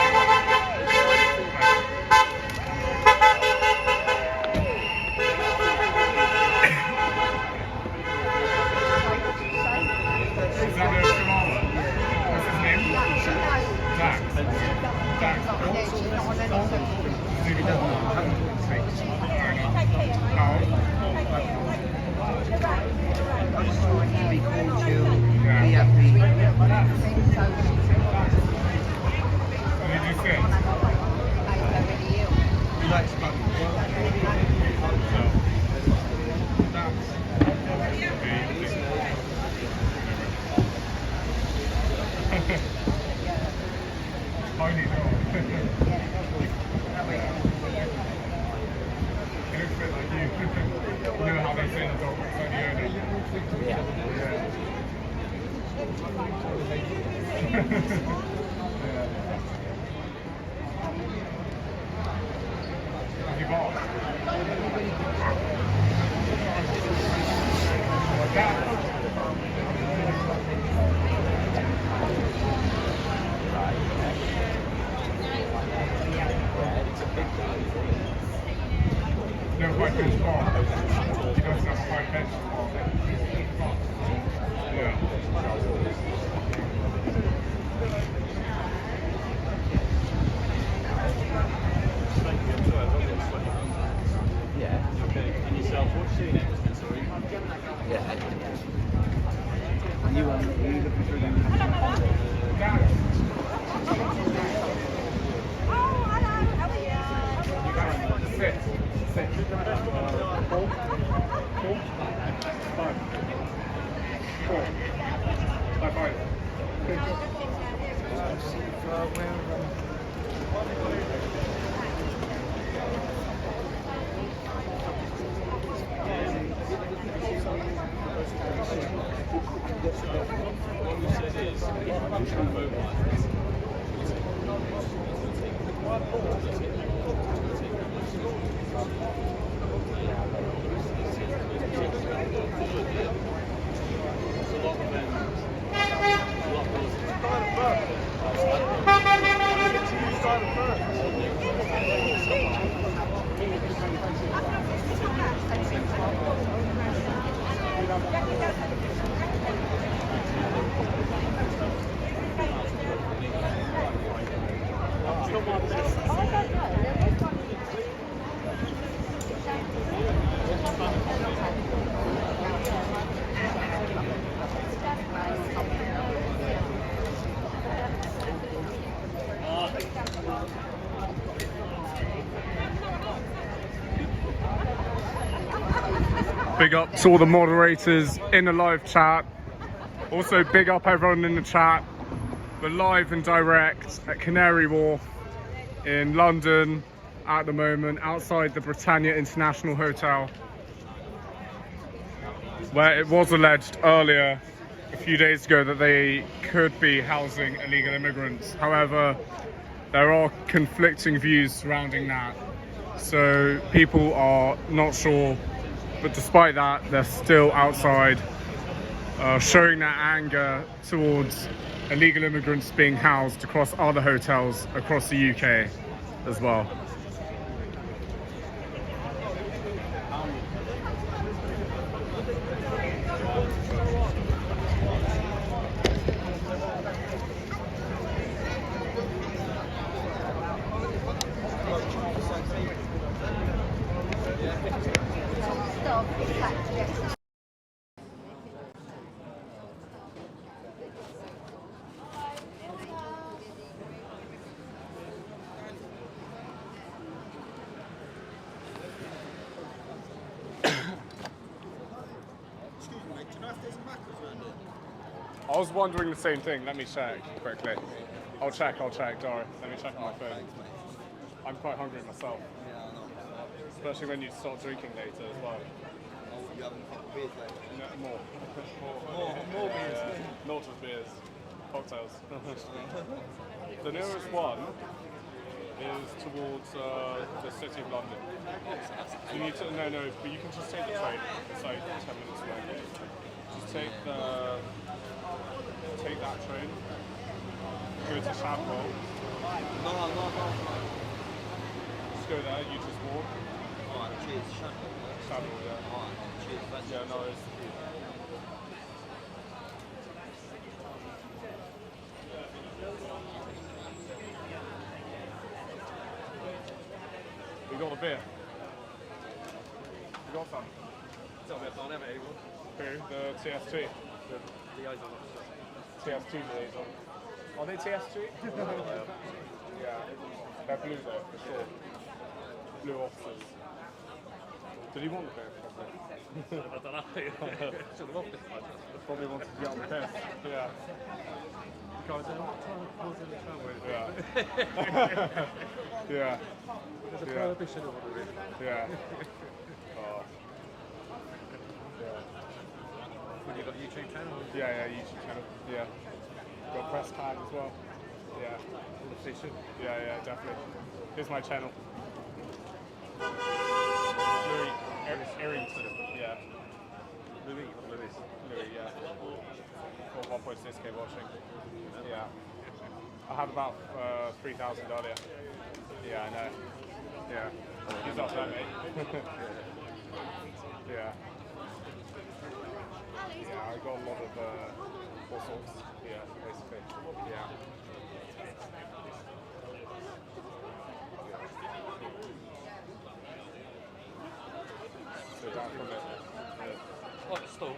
Be cordial, be happy. You like
You know how they say the dog looks like the owner? Yeah. Have you bought? What's that? No, quite good spot. He doesn't have a quite bench spot. Yeah.
Yeah. Okay. And yourself, what's your name? Sorry. Yeah. You looking through them?
Oh, hello, how are you?
Sit. Big up to all the moderators in the live chat. Also big up everyone in the chat. We're live and direct at Canary Wharf in London at the moment, outside the Britannia International Hotel, where it was alleged earlier, a few days ago, that they could be housing illegal immigrants. However, there are conflicting views surrounding that. So people are not sure, but despite that, they're still outside showing their anger towards illegal immigrants being housed across other hotels across the UK as well.
staff was sacked yesterday.
Excuse me, mate, do you know if there's Macca's around here?
I was wondering the same thing. Let me check quickly. I'll check, Dara. Let me check on my phone.
Thanks, mate.
I'm quite hungry myself.
Yeah, I know.
Especially when you start drinking later as well.
Oh, you having a couple of beers later?
No, more.
More beers.
Not just beers. Cocktails. The nearest one is towards the City of London. You need to, no, but you can just take the train. It's like 10 minutes away. Just take that train. Go to Shadwell.
No.
Just go there, you just walk.
Alright, cheers.
Shadwell, yeah.
Alright, cheers. Thanks.
Yeah, no, it's... We got a beer. We got some.
Tell me if I'll never anymore.
Who? The TS2.
The liaison officer.
TS2 liaison. Are they TS2? Yeah. They're blue though, for sure. Blue officers. Did he want the beer?
I don't know. Should have offered it.
Probably wanted to get on the piss. Yeah.
Guys, I'm not trying to cause any trouble.
Yeah. Yeah.
There's a
Yeah.
prohibition of what it is.
Yeah. Oh. Yeah.
Have you got a YouTube channel?
Yeah, YouTube channel. Yeah. Got press tag as well. Yeah.
Competition.
Yeah, definitely. Here's my channel. Louis Errington. Yeah.
Louis, not Lewis.
Louis, yeah. Got 1.6k watching. Yeah. I had about 3,000 earlier. Yeah, I know. Yeah. He's up there, mate. Yeah. Yeah, I got a lot of all sorts. Yeah, basically. Yeah. So down from it. Yeah.
Like a stool.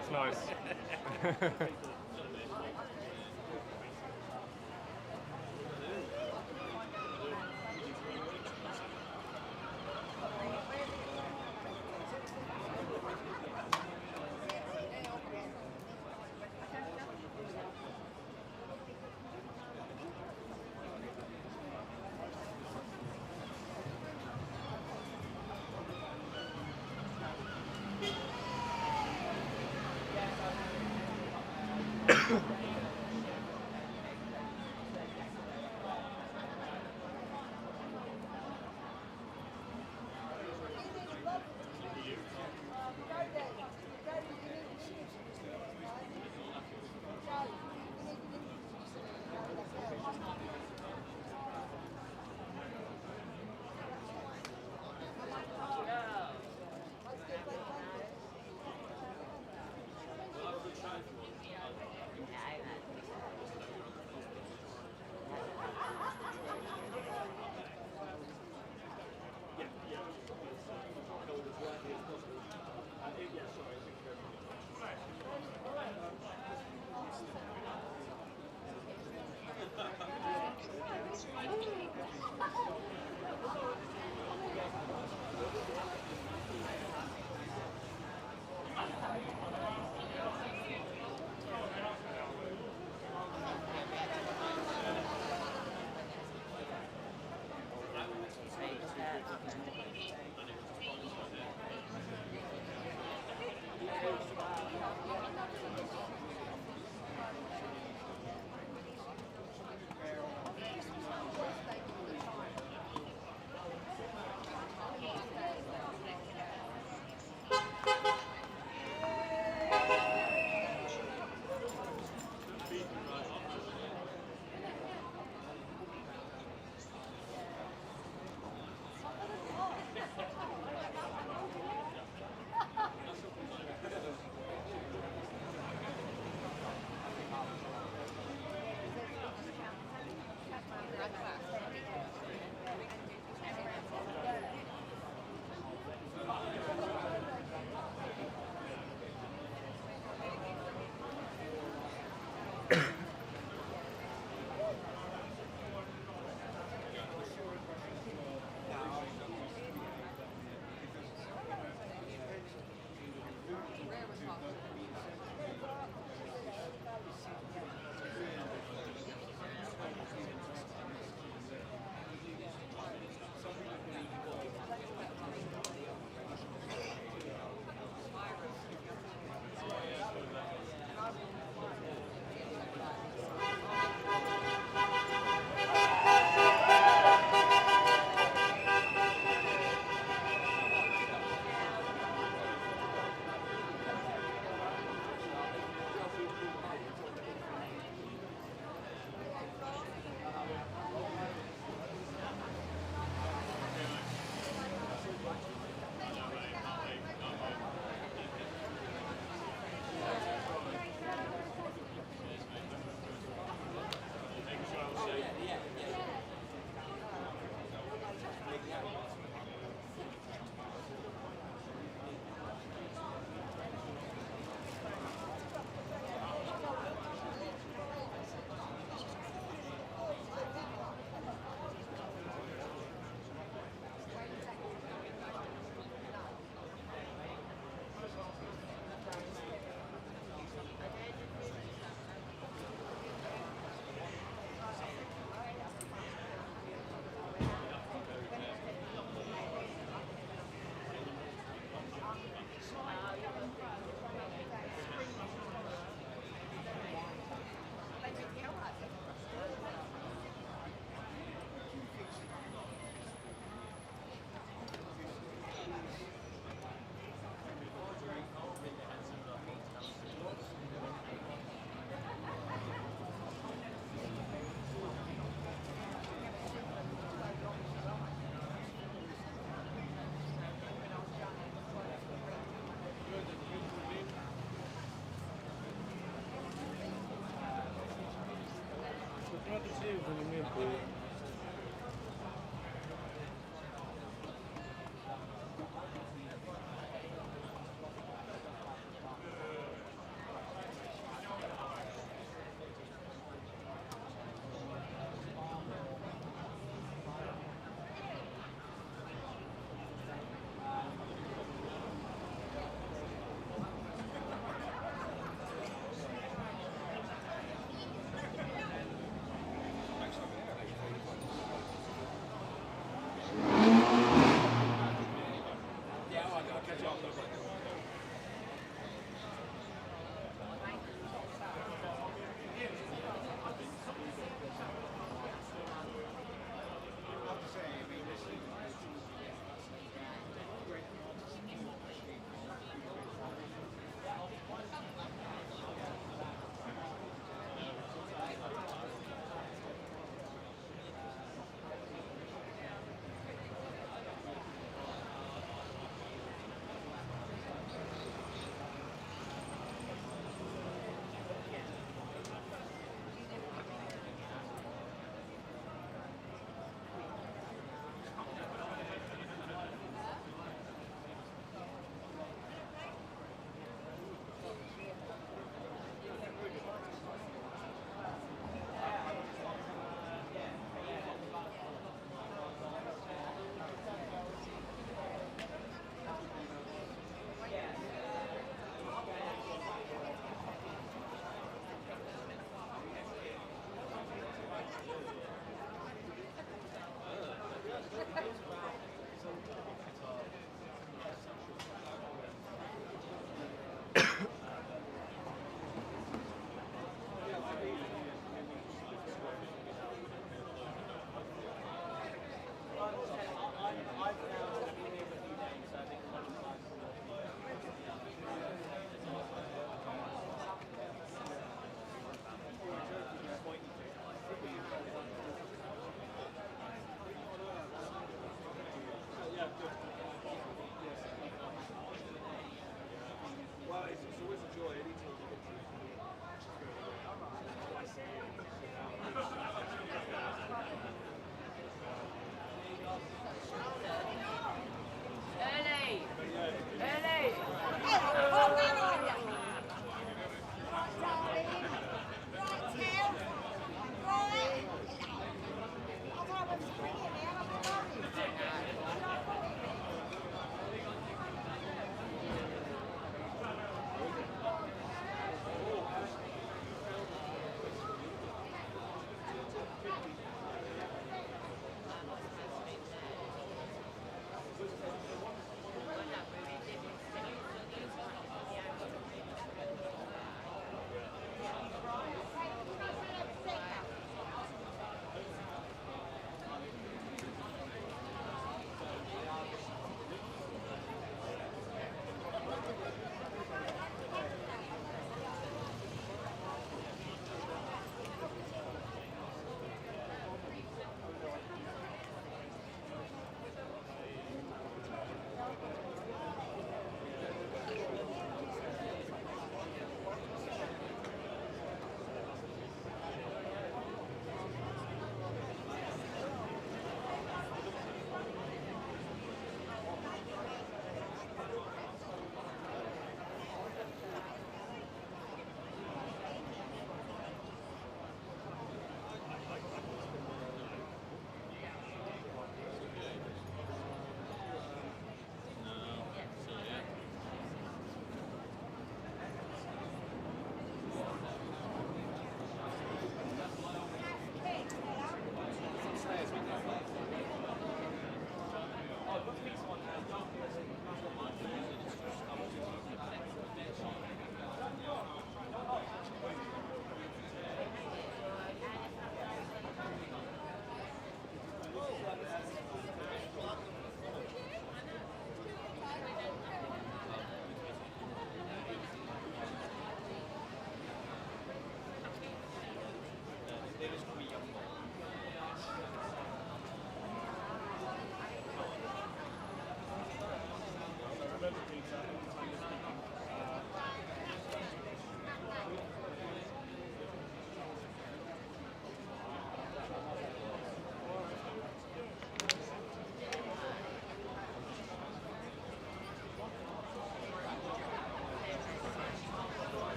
It's nice.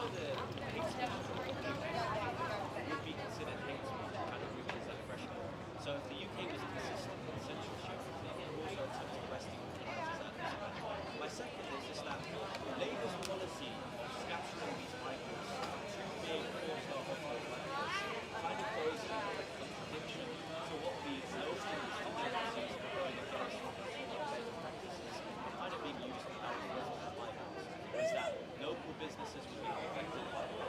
would be considered hate speech, kind of reaches that threshold. So if the UK was a consistent censorship, they can also attempt to arresting communities at this point. My second is just that Labour's policy of scattering these migrants to being forced off of our migrants kind of goes in contradiction to what the local constituencies are going against practices kind of being used to help the White House. Is that local businesses will be affected by the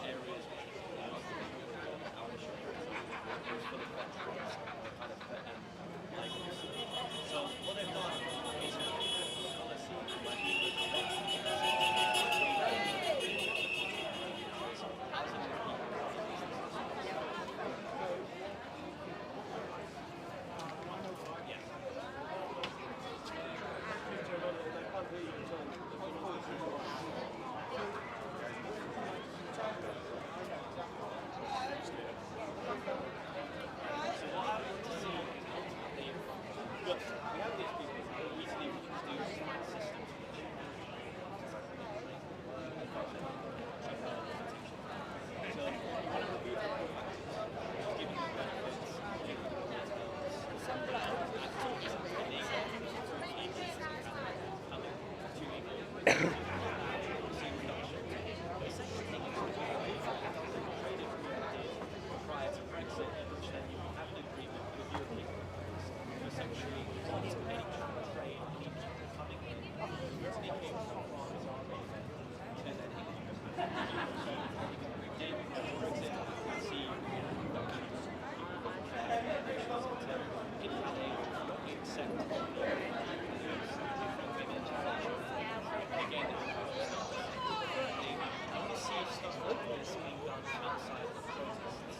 areas which so what they've done is policy Look, we have these people who easily reproduce systems prior to Brexit, which then you have an agreement with European countries to essentially want any trade, any people coming in, to make it from France or and then then Brexit, see again, I want to see stuff like this being done outside of protests.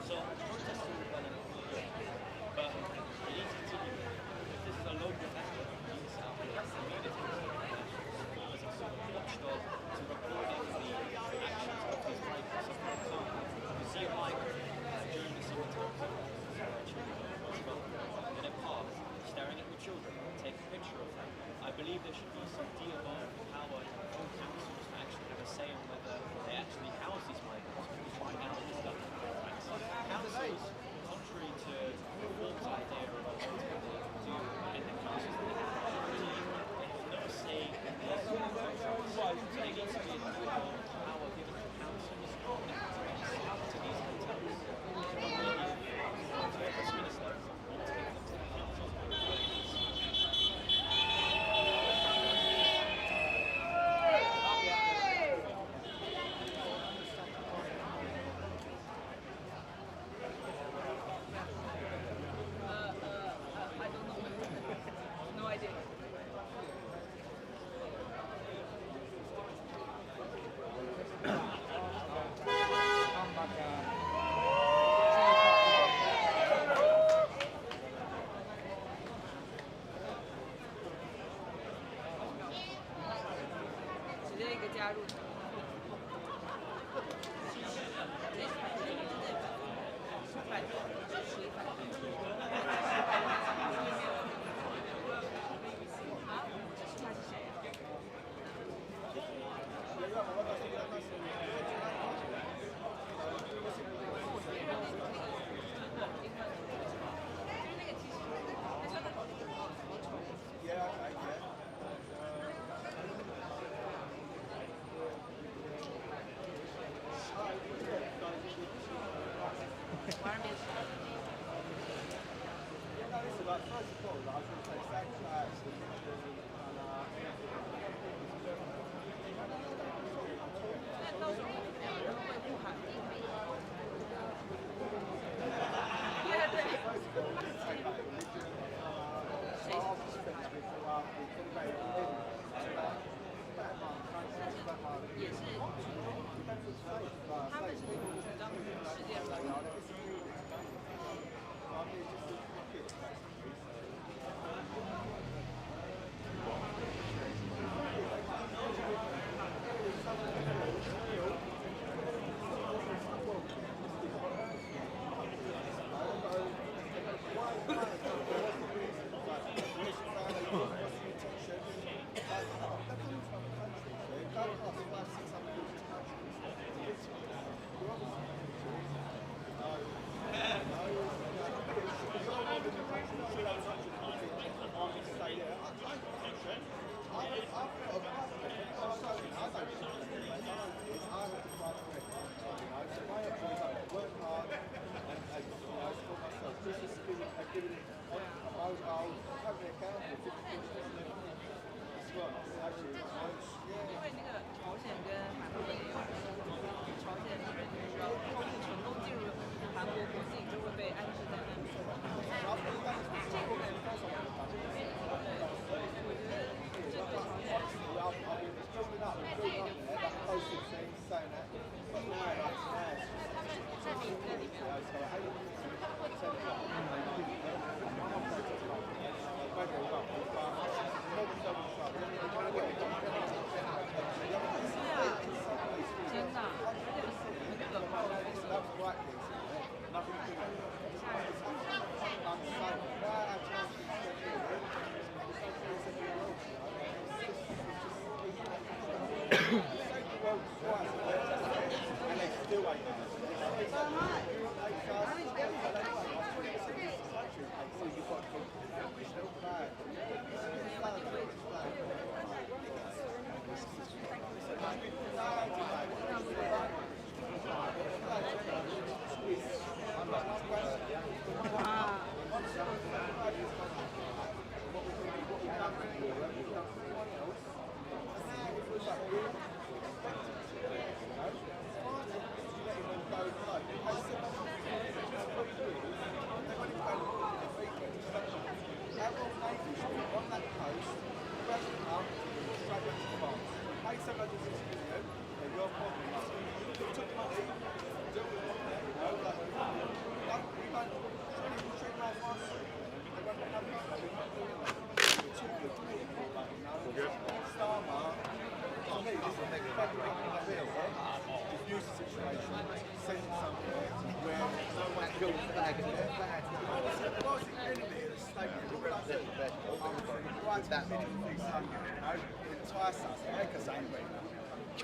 So protests are well and good, but it needs to continue. If this is a local network of youth out there, the community as a sort of watchdog to recording the actions of these migrants. So for example, you see a migrant during the summer times in a park, staring at the children, take a picture of them. I believe there should be some de-evolved power for councils to actually have a say on whether they actually house these migrants, because right now it is done in practice. Councils, contrary to Reform's idea of what they do in the councils, they have no say in these hotels. So there needs to be a de-evolved power given to councils to these hotels. Westminster want to give them to the councils.
No idea.直接一个加入。也是，他们是主张世界和平。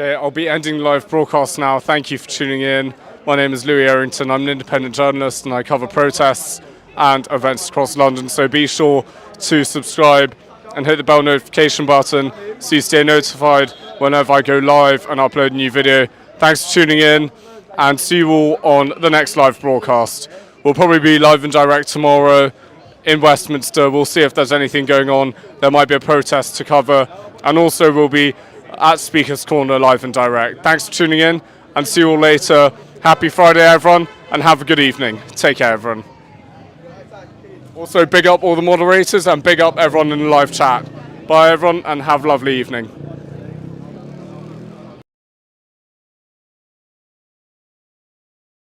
Okay, I'll be ending the live broadcast now. Thank you for tuning in. My name is Louis Errington. I'm an independent journalist and I cover protests and events across London. So be sure to subscribe and hit the bell notification button so you stay notified whenever I go live and upload a new video. Thanks for tuning in and see you all on the next live broadcast. We'll probably be live and direct tomorrow in Westminster. We'll see if there's anything going on. There might be a protest to cover, and also we'll be at Speaker's Corner live and direct. Thanks for tuning in and see you all later. Happy Friday everyone and have a good evening. Take care everyone. Also big up all the moderators and big up everyone in the live chat. Bye everyone and have a lovely evening.